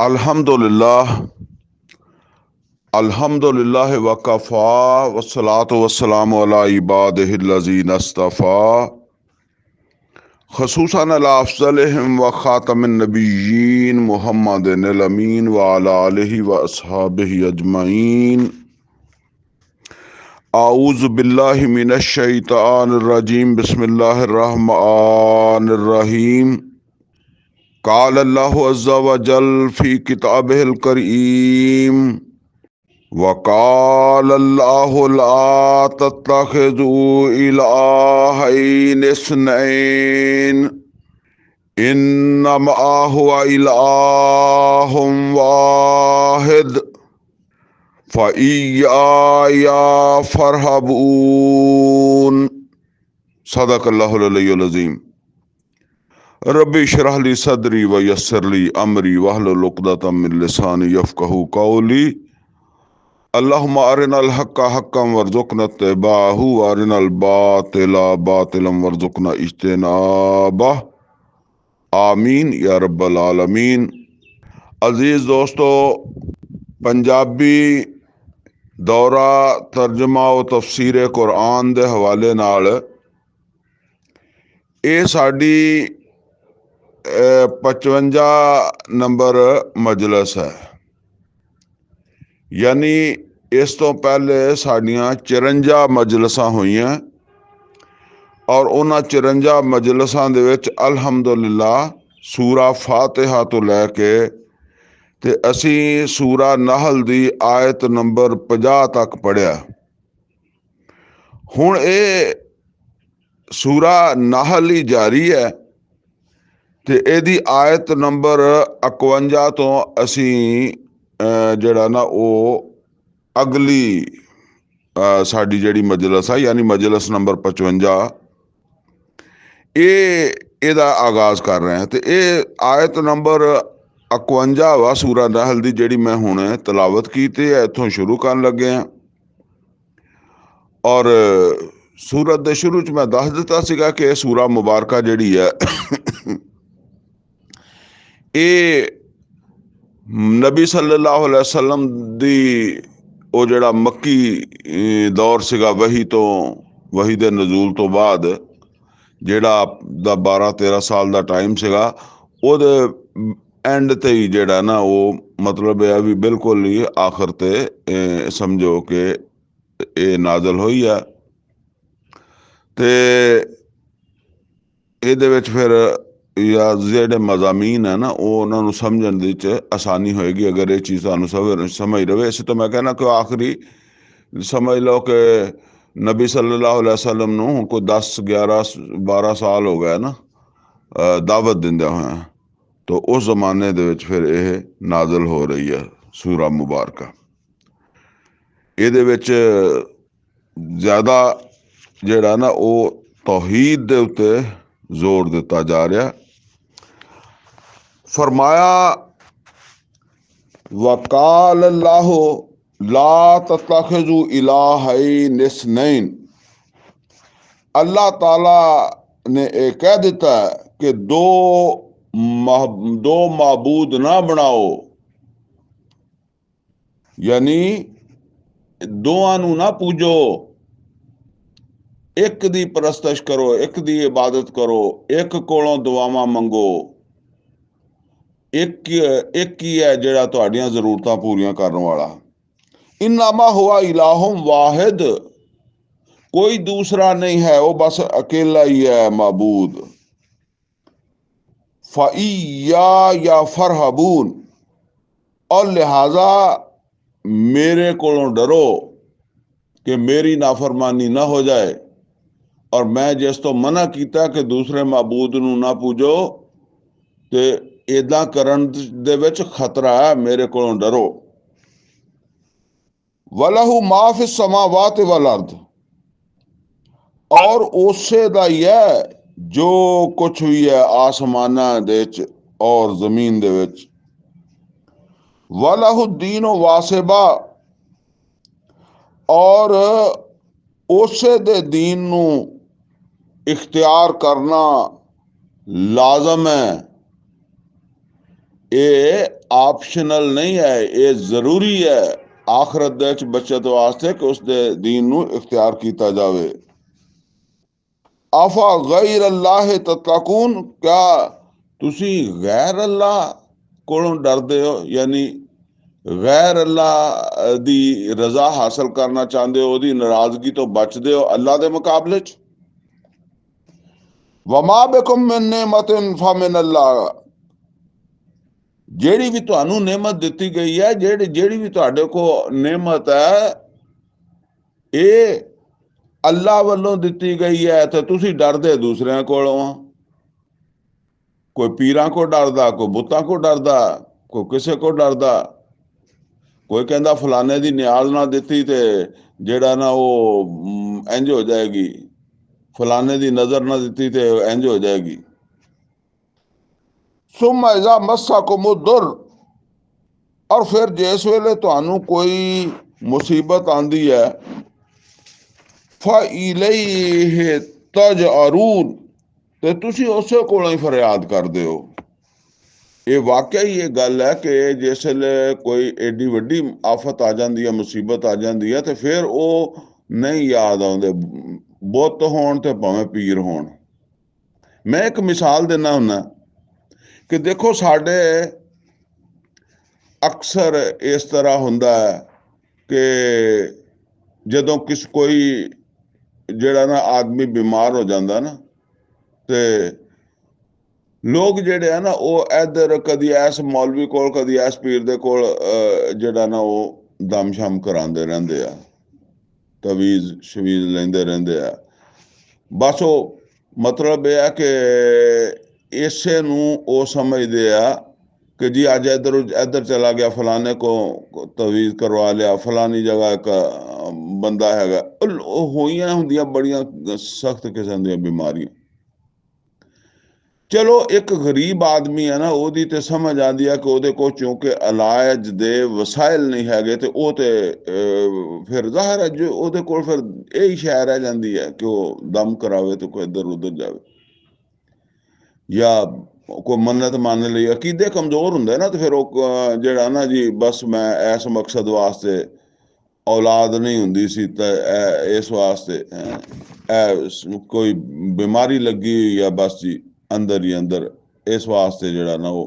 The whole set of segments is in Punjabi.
अल्हम्दुलिल्लाह अल्हम्दुलिल्लाह वकफ़ा वस्सलातु वस्सलामु अला इबादिहिल्लज़ीना इस्तफ़ा ख़ुसूसन अला अफ़ज़लिहिम व ख़ातमिन नबिय्यीन मुहम्मदिनिल अमीन व अला आलिहि व अस्हाबिहि अजमईन। आऊज़ु बिल्लाहि मिनश शैतानिर रजीम बिस्मिल्लाहिर रहमानिर रहीम। क़ाल अल्लाहु अज़्ज़ा व जल फ़ी किताबिहिल करीम वक़ाल अल्लाहु ला तत्तख़िज़ू इलाहैन इस्नैन इन्नमा हुवा इलाहुम वाहिद फ़इय्या फ़रहबून। सदक़ल्लाहुल अलीयुल अज़ीम। रब्बि इश्रह ली सदरी व यस्सिर ली अमरी वहलुल उक़दतम मिन लिसानी यफ़क़हू क़ौली। अल्लाहुम्मा अरिनल हक्का हक्कन वरज़ुक़ना इत्तिबाअहू व अरिनल बातिला बातिलन वरज़ुक़ना इज्तिनाबह। आमीन या रब्बल आलमीन। अजीज़ दोस्तों, पंजाबी दौरा तर्जमा व तफसीर कुरान के हवाले नाल ये साडी 55 नंबर मजलिस है। यानी इस तो पहले साड़ियाँ 54 मजलिसां हुईयां और उन्हां 54 मजलिसां दे विच अल्हम्दुलिल्लाह सूरा फातिहा तो लैके ते असी सूरा नहल दी आयत नंबर 50 तक पढ़िया। हुण ये सूरा नहल ही जारी है ते एदी आयत नंबर 51 तो असी जड़ा ना वो अगली साड़ी जड़ी मजलिस है यानी मजलिस नंबर 55 एदा आगाज कर रहे हैं। तो ये आयत नंबर 51 वा सूरा नहल दी जड़ी मैं हुणे तलावत की इत्थों शुरू करन लगे हैं। और सूरत दे शुरू च मैं दस दिता सीगा कि सूरा मुबारका जड़ी है ये नबी सल्लल्लाहु अलैहि वसल्लम दी वो जड़ा मक्की दौर सीगा वही दे नजूल तो बाद जेड़ा 12-13 साल का टाइम सीगा ओदे एंड ते ही जेड़ा ना वो मतलब है भी बिल्कुल ही आखिर ते समझो कि ये नाजल हुई है। ते ਇਹਦੇ ਵਿੱਚ फिर या ਜਿਹੜੇ मजामीन है ना वो उन्होंने समझण ਦੇ ਵਿੱਚ आसानी होएगी अगर ये चीज़ ਤੁਹਾਨੂੰ समझ रहे। इसे तो मैं कहना कि आखिरी समझ लो कि नबी सल्लल्लाहु अलैहि वसल्लम ਨੂੰ कोई 10-11-12 साल हो गए ना दावत दिंदे हुए। तो उस जमाने दे विच फिर यह नाजल हो रही है सूरा मुबारका। ਇਹਦੇ ਵਿੱਚ ज़्यादा ਜਿਹੜਾ ना वो तौहीद दे उत्ते जोर दिता जा रहा। फरमाया वकाल अल्लाह ला तत्तखिज़ू इलाहैन इस्नैन। अल्लाह ताला ने यह कह दिता है कि दो माबूद ना बनाओ, यानी दोआं नू ना पूजो। एक दी परस्तश करो, एक दी इबादत करो, एक कोलों दुआवां मंगो। एक ही है जिहड़ा तुहाडियां जरूरतां पूरियां करने वाला। इन्नमा हुआ इलाहुम वाहिद, कोई दूसरा नहीं है, वो बस अकेला ही है माबूद। फ़इय्या या फरहबून, और लिहाजा मेरे कोलों डरो कि मेरी नाफरमानी ना हो जाए। और मैं जिस तो मना किया कि दूसरे माबूद नू ना पूजो ते इदा करन दे विच खतरा है, मेरे कोलों डरो। वलहु मा फिस समावात वल अर्द, और उसे दा ही है जो कुछ भी है आसमाना दे विच और जमीन दे विच। वलहु दीन वासिबा, और उसे दे दीन नू इख्तियार करना लाजम है। ये ਆਪਸ਼ਨਲ ਨਹੀਂ ਹੈ, ਇਹ ਜ਼ਰੂਰੀ ਹੈ ਆਖਰਤ ਦੇ ਵਿੱਚ ਬੱਚਤ ਵਾਸਤੇ ਕਿ ਉਸ ਦੇ ਦੀਨ ਨੂੰ ਇਖਤਿਆਰ ਕੀਤਾ ਜਾਵੇ। ਆਫਾ ਗੈਰ ਅੱਲਾਹ ਤਤਕੂਨ, ਕਿਆ ਤੁਸੀਂ ਗੈਰ ਅੱਲਾਹ ਕੋਲੋਂ ਡਰਦੇ ਹੋ, ਯਾਨੀ ਗੈਰ ਅੱਲਾਹ ਦੀ ਰਜ਼ਾ ਹਾਸਲ ਕਰਨਾ ਚਾਹੁੰਦੇ ਹੋ, ਉਹਦੀ ਨਾਰਾਜ਼ਗੀ ਤੋਂ ਬਚਦੇ ਹੋ ਅੱਲਾਹ ਦੇ ਮੁਕਾਬਲੇ ਚ। ਵਮਾ ਬਿਕੁਮ ਮਿਨ ਨਿਅਮਤਿਨ ਫਮਿਨ ਅੱਲਾਹ, ਜਿਹੜੀ ਵੀ ਤੁਹਾਨੂੰ ਨਿਅਮਤ ਦਿੱਤੀ ਗਈ ਹੈ, ਜਿਹੜੀ ਵੀ ਤੁਹਾਡੇ ਕੋਲ ਨਿਅਮਤ ਹੈ, ਇਹ ਅੱਲਾਹ ਵੱਲੋਂ ਦਿੱਤੀ ਗਈ ਹੈ, ਤੇ ਤੁਸੀਂ ਡਰਦੇ ਦੂਸਰਿਆਂ ਕੋਲੋਂ ਆ। ਕੋਈ ਪੀਰਾਂ ਕੋ ਡਰਦਾ, ਕੋਈ ਬੁੱਤਾਂ ਕੋ ਡਰਦਾ, ਕੋਈ ਕਿਸੇ ਕੋ ਡਰਦਾ। ਕੋਈ ਕਹਿੰਦਾ ਫਲਾਣੇ ਦੀ ਨਿਆਜ਼ ਨਾ ਦਿੱਤੀ ਤੇ ਜਿਹੜਾ ਨਾ ਉਹ ਇੰਝ ਹੋ ਜਾਏਗੀ, ਫਲਾਣੇ ਦੀ ਨਜ਼ਰ ਨਾ ਦਿੱਤੀ ਤੇ ਇੰਝ ਹੋ ਜਾਏਗੀ। ਸੁਮਾ ਇਜ਼ਾ ਮੱਸਾकुम दुर, और फिर जिस वेले तुहानू कोई मुसीबत आंदी है, फइलैहि तजअरून, ते तुसी उसे कोलों ही फरियाद करदे हो। ये वाकई ये गल है कि जिस वेले कोई एडी वड्डी आफत आ जाती है, मुसीबत आ जाती है, तो फिर वो नहीं याद आउंदे, बुत होण ते भावें पीर होण। मैं एक मिसाल देना हुन्ना कि देखो साडे अक्सर इस तरह हुंदा है कि जदों कोई ਜਿਹੜਾ ਨਾ ਆਦਮੀ ਬਿਮਾਰ ਹੋ ਜਾਂਦਾ ਨਾ, ਤੇ ਲੋਕ ਜਿਹੜੇ ਆ ਨਾ ਉਹ ਇੱਧਰ ਕਦੀ ਐਸ ਮੌਲਵੀ ਕੋਲ, ਕਦੀ ਐਸ ਪੀਰ ਦੇ ਕੋਲ ਜਿਹੜਾ ਨਾ ਉਹ ਦਮ ਸ਼ਮ ਕਰਾਉਂਦੇ ਰਹਿੰਦੇ ਆ, ਤਵੀਜ਼ ਸ਼ਵੀਜ਼ ਲੈਂਦੇ ਰਹਿੰਦੇ ਆ। ਬਸ ਉਹ ਮਤਲਬ ਇਹ ਹੈ ਕਿ ਇਸੇ ਨੂੰ ਉਹ ਸਮਝਦੇ ਆ कि जी आज इधर चला गया, फलाने को तवीज़ करवा लिया, फलानी जगह एक बंदा हैगा। होइयां हुंदियां बड़ियां सख्त किस्म दी बीमारियां। चलो एक गरीब आदमी है ना, ओदी ते समझ आती है कि ओदे को चूंकि इलाज दे वसाइल नहीं हैगे, ते ओ ते फिर जाहिर है जो ओदे कोल फिर यही शै रह जाती है कि वो दम करावे तो कोई इधर उधर जावे, या कोई मन्नत मान ली। अकीदे कमजोर होंगे ना, तो फिर जड़ा ना जी बस मैं इस मकसद वास्ते औलाद नहीं होंदी सी, इस वास्ते कोई बीमारी लगी या बस जी अंदर ही अंदर, इस वास्ते जड़ा ना वो।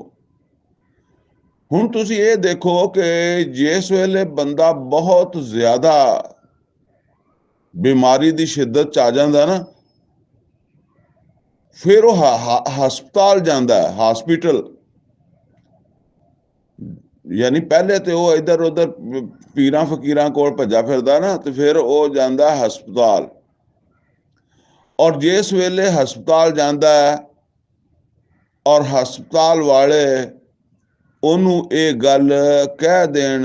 हुण तुसी ये देखो कि जिस वेले बंदा बहुत ज्यादा बीमारी की शिद्दत च आ जाता ना, फिर वो हस्पताल जाता है, हॉस्पिटल। यानी पहले तो वो इधर उधर पीरां फकीरां कोल भज्जा फिरदा ना, तो फिर वो जाता है हस्पताल। और जिस वेले हस्पताल जाता है और हस्पताल वाले ओनू ये गल कह देन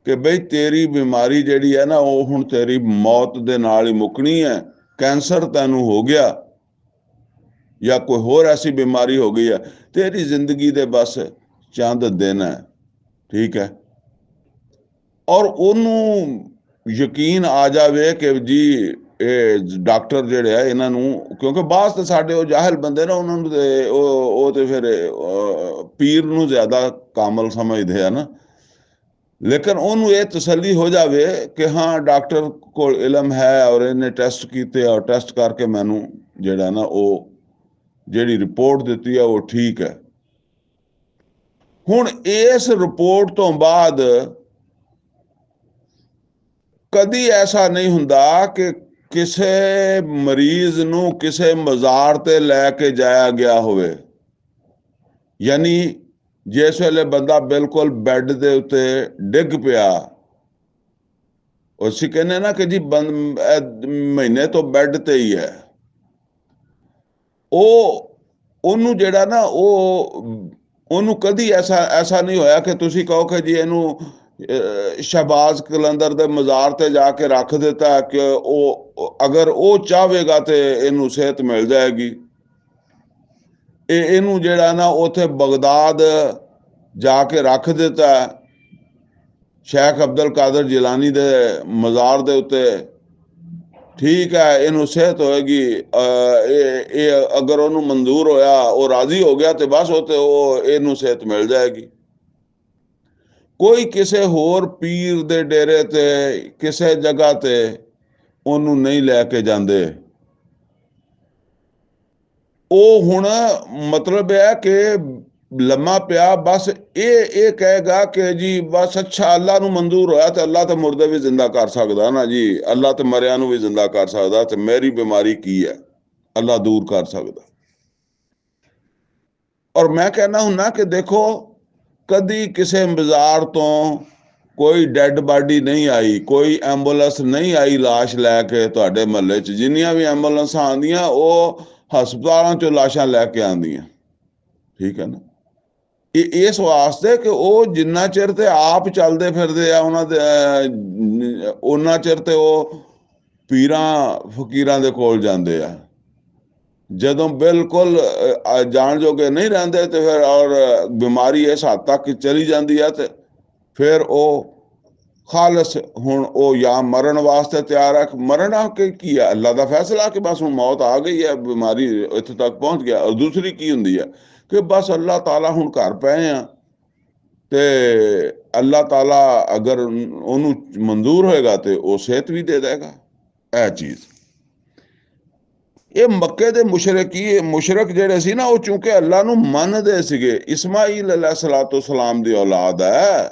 कि बई तेरी बीमारी जिहड़ी है ना, वो हुण तेरी मौत दे नाल ही मुकनी है, कैंसर तैनू हो गया या कोई होर ऐसी बीमारी हो गई है, तेरी जिंदगी दे बस चंद दिन है, ठीक है। और ओनू यकीन आ जावे कि जी ये डॉक्टर जिहड़े है इन्हां नू, क्योंकि बास तो साडे वो जाहिल बंदे ना, उन्होंने ते फिर पीर नू ज्यादा कामल समझदे है ना। लेकिन ओनू ये तसल्ली हो जावे कि हाँ डॉक्टर को इलम है और इन्हें टेस्ट किए और टेस्ट करके मैनू जिहड़ा ना वो जिहड़ी रिपोर्ट दिती है वो ठीक है। हुण इस रिपोर्ट तो बाद कदी ऐसा नहीं हुंदा कि किसे मरीज नू किसे मज़ार ते लैके जाया गया होवे। यानी जिस वेले बंदा बिल्कुल बैड दे उत्ते डिग पिया, उसी कहने ना कि जी महीने तो बैड ते ही है, ओनू जेड़ा ना ओनू कदी ऐसा नहीं होया कि तुसी कहो कि जी इनू शहबाज कलंदर दे मज़ार ते जाके रख देता है कि अगर वो चाहेगा तो इनू सेहत मिल जाएगी। इनू जेड़ा ना उथे बगदाद जाके रख देता है, शेख अब्दुल कादर जिलानी दे मज़ार दे उत्ते, ठीक है इनू सेहत होएगी, अगर उन्होंने मंजूर होया वो राजी हो गया तो बस वो इनू सेहत मिल जाएगी। कोई किसी होर पीर दे डेरे ते किसी जगह ते ओनू नहीं लैके जाते। ਉਹ ਹੁਣ ਮਤਲਬ ਹੈ ਕਿ ਲੰਮਾ ਪਿਆ ਬਸ ਇਹ ਕਹੇਗਾ ਕਿ ਜੀ ਬਸ ਅੱਛਾ ਅੱਲਾ ਨੂੰ ਮਨਜ਼ੂਰ ਹੋਇਆ ਤੇ ਅੱਲਾ ਤੇ ਮੁਰਦੇ ਵੀ ਜ਼ਿੰਦਾ ਕਰ ਸਕਦਾ ਨਾ ਜੀ, ਅੱਲਾ ਤੇ ਮਰਿਆਂ ਨੂੰ ਵੀ ਜ਼ਿੰਦਾ ਕਰ ਸਕਦਾ ਤੇ ਮੇਰੀ ਬਿਮਾਰੀ ਕੀ ਹੈ, ਅੱਲਾ ਦੂਰ ਕਰ ਸਕਦਾ। ਔਰ ਮੈਂ ਕਹਿੰਦਾ ਹੁੰਨਾ ਕਿ ਦੇਖੋ ਕਦੀ ਕਿਸੇ ਬਾਜ਼ਾਰ ਤੋਂ ਕੋਈ ਡੈੱਡ ਬਾਡੀ ਨਹੀਂ ਆਈ, ਕੋਈ ਐਂਬੂਲੈਂਸ ਨਹੀਂ ਆਈ ਲਾਸ਼ ਲੈ ਕੇ ਤੁਹਾਡੇ ਮਹੱਲੇ 'ਚ। ਜਿੰਨੀਆਂ ਵੀ ਐਂਬੂਲੈਂਸਾਂ ਆਉਂਦੀਆਂ ਉਹ ਹਸਪਤਾਲਾਂ 'ਚੋਂ ਲਾਸ਼ਾਂ ਲੈ ਕੇ ਆਉਂਦੀਆਂ, ਠੀਕ ਹੈ ਨਾ। ਇਹ ਇਸ ਵਾਸਤੇ ਕਿ ਉਹ ਜਿੰਨਾ ਚਿਰ ਤੇ ਆਪ ਚੱਲਦੇ ਫਿਰਦੇ ਆ ਉਹਨਾਂ ਦੇ ਉਹਨਾਂ ਚਿਰ ਤੇ ਉਹ ਪੀਰਾਂ ਫਕੀਰਾਂ ਦੇ ਕੋਲ ਜਾਂਦੇ ਆ। ਜਦੋਂ ਬਿਲਕੁਲ ਜਾਣ ਜੋਗੇ ਨਹੀਂ ਰਹਿੰਦੇ ਤੇ ਫਿਰ ਔਰ ਬਿਮਾਰੀ ਇਸ ਹੱਦ ਤੱਕ ਚਲੀ ਜਾਂਦੀ ਹੈ ਤੇ ਫਿਰ ਉਹ ਖਾਲਸ ਹੁਣ ਉਹ ਜਾਂ ਮਰਨ ਵਾਸਤੇ ਤਿਆਰ ਹੈ। ਮਰਨਾ ਕਿ ਕੀ ਹੈ, ਅੱਲਾ ਦਾ ਫੈਸਲਾ ਕਿ ਬਸ ਹੁਣ ਮੌਤ ਆ ਗਈ ਹੈ, ਬਿਮਾਰੀ ਇੱਥੇ ਤੱਕ ਪਹੁੰਚ ਗਿਆ। ਔਰ ਦੂਸਰੀ ਕੀ ਹੁੰਦੀ ਹੈ ਕਿ ਬਸ ਅੱਲਾ ਤਾਲਾ ਹੁਣ ਘਰ ਪਏ ਆ ਤੇ ਅੱਲਾ ਤਾਲਾ ਅਗਰ ਉਹਨੂੰ ਮਨਜ਼ੂਰ ਹੋਏਗਾ ਤੇ ਉਹ ਸਿਹਤ ਵੀ ਦੇ ਦੇਗਾ। ਇਹ ਚੀਜ਼ ਇਹ ਮੱਕੇ ਦੇ ਮੁਸ਼ਰਕ ਜਿਹੜੇ ਸੀ ਨਾ ਉਹ ਚੂੰਕਿ ਅੱਲਾ ਨੂੰ ਮੰਨਦੇ ਸੀਗੇ। ਇਸਮਾਈਲ अलैहिस्सलाम ਦੀ ਔਲਾਦ ਹੈ।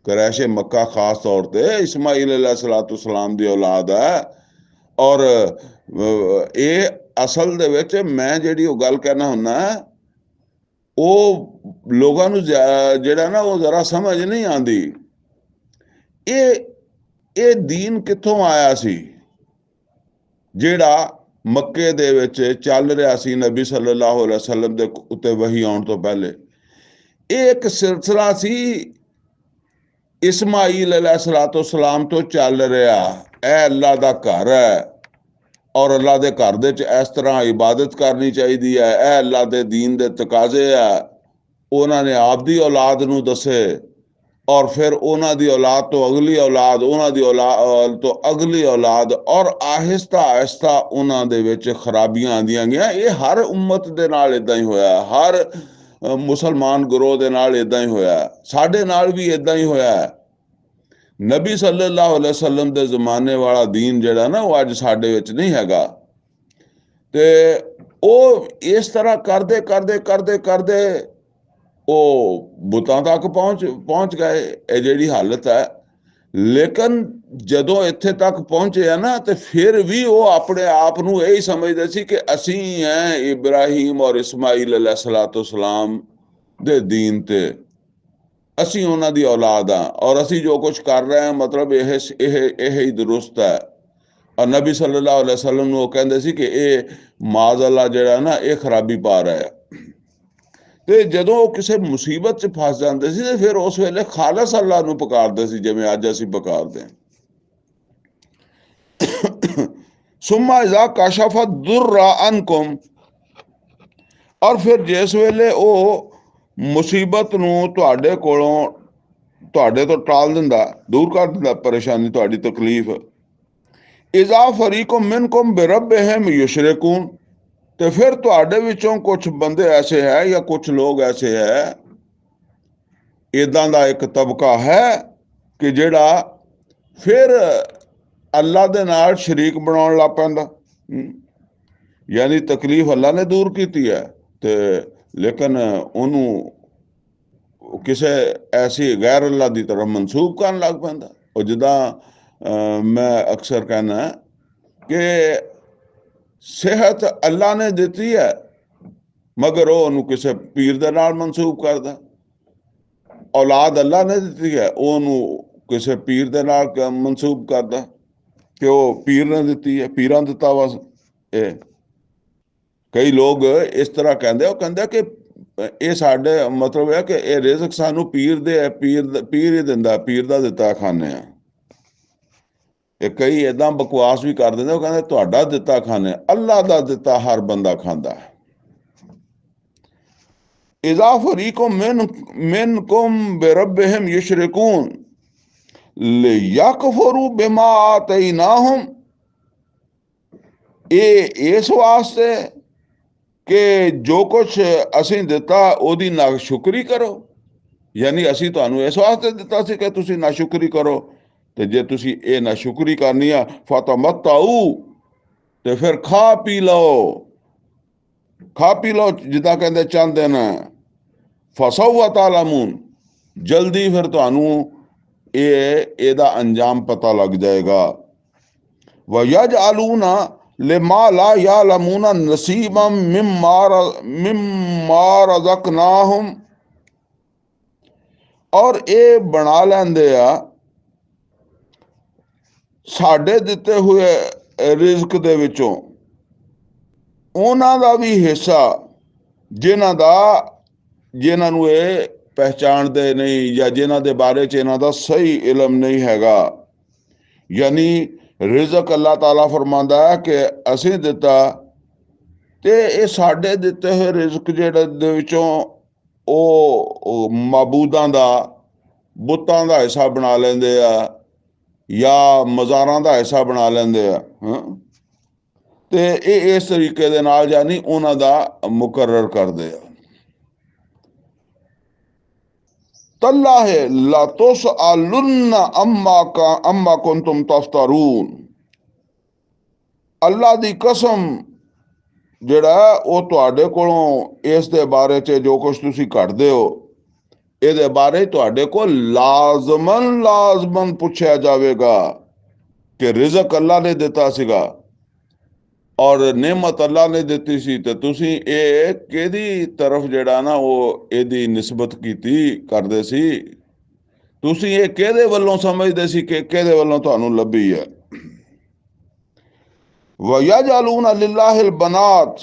ਕਰੈਸ਼ ਮੱਕਾ ਖਾਸ ਤੌਰ ਤੇ ਇਸਮਾਈਲ अलैहिस्सलाम ਦੀ ਔਲਾਦ ਹੈ। ਔਰ ਇਹ ਅਸਲ ਦੇ ਵਿੱਚ ਮੈਂ ਜਿਹੜੀ ਉਹ ਗੱਲ ਕਹਿਣਾ ਹੁੰਨਾ ਉਹ ਲੋਕਾਂ ਨੂੰ ਜਿਹੜਾ ਨਾ ਉਹ ਜ਼ਰਾ ਸਮਝ ਨਹੀਂ ਆਉਂਦੀ। ਇਹ ਦੀਨ ਕਿੱਥੋਂ ਆਇਆ ਸੀ ਜਿਹੜਾ ਮੱਕੇ ਦੇ ਵਿੱਚ ਚੱਲ ਰਿਹਾ ਸੀ ਨਬੀ ਸੱਲੱਲਾਹੁ ਅਲੈहि ਵਸੱਲਮ ਦੇ ਉੱਤੇ ਵਹੀ ਆਉਣ ਤੋਂ ਪਹਿਲੇ। ਇਹ ਇੱਕ ਸਿਲਸਿਲਾ ਸੀ ਇਸਮਾਈਲ अलैहिस्सलाम ਤੋਂ ਚੱਲ ਰਿਹਾ। ਇਹ ਅੱਲਾ ਦਾ ਘਰ ਹੈ ਔਰ ਅੱਲਾ ਦੇ ਘਰ ਦੇ ਵਿੱਚ ਇਸ ਤਰ੍ਹਾਂ ਇਬਾਦਤ ਕਰਨੀ ਚਾਹੀਦੀ ਹੈ। ਇਹ ਅੱਲਾ ਦੇ ਦੀਨ ਦੇ ਤਕਾਜ਼ੇ ਆ। ਉਹਨਾਂ ਨੇ ਆਪ ਦੀ ਔਲਾਦ ਨੂੰ ਦੱਸੇ ਔਰ ਫਿਰ ਉਹਨਾਂ ਦੀ ਔਲਾਦ ਤੋਂ ਅਗਲੀ ਔਲਾਦ, ਉਹਨਾਂ ਦੀ ਔਲਾਦ ਤੋਂ ਅਗਲੀ ਔਲਾਦ, ਔਰ ਆਹਿਸਤਾ ਆਹਿਸਤਾ ਉਹਨਾਂ ਦੇ ਵਿੱਚ ਖਰਾਬੀਆਂ ਆਉਂਦੀਆਂ ਗਈਆਂ। ਇਹ ਹਰ ਉਮਤ ਦੇ ਨਾਲ ਇੱਦਾਂ ਹੀ ਹੋਇਆ, ਹਰ ਮੁਸਲਮਾਨ ਗਰੋਹ ਦੇ ਨਾਲ ਇੱਦਾਂ ਹੀ ਹੋਇਆ, ਸਾਡੇ ਨਾਲ ਵੀ ਇੱਦਾਂ ਹੀ ਹੋਇਆ। ਨਬੀ ਸੱਲੱਲਾਹੁ ਅਲੈहि ਵਸੱਲਮ ਦੇ ਜ਼ਮਾਨੇ ਵਾਲਾ ਦੀਨ ਜਿਹੜਾ ਨਾ ਉਹ ਅੱਜ ਸਾਡੇ ਵਿੱਚ ਨਹੀਂ ਹੈਗਾ। ਤੇ ਉਹ ਇਸ ਤਰ੍ਹਾਂ ਕਰਦੇ ਕਰਦੇ ਕਰਦੇ ਕਰਦੇ ਉਹ ਬੁੱਤਾਂ ਤੱਕ ਪਹੁੰਚ ਗਏ। ਇਹ ਜਿਹੜੀ ਹਾਲਤ ਹੈ। ਲੇਕਿਨ ਜਦੋਂ ਇੱਥੇ ਤੱਕ ਪਹੁੰਚੇ ਆ ਨਾ ਤੇ ਫਿਰ ਵੀ ਉਹ ਆਪਣੇ ਆਪ ਨੂੰ ਇਹੀ ਸਮਝਦੇ ਸੀ ਕਿ ਅਸੀਂ ਹੈ ਇਬਰਾਹੀਮ ਔਰ ਇਸਮਾਈਲ अलैहिस्सलाम ਦੇ ਦੀਨ ਤੇ, ਅਸੀਂ ਉਹਨਾਂ ਦੀ ਔਲਾਦ ਆ ਔਰ ਅਸੀਂ ਜੋ ਕੁਝ ਕਰ ਰਹੇ ਹਾਂ ਮਤਲਬ ਇਹ ਹੀ ਦਰੁਸਤ ਹੈ। ਔਰ ਨਬੀ ਸੱਲੱਲਾਹੁ ਅਲੈहि ਵਸੱਲਮ ਨੂੰ ਉਹ ਕਹਿੰਦੇ ਸੀ ਕਿ ਇਹ ਮਾਜ਼ ਅੱਲਾ ਜਿਹੜਾ ਨਾ ਇਹ ਖਰਾਬੀ ਪਾ ਰਿਹਾ ਹੈ। ਤੇ ਜਦੋਂ ਉਹ ਕਿਸੇ ਮੁਸੀਬਤ 'ਚ ਫਸ ਜਾਂਦੇ ਸੀ ਤੇ ਫਿਰ ਉਸ ਵੇਲੇ ਖਾਲਸ ਅੱਲਾ ਨੂੰ ਪੁਕਾਰਦੇ ਸੀ ਜਿਵੇਂ ਅੱਜ ਅਸੀਂ ਪੁਕਾਰਦੇ ਹਾਂ। ਸੁੰਮਾ ਇਜ਼ਾ ਕਸ਼ਫ ਦੁਰ ਅਨਕੁਮ, ਔਰ ਫਿਰ ਜਿਸ ਵੇਲੇ ਉਹ ਮੁਸੀਬਤ ਨੂੰ ਤੁਹਾਡੇ ਕੋਲੋਂ ਤੁਹਾਡੇ ਤੋਂ ਟਾਲ ਦਿੰਦਾ, ਦੂਰ ਕਰ ਦਿੰਦਾ ਪਰੇਸ਼ਾਨੀ ਤੁਹਾਡੀ ਤਕਲੀਫ। ਇਜ਼ਾ ਫਰੀਕੁਮ ਮਿਨਕੁਮ ਬਿਰੱਬਿਹਿਮ ਯੁਸ਼ਰਿਕੂਨ, ਤੇ ਫਿਰ ਤੁਹਾਡੇ ਵਿੱਚੋਂ ਕੁਝ ਬੰਦੇ ਐਸੇ ਹੈ ਜਾਂ ਕੁਝ ਲੋਕ ਐਸੇ ਹੈ, ਇੱਦਾਂ ਦਾ ਇੱਕ ਤਬਕਾ ਹੈ ਕਿ ਜਿਹੜਾ ਫਿਰ ਅੱਲਾ ਦੇ ਨਾਲ ਸ਼ਰੀਕ ਬਣਾਉਣ ਲੱਗ ਪੈਂਦਾ। ਯਾਨੀ ਤਕਲੀਫ ਅੱਲਾ ਨੇ ਦੂਰ ਕੀਤੀ ਹੈ ਤੇ ਲੇਕਿਨ ਉਹਨੂੰ ਕਿਸੇ ਐਸੀ ਗੈਰ ਅੱਲਾ ਦੀ ਤਰਫ ਮਨਸੂਬ ਕਰਨ ਲੱਗ ਪੈਂਦਾ। ਉਹ ਜਿੱਦਾਂ ਮੈਂ ਅਕਸਰ ਕਹਿਣਾ ਕਿ ਸਿਹਤ ਅੱਲਾ ਨੇ ਦਿੱਤੀ ਹੈ ਮਗਰ ਉਹ ਉਹਨੂੰ ਕਿਸੇ ਪੀਰ ਦੇ ਨਾਲ ਮਨਸੂਬ ਕਰਦਾ। ਔਲਾਦ ਅੱਲਾ ਨੇ ਦਿੱਤੀ ਹੈ ਉਹਨੂੰ ਕਿਸੇ ਪੀਰ ਦੇ ਨਾਲ ਮਨਸੂਬ ਕਰਦਾ ਕਿ ਉਹ ਪੀਰ ਨੇ ਦਿੱਤੀ ਹੈ, ਪੀਰਾਂ ਦਿੱਤਾ ਵਾ ਇਹ। ਕਈ ਲੋਕ ਇਸ ਤਰ੍ਹਾਂ ਕਹਿੰਦੇ, ਉਹ ਕਹਿੰਦੇ ਕਿ ਇਹ ਸਾਡੇ ਮਤਲਬ ਹੈ ਕਿ ਇਹ ਰਿਜ਼ਕ ਸਾਨੂੰ ਪੀਰ ਦੇ ਪੀਰ ਹੀ ਦਿੰਦਾ, ਪੀਰ ਦਾ ਦਿੱਤਾ ਖਾਂਦੇ ਆ। ਇਹ ਕਈ ਏਦਾਂ ਬਕਵਾਸ ਵੀ ਕਰ ਦਿੰਦੇ, ਉਹ ਕਹਿੰਦੇ ਤੁਹਾਡਾ ਦਿੱਤਾ ਖਾਂਦੇ, ਅੱਲਾ ਦਾ ਦਿੱਤਾ ਹਰ ਬੰਦਾ ਖਾਂਦਾ। ਇਜ਼ਾ ਫਰੀਕੁਮ ਮਿਨਕੁਮ ਬਿਰੱਬਿਹਿਮ ਯੁਸ਼ਰਿਕੂਨ ਲਿਯਕਫਰੂ ਬਿਮਾ ਆਤੈਨਾਹੁਮ, ਇਹ ਇਸ ਵਾਸਤੇ ਕਿ ਜੋ ਕੁਛ ਅਸੀਂ ਦਿੱਤਾ ਉਹਦੀ ਨਾਸ਼ੁਕਰੀ ਕਰੋ। ਯਾਨੀ ਅਸੀਂ ਤੁਹਾਨੂੰ ਇਸ ਵਾਸਤੇ ਦਿੱਤਾ ਸੀ ਕਿ ਤੁਸੀਂ ਨਾਸ਼ੁਕਰੀ ਕਰੋ, ਤੇ ਜੇ ਤੁਸੀਂ ਇਹ ਨਾਸ਼ੁਕਰੀ ਕਰਨੀ ਆ ਫਤਮਤਾਊ, ਤੇ ਫਿਰ ਖਾ ਪੀ ਲਓ, ਖਾ ਪੀ ਲਓ, ਜਿੱਦਾਂ ਕਹਿੰਦੇ ਚਾਹੁੰਦੇ ਨੇ। ਫਸੌ ਤਾਲਾਮੂਨ, ਜਲਦੀ ਫਿਰ ਤੁਹਾਨੂੰ ਇਹਦਾ ਅੰਜਾਮ ਪਤਾ ਲੱਗ ਜਾਏਗਾ। ਵਯਜਅਲੂਨਾ ਲਿਮਾ ਲਾ ਯਅਲਮੂਨਾ ਨਸੀਬਮ ਮਿਮਾ ਰਜ਼ਕਨਾਹੁਮ, ਔਰ ਇਹ ਬਣਾ ਲੈਂਦੇ ਆ ਸਾਡੇ ਦਿੱਤੇ ਹੋਏ ਰਿਜ਼ਕ ਦੇ ਵਿੱਚੋਂ ਉਹਨਾਂ ਦਾ ਵੀ ਹਿੱਸਾ, ਜਿਨ੍ਹਾਂ ਨੂੰ ਇਹ ਪਹਿਚਾਣਦੇ ਨਹੀਂ, ਜਾਂ ਜਿਨ੍ਹਾਂ ਦੇ ਬਾਰੇ 'ਚ ਇਹਨਾਂ ਦਾ ਸਹੀ ਇਲਮ ਨਹੀਂ ਹੈਗਾ। ਯਾਨੀ ਰਿਜ਼ਕ ਅੱਲਾਹ ਤਾਲਾ ਫਰਮਾਉਂਦਾ ਹੈ ਕਿ ਅਸੀਂ ਦਿੱਤਾ, ਤੇ ਇਹ ਸਾਡੇ ਦਿੱਤੇ ਹੋਏ ਰਿਜ਼ਕ ਜਿਹੜੇ ਦੇ ਵਿੱਚੋਂ ਉਹ ਮਾਬੂਦਾਂ ਦਾ, ਬੁੱਤਾਂ ਦਾ ਹਿੱਸਾ ਬਣਾ ਲੈਂਦੇ ਆ, ਜਾਂ ਮਜ਼ਾਰਾਂ ਦਾ ਹਿੱਸਾ ਬਣਾ ਲੈਂਦੇ ਆ। ਤੇ ਇਹ ਇਸ ਤਰੀਕੇ ਦੇ ਨਾਲ ਯਾਨੀ ਉਹਨਾਂ ਦਾ ਮੁਕਰਰ ਕਰਦੇ ਆ। ਤੱਲਾਹ ਲਾ ਤੁਸਅਲੁਨ ਅਮਾ ਕੁੰਤੁਮ ਤਫਤरून, ਅੱਲਾ ਦੀ ਕਸਮ, ਜਿਹੜਾ ਉਹ ਤੁਹਾਡੇ ਕੋਲੋਂ ਇਸ ਦੇ ਬਾਰੇ 'ਚ ਜੋ ਕੁਛ ਤੁਸੀਂ ਕਰਦੇ ਹੋ, ਇਹਦੇ ਬਾਰੇ ਤੁਹਾਡੇ ਕੋਲ ਲਾਜ਼ਮਨ ਪੁੱਛਿਆ ਜਾਵੇਗਾ ਕਿ ਰਿਜ਼ਕ ਅੱਲਾ ਨੇ ਦਿੱਤਾ ਸੀਗਾ ਔਰ ਨਿਮਤ ਅੱਲਾ ਨੇ ਦਿੱਤੀ ਸੀ, ਤੇ ਤੁਸੀਂ ਇਹ ਕਿਹਦੀ ਤਰਫ ਜਿਹੜਾ ਨਾ ਉਹ ਇਹਦੀ ਨਿਸਬਤ ਕਰਦੇ ਸੀ, ਤੁਸੀਂ ਇਹ ਕਿਹਦੇ ਵੱਲੋਂ ਸਮਝਦੇ ਸੀ ਕਿ ਕਿਹਦੇ ਵੱਲੋਂ ਤੁਹਾਨੂੰ ਲੱਭੀ ਹੈ। ਵਯਜਅਲੂਨਾ ਲਿਲਾਹਿਲ ਬਨਾਤ,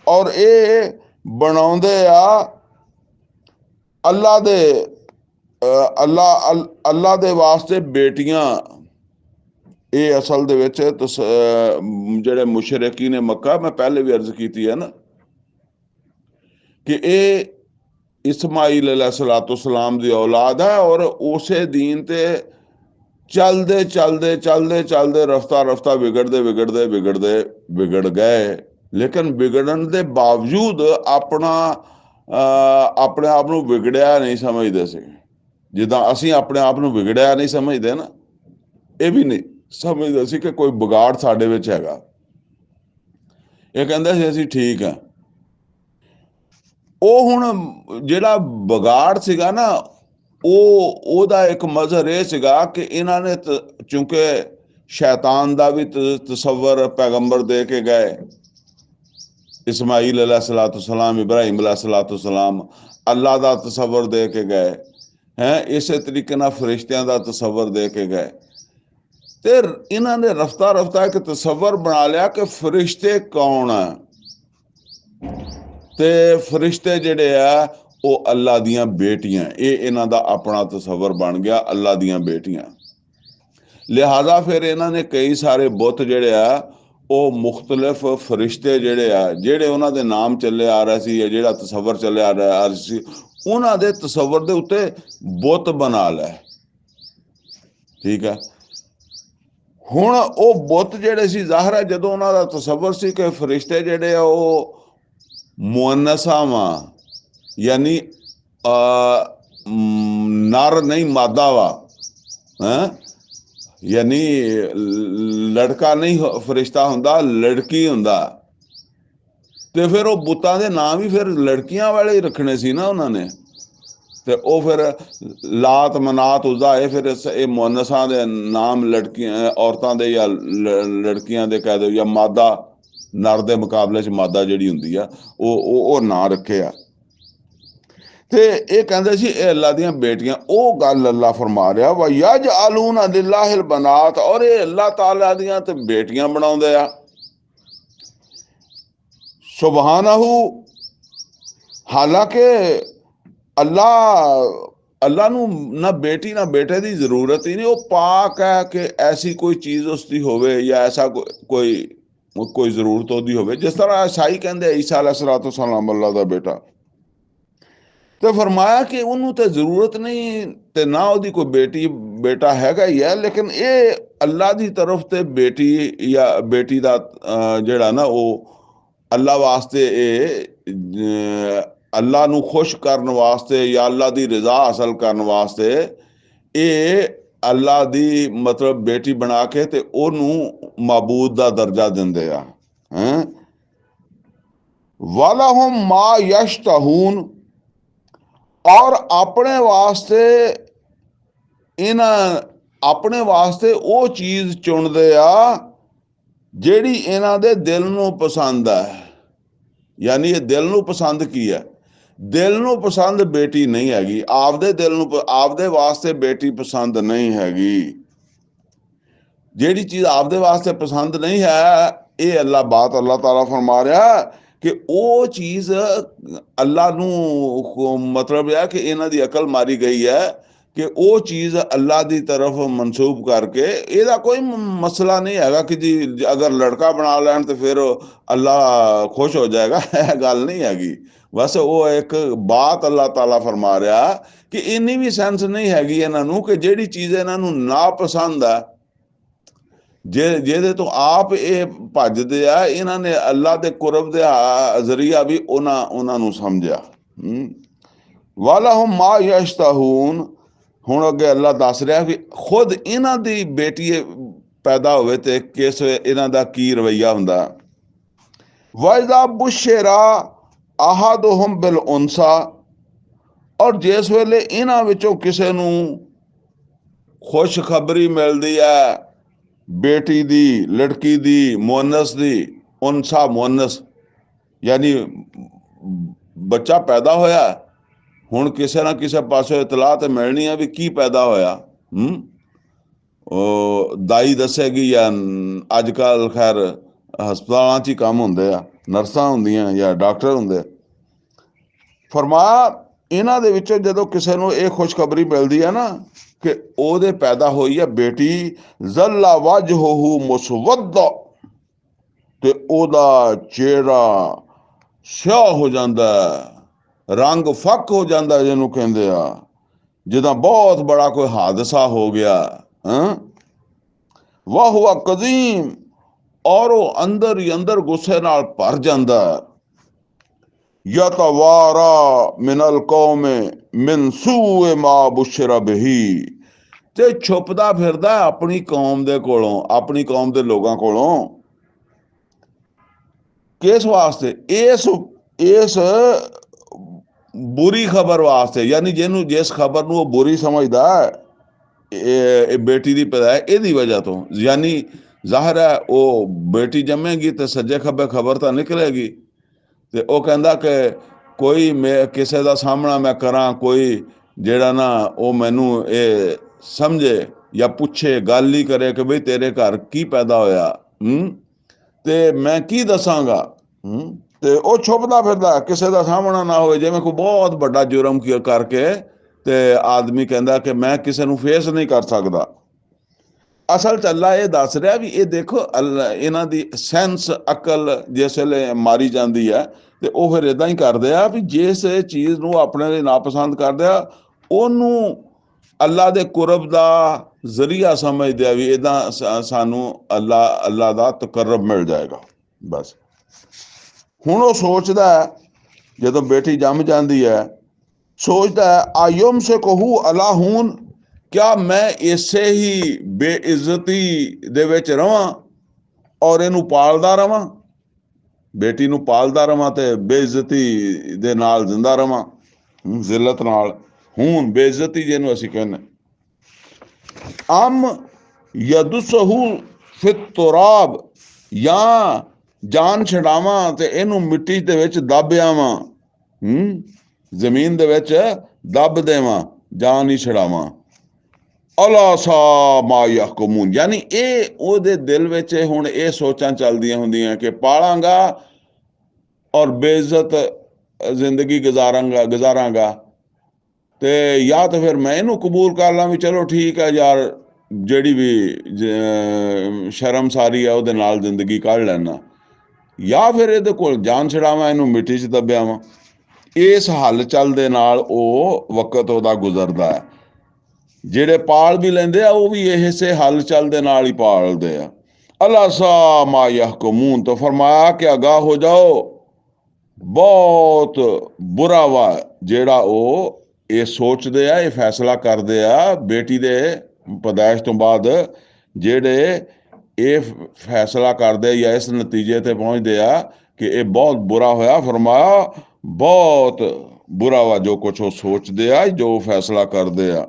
ਔਰ ਇਹ ਬਣਾਉਂਦੇ ਆ ਅੱਲਾ ਦੇ ਵਾਸਤੇ ਬੇਟੀਆਂ। ਇਹ ਅਸਲ ਦੇ ਵਿੱਚ ਜਿਹੜੇ ਮੁਸ਼ਰਿਕੀਨ ਮੱਕਾ, ਮੈਂ ਪਹਿਲੇ ਵੀ ਅਰਜ਼ ਕੀਤੀ ਹੈ ਨਾ, ਕਿ ਇਹ ਇਸਮਾਈਲ अलैहिस्सलाम ਦੀ ਔਲਾਦ ਹੈ, ਔਰ ਉਸੇ ਦੀਨ ਤੇ ਚਲਦੇ ਰਫਤਾ ਵਿਗੜ ਗਏ। ਲੇਕਿਨ ਵਿਗੜਨ ਦੇ ਬਾਵਜੂਦ ਆਪਣੇ ਆਪ ਨੂੰ ਵਿਗੜਿਆ ਨਹੀਂ ਸਮਝਦੇ ਸੀ, ਜਿੱਦਾਂ ਅਸੀਂ ਆਪਣੇ ਆਪ ਨੂੰ ਵਿਗੜਿਆ ਨਹੀਂ ਸਮਝਦੇ ਨਾ, ਇਹ ਵੀ ਨਹੀਂ ਸਮਝਦੇ ਸੀ ਕਿ ਕੋਈ ਵਿਗਾੜ ਸਾਡੇ ਵਿੱਚ ਹੈਗਾ। ਇਹ ਕਹਿੰਦੇ ਸੀ ਅਸੀਂ ਠੀਕ ਆ। ਉਹ ਹੁਣ ਜਿਹੜਾ ਵਿਗਾੜ ਸੀਗਾ ਨਾ, ਉਹਦਾ ਇੱਕ ਮਜ਼ਹਰ ਇਹ ਸੀਗਾ ਕਿ ਇਹਨਾਂ ਨੇ ਚੂੰਕਿ ਸ਼ੈਤਾਨ ਦਾ ਵੀ ਤਸੱਵਰ ਪੈਗੰਬਰ ਦੇ ਕੇ ਗਏ, ਇਸਮਾਈਲ अलैहिस्सलाम, इब्राहिम अलैहिस्सलाम, ਅੱਲਾ ਦਾ ਤਸੱਵਰ ਦੇ ਕੇ ਗਏ ਹੈ, ਇਸੇ ਤਰੀਕੇ ਨਾਲ ਫਰਿਸ਼ਤਿਆਂ ਦਾ ਤਸੱਵਰ ਦੇ ਕੇ ਗਏ। ਤੇ ਇਹਨਾਂ ਨੇ ਰਫਤਾ ਇੱਕ ਤਸੱਵਰ ਬਣਾ ਲਿਆ ਕਿ ਫਰਿਸ਼ਤੇ ਕੌਣ ਆ, ਤੇ ਫਰਿਸ਼ਤੇ ਜਿਹੜੇ ਆ ਉਹ ਅੱਲਾ ਦੀਆਂ ਬੇਟੀਆਂ। ਇਹ ਇਹਨਾਂ ਦਾ ਆਪਣਾ ਤਸੱਵਰ ਬਣ ਗਿਆ, ਅੱਲਾ ਦੀਆਂ ਬੇਟੀਆਂ। ਲਿਹਾਜ਼ਾ ਫਿਰ ਇਹਨਾਂ ਨੇ ਕਈ ਸਾਰੇ ਬੁੱਤ ਜਿਹੜੇ ਆ ਉਹ ਮੁਖਤਲਿਫ ਫਰਿਸ਼ਤੇ ਜਿਹੜੇ ਉਹਨਾਂ ਦੇ ਨਾਮ ਚੱਲੇ ਆ ਰਹੇ ਸੀ, ਜਿਹੜਾ ਤਸੱਵਰ ਚੱਲਿਆ ਆ ਰਿਹਾ ਸੀ, ਉਹਨਾਂ ਦੇ ਤਸੱਵਰ ਦੇ ਉੱਤੇ ਬੁੱਤ ਬਣਾ ਲੈ। ਠੀਕ ਹੈ। ਹੁਣ ਉਹ ਬੁੱਤ ਜਿਹੜੇ ਸੀ, ਜ਼ਾਹਰ ਹੈ ਜਦੋਂ ਉਹਨਾਂ ਦਾ ਤਸੱਵਰ ਸੀ ਕਿ ਫਰਿਸ਼ਤੇ ਜਿਹੜੇ ਆ ਉਹ ਮੁਅੰਨਸਾ ਵਾ, ਯਾਨੀ ਨਰ ਨਹੀਂ ਮਾਦਾ ਵਾ, ਯਾਨੀ ਲੜਕਾ ਨਹੀਂ ਫਰਿਸ਼ਤਾ ਹੁੰਦਾ, ਲੜਕੀ ਹੁੰਦਾ। ਤੇ ਫਿਰ ਉਹ ਬੁੱਤਾਂ ਦੇ ਨਾਮ ਵੀ ਫਿਰ ਲੜਕੀਆਂ ਵਾਲੇ ਹੀ ਰੱਖਣੇ ਸੀ ਨਾ ਉਹਨਾਂ ਨੇ। ਤੇ ਉਹ ਫਿਰ ਲਾਤ ਮਨਾਤ ਉਜ਼ਾ, ਇਹ ਫਿਰ ਇਹ ਮੁਅੰਨਸਾਂ ਦੇ ਨਾਮ ਲੜਕੀਆਂ ਔਰਤਾਂ ਦੇ ਜਾਂ ਲੜਕੀਆਂ ਦੇ ਕਹਿ ਦਿਓ, ਜਾਂ ਮਾਦਾ ਨਰ ਦੇ ਮੁਕਾਬਲੇ 'ਚ ਮਾਦਾ ਜਿਹੜੀ ਹੁੰਦੀ ਆ ਉਹ ਨਾਂ ਰੱਖੇ ਆ। ਤੇ ਇਹ ਕਹਿੰਦੇ ਸੀ ਇਹ ਅੱਲਾ ਦੀਆਂ ਬੇਟੀਆਂ। ਉਹ ਗੱਲ ਅੱਲਾ ਫਰਮਾ ਰਿਹਾ ਵਾ ਯਜਅਲੂਨਾ ਲਿਲਾਹਿਲ ਬਨਾਤ, ਔਰ ਇਹ ਅੱਲਾ ਤਾਲਾ ਦੀਆਂ ਤੇ ਬੇਟੀਆਂ ਬਣਾਉਂਦੇ ਆ। ਸੁਬਹਾਨਹੂ, ਹਾਲਾਂਕਿ ਅੱਲਾ ਨੂੰ ਨਾ ਬੇਟੀ ਨਾ ਬੇਟੇ ਦੀ ਜ਼ਰੂਰਤ ਹੀ ਨਹੀਂ। ਉਹ ਪਾਕ ਹੈ ਕਿ ਐਸੀ ਕੋਈ ਚੀਜ਼ ਉਸਦੀ ਹੋਵੇ ਜਾਂ ਐਸਾ ਕੋਈ ਜ਼ਰੂਰਤ ਉਹਦੀ ਹੋਵੇ। ਜਿਸ ਤਰ੍ਹਾਂ ਈਸਾਈ ਕਹਿੰਦੇ ਈਸਾ अलैहिस्सलाम ਅੱਲਾ ਦਾ ਬੇਟਾ, ਤੇ ਫਰਮਾਇਆ ਕਿ ਉਹਨੂੰ ਤੇ ਜ਼ਰੂਰਤ ਨਹੀਂ, ਤੇ ਨਾ ਉਹਦੀ ਕੋਈ ਬੇਟਾ ਹੈਗਾ ਹੀ ਹੈ। ਲੇਕਿਨ ਇਹ ਅੱਲਾ ਦੀ ਤਰਫ ਤੇ ਬੇਟੀ ਜਾਂ ਬੇਟੀ ਦਾ ਜਿਹੜਾ ਨਾ ਉਹ ਅੱਲਾ ਵਾਸਤੇ ਇਹ ਅੱਲਾ ਨੂੰ ਖੁਸ਼ ਕਰਨ ਵਾਸਤੇ ਜਾਂ ਅੱਲਾ ਦੀ ਰਜ਼ਾ ਹਾਸਲ ਕਰਨ ਵਾਸਤੇ ਇਹ ਅੱਲਾ ਦੀ ਮਤਲਬ ਬੇਟੀ ਬਣਾ ਕੇ ਤੇ ਉਹਨੂੰ ਮਾਬੂਦ ਦਾ ਦਰਜਾ ਦਿੰਦੇ ਆ ਹੈਂ। ਵਾਲਾਹੁਮ ਮਾ ਯਸ਼ਤਹੂਨ, ਔਰ ਆਪਣੇ ਵਾਸਤੇ ਇਹਨਾਂ ਆਪਣੇ ਵਾਸਤੇ ਉਹ ਚੀਜ਼ ਚੁਣਦੇ ਆ ਜਿਹੜੀ ਇਹਨਾਂ ਦੇ ਦਿਲ ਨੂੰ ਪਸੰਦ ਹੈ। ਯਾਨੀ ਇਹ ਦਿਲ ਨੂੰ ਪਸੰਦ ਕੀ ਹੈ? ਦਿਲ ਨੂੰ ਪਸੰਦ ਬੇਟੀ ਨਹੀਂ ਹੈਗੀ, ਆਪਦੇ ਦਿਲ ਨੂੰ ਆਪਦੇ ਵਾਸਤੇ ਬੇਟੀ ਪਸੰਦ ਨਹੀਂ ਹੈਗੀ। ਜਿਹੜੀ ਚੀਜ਼ ਆਪਦੇ ਵਾਸਤੇ ਪਸੰਦ ਨਹੀਂ ਹੈ, ਇਹ ਅੱਲਾਹ ਤਾਲਾ ਫਰਮਾ ਰਿਹਾ ਕਿ ਉਹ ਚੀਜ਼ ਅੱਲਾ ਨੂੰ ਮਤਲਬ ਹੈ ਕਿ ਇਹਨਾਂ ਦੀ ਅਕਲ ਮਾਰੀ ਗਈ ਹੈ ਕਿ ਉਹ ਚੀਜ਼ ਅੱਲਾ ਦੀ ਤਰਫ ਮਨਸੂਬ ਕਰਕੇ ਇਹਦਾ ਕੋਈ ਮਸਲਾ ਨਹੀਂ ਹੈਗਾ ਕਿ ਜੀ ਅਗਰ ਲੜਕਾ ਬਣਾ ਲੈਣ ਤੇ ਫਿਰ ਅੱਲਾ ਖੁਸ਼ ਹੋ ਜਾਏਗਾ। ਇਹ ਗੱਲ ਨਹੀਂ ਹੈਗੀ। ਬਸ ਉਹ ਇੱਕ ਬਾਤ ਅੱਲਾਹ ਤਾਲਾ ਫਰਮਾ ਰਿਹਾ ਕਿ ਇੰਨੀ ਵੀ ਸੈਂਸ ਨਹੀਂ ਹੈਗੀ ਇਹਨਾਂ ਨੂੰ ਕਿ ਜਿਹੜੀ ਚੀਜ਼ ਇਹਨਾਂ ਨੂੰ ਨਾ ਪਸੰਦ ਆ, ਜਿਹਦੇ ਤੋਂ ਆਪ ਇਹ ਭੱਜਦੇ ਆ, ਇਹਨਾਂ ਨੇ ਅੱਲਾ ਦੇ ਕੁਰਬ ਦੇ ਜ਼ਰੀਆ ਵੀ ਉਹਨਾਂ ਨੂੰ ਸਮਝਿਆ। ਵਾਲਾਹੁਮ ਮਾ ਯਸ਼ਤਹੂਨ, ਹੁਣ ਅੱਗੇ ਅੱਲਾ ਦੱਸ ਰਿਹਾ ਵੀ ਖੁਦ ਇਹਨਾਂ ਦੀ ਬੇਟੀ ਪੈਦਾ ਹੋਵੇ ਤੇ ਕਿਸ ਇਹਨਾਂ ਦਾ ਕੀ ਰਵੱਈਆ ਹੁੰਦਾ। ਵਇਜ਼ਾ ਬੁਸ਼ਿਰਾ ਅਹਾਦੁਹੁਮ ਬਿਲ ਉਨਸਾ, ਔਰ ਜਿਸ ਵੇਲੇ ਇਹਨਾਂ ਵਿੱਚੋਂ ਕਿਸੇ ਨੂੰ ਖੁਸ਼ਖਬਰੀ ਮਿਲਦੀ ਹੈ ਬੇਟੀ ਦੀ, ਲੜਕੀ ਦੀ, ਮੁਅੰਨਸ ਦੀ। ਉਨਸਾ ਮੁਅੰਨਸ ਯਾਨੀ ਬੱਚਾ ਪੈਦਾ ਹੋਇਆ, ਹੁਣ ਕਿਸੇ ਨਾ ਕਿਸੇ ਪਾਸੋਂ ਇਤਲਾਹ ਤੇ ਮਿਲਣੀ ਹੈ ਵੀ ਕੀ ਪੈਦਾ ਹੋਇਆ। ਉਹ ਦਾਈ ਦੱਸੇਗੀ ਜਾਂ ਅੱਜ ਕੱਲ੍ਹ ਖੈਰ ਹਸਪਤਾਲਾਂ 'ਚ ਹੀ ਕੰਮ ਹੁੰਦੇ ਆ, ਨਰਸਾਂ ਹੁੰਦੀਆਂ ਜਾਂ ਡਾਕਟਰ ਹੁੰਦੇ। ਫਰਮਾਇਆ ਇਹਨਾਂ ਦੇ ਵਿੱਚੋਂ ਜਦੋਂ ਕਿਸੇ ਨੂੰ ਇਹ ਖੁਸ਼ਖਬਰੀ ਮਿਲਦੀ ਹੈ ਨਾ ਕਿ ਉਹਦੇ ਪੈਦਾ ਹੋਈ ਹੈ ਬੇਟੀ, ਜ਼ੱਲਾ ਵਜਹੁ ਮੁਸਵੱਦਾ, ਤੇ ਉਹਦਾ ਚਿਹਰਾ ਸਿਆਹ ਹੋ ਜਾਂਦਾ, ਰੰਗ ਫੱਕ ਹੋ ਜਾਂਦਾ, ਜਿਹਨੂੰ ਕਹਿੰਦੇ ਆ ਜਿੱਦਾਂ ਬਹੁਤ ਬੜਾ ਕੋਈ ਹਾਦਸਾ ਹੋ ਗਿਆ। ਵਾਹ ਹੁਆ ਕਜ਼ੀਮ, ਔਰ ਉਹ ਅੰਦਰ ਹੀ ਅੰਦਰ ਗੁੱਸੇ ਨਾਲ ਭਰ ਜਾਂਦਾ। ਯਤਵਾਰਾ ਮਿਨਲ ਕੌਮ ਮਿਨ ਸੂਏ ਮਾ ਬੁਸ਼ਰਾ ਬਿਹੀ, ਤੇ ਛੁਪਦਾ ਫਿਰਦਾ ਆਪਣੀ ਕੌਮ ਦੇ ਕੋਲੋਂ, ਆਪਣੀ ਕੌਮ ਦੇ ਲੋਕਾਂ ਕੋਲੋਂ। ਕਿਸ ਵਾਸਤੇ? ਇਸ ਬੁਰੀ ਖਬਰ ਵਾਸਤੇ, ਯਾਨੀ ਜਿਹਨੂੰ ਜਿਸ ਖਬਰ ਨੂੰ ਉਹ ਬੁਰੀ ਸਮਝਦਾ ਇਹ ਬੇਟੀ ਦੀ ਪੈਦਾ ਇਹਦੀ ਵਜ੍ਹਾ ਤੋਂ। ਯਾਨੀ ਜ਼ਾਹਿਰ ਹੈ ਉਹ ਬੇਟੀ ਜੰਮੇਗੀ ਤੇ ਸੱਜੇ ਖੱਬੇ ਖਬਰ ਤਾਂ ਨਿਕਲੇਗੀ, ਤੇ ਉਹ ਕਹਿੰਦਾ ਕਿ ਕੋਈ ਕਿਸੇ ਦਾ ਸਾਹਮਣਾ ਮੈਂ ਕਰਾਂ, ਕੋਈ ਜਿਹੜਾ ਨਾ ਉਹ ਮੈਨੂੰ ਇਹ ਸਮਝੇ ਜਾਂ ਪੁੱਛੇ, ਗੱਲ ਹੀ ਕਰੇ ਕਿ ਬਈ ਤੇਰੇ ਘਰ ਕੀ ਪੈਦਾ ਹੋਇਆ, ਤੇ ਮੈਂ ਕੀ ਦੱਸਾਂਗਾ। ਤੇ ਉਹ ਛੁਪਦਾ ਫਿਰਦਾ, ਕਿਸੇ ਦਾ ਸਾਹਮਣਾ ਨਾ ਹੋਵੇ। ਜਿਵੇਂ ਕੋਈ ਬਹੁਤ ਵੱਡਾ ਜੁਰਮ ਕਰਕੇ ਤੇ ਆਦਮੀ ਕਹਿੰਦਾ ਕਿ ਮੈਂ ਕਿਸੇ ਨੂੰ ਫੇਸ ਨਹੀਂ ਕਰ ਸਕਦਾ। ਅਸਲ 'ਚ ਅੱਲਾ ਇਹ ਦੱਸ ਰਿਹਾ ਵੀ ਇਹ ਦੇਖੋ ਇਹਨਾਂ ਦੀ ਸੈਂਸ, ਅਕਲ ਜਿਸ ਵੇਲੇ ਮਾਰੀ ਜਾਂਦੀ ਹੈ ਤੇ ਉਹ ਫਿਰ ਇੱਦਾਂ ਹੀ ਕਰਦੇ ਆ ਵੀ ਜਿਸ ਚੀਜ਼ ਨੂੰ ਆਪਣੇ ਲਈ ਨਾਪਸੰਦ ਕਰਦੇ ਆ ਉਹਨੂੰ ਅੱਲਾ ਦੇ ਕੁਰਬ ਦਾ ਜ਼ਰੀਆ ਸਮਝਦੇ ਆ ਵੀ ਇੱਦਾਂ ਸਾਨੂੰ ਅੱਲਾ ਦਾ ਤਕਰਬ ਮਿਲ ਜਾਏਗਾ। ਬਸ ਹੁਣ ਉਹ ਸੋਚਦਾ ਜਦੋਂ ਬੇਟੀ ਜੰਮ ਜਾਂਦੀ ਹੈ, ਸੋਚਦਾ ਆਯੁਮ ਸੇ ਕਹੂ ਅਲਾਹੂਨ, ਕਿਆ ਮੈਂ ਇਸੇ ਹੀ ਬੇਇੱਜ਼ਤੀ ਦੇ ਵਿੱਚ ਰਵਾਂ ਔਰ ਇਹਨੂੰ ਪਾਲਦਾ ਰਵਾਂ, ਬੇਟੀ ਨੂੰ ਪਾਲਦਾ ਰਵਾਂ ਤੇ ਬੇਇੱਜ਼ਤੀ ਦੇ ਨਾਲ ਜ਼ਿੰਦਾ ਰਵਾਂ, ਜ਼ਿਲਤ ਨਾਲ। ਹੁਣ ਬੇਇੱਜ਼ਤੀ ਜਿਹਨੂੰ ਅਸੀਂ ਕਹਿੰਦੇ, ਅਮ ਯਦੁਸਹੂ ਫਿਤ ਤੁਰਾਬ, ਜਾਂ ਜਾਨ ਛਡਾਵਾਂ ਤੇ ਇਹਨੂੰ ਮਿੱਟੀ ਦੇ ਵਿੱਚ ਦੱਬ ਆਵਾਂ, ਜ਼ਮੀਨ ਦੇ ਵਿੱਚ ਦੱਬ ਦੇਵਾਂ, ਜਾਨ ਹੀ ਛਡਾਵਾਂ। ਅਲਾ ਸਾ ਮਾ ਯਹਕਮੂਨ, ਯਾਨੀ ਇਹ ਉਹਦੇ ਦਿਲ ਵਿੱਚ ਹੁਣ ਇਹ ਸੋਚਾਂ ਚੱਲਦੀਆਂ ਹੁੰਦੀਆਂ ਕਿ ਪਾਲਾਂਗਾ ਔਰ ਬੇਇੱਜ਼ਤ ਜ਼ਿੰਦਗੀ ਗੁਜ਼ਾਰਾਂਗਾ ਤੇ ਜਾਂ ਤਾਂ ਫਿਰ ਮੈਂ ਇਹਨੂੰ ਕਬੂਲ ਕਰ ਲਾਂ ਵੀ ਚਲੋ ਠੀਕ ਹੈ ਯਾਰ, ਜਿਹੜੀ ਵੀ ਸ਼ਰਮਸਾਰੀ ਆ ਉਹਦੇ ਨਾਲ ਜ਼ਿੰਦਗੀ ਕੱਢ ਲੈਣਾ, ਜਾਂ ਫਿਰ ਇਹਦੇ ਕੋਲ ਜਾਨ ਛਡਾਵਾਂ, ਇਹਨੂੰ ਮਿੱਟੀ 'ਚ ਦੱਬਿਆਵਾਂ। ਇਸ ਹੱਲ ਚੱਲ ਦੇ ਨਾਲ ਉਹ ਵਕਤ ਉਹਦਾ ਗੁਜ਼ਰਦਾ ਹੈ। ਜਿਹੜੇ ਪਾਲ ਵੀ ਲੈਂਦੇ ਆ ਉਹ ਵੀ ਇਸੇ ਹਲਚਲ ਦੇ ਨਾਲ ਹੀ ਪਾਲਦੇ ਆ। ਅੱਲਾ ਸਾ ਮਾ ਯਹਕਮੂਨ, ਤੋਂ ਫਰਮਾਇਆ ਕਿ ਆਗਾਹ ਹੋ ਜਾਓ, ਬਹੁਤ ਬੁਰਾ ਵਾ ਜਿਹੜਾ ਉਹ ਇਹ ਸੋਚਦੇ ਆ, ਇਹ ਫੈਸਲਾ ਕਰਦੇ ਆ ਬੇਟੀ ਦੇ ਪੈਦਾਇਸ਼ ਤੋਂ ਬਾਅਦ, ਜਿਹੜੇ ਇਹ ਫੈਸਲਾ ਕਰਦੇ ਜਾਂ ਇਸ ਨਤੀਜੇ ਤੇ ਪਹੁੰਚਦੇ ਆ ਕਿ ਇਹ ਬਹੁਤ ਬੁਰਾ ਹੋਇਆ। ਫਰਮਾਇਆ ਬਹੁਤ ਬੁਰਾ ਵਾ ਜੋ ਕੁਛ ਉਹ ਸੋਚਦੇ ਆ, ਜੋ ਫੈਸਲਾ ਕਰਦੇ ਆ।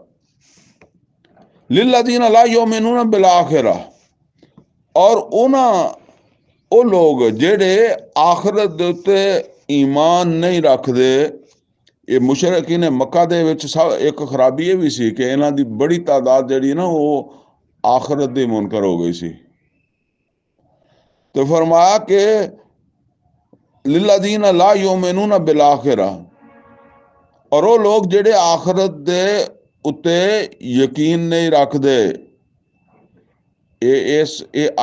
ਲਿਲ੍ਲਜ਼ੀਨਾ ਲਾ ਯੂਮਿਨੂਨਾ ਬਿਲ ਆਖਿਰਾ, ਔਰ ਉਹ ਲੋਕ ਜਿਹੜੇ ਆਖਰਤ ਦੇ ਉੱਤੇ ਈਮਾਨ ਨਹੀਂ ਰੱਖਦੇ। ਇਹ ਮੁਸ਼ਰਿਕੀਨ ਮੱਕਾ ਦੇ ਵਿੱਚ ਸਭ ਇੱਕ ਖਰਾਬੀ ਇਹ ਵੀ ਸੀ ਕਿ ਇਹਨਾਂ ਦੀ ਬੜੀ ਤਾਦਾਦ ਜਿਹੜੀ ਨਾ ਉਹ ਆਖਰਤ ਦੀ ਮੁਨਕਰ ਹੋ ਗਈ ਸੀ। ਤੇ ਫਰਮਾਇਆ ਕਿ ਲਿਲ੍ਲਜ਼ੀਨਾ ਲਾ ਯੂਮਿਨੂਨਾ ਬਿਲ ਆਖਿਰਾ, ਔਰ ਉਹ ਲੋਕ ਜਿਹੜੇ ਆਖਰਤ ਦੇ ਉੱਤੇ ਯਕੀਨ ਨਹੀਂ ਰੱਖਦੇ। ਇਹ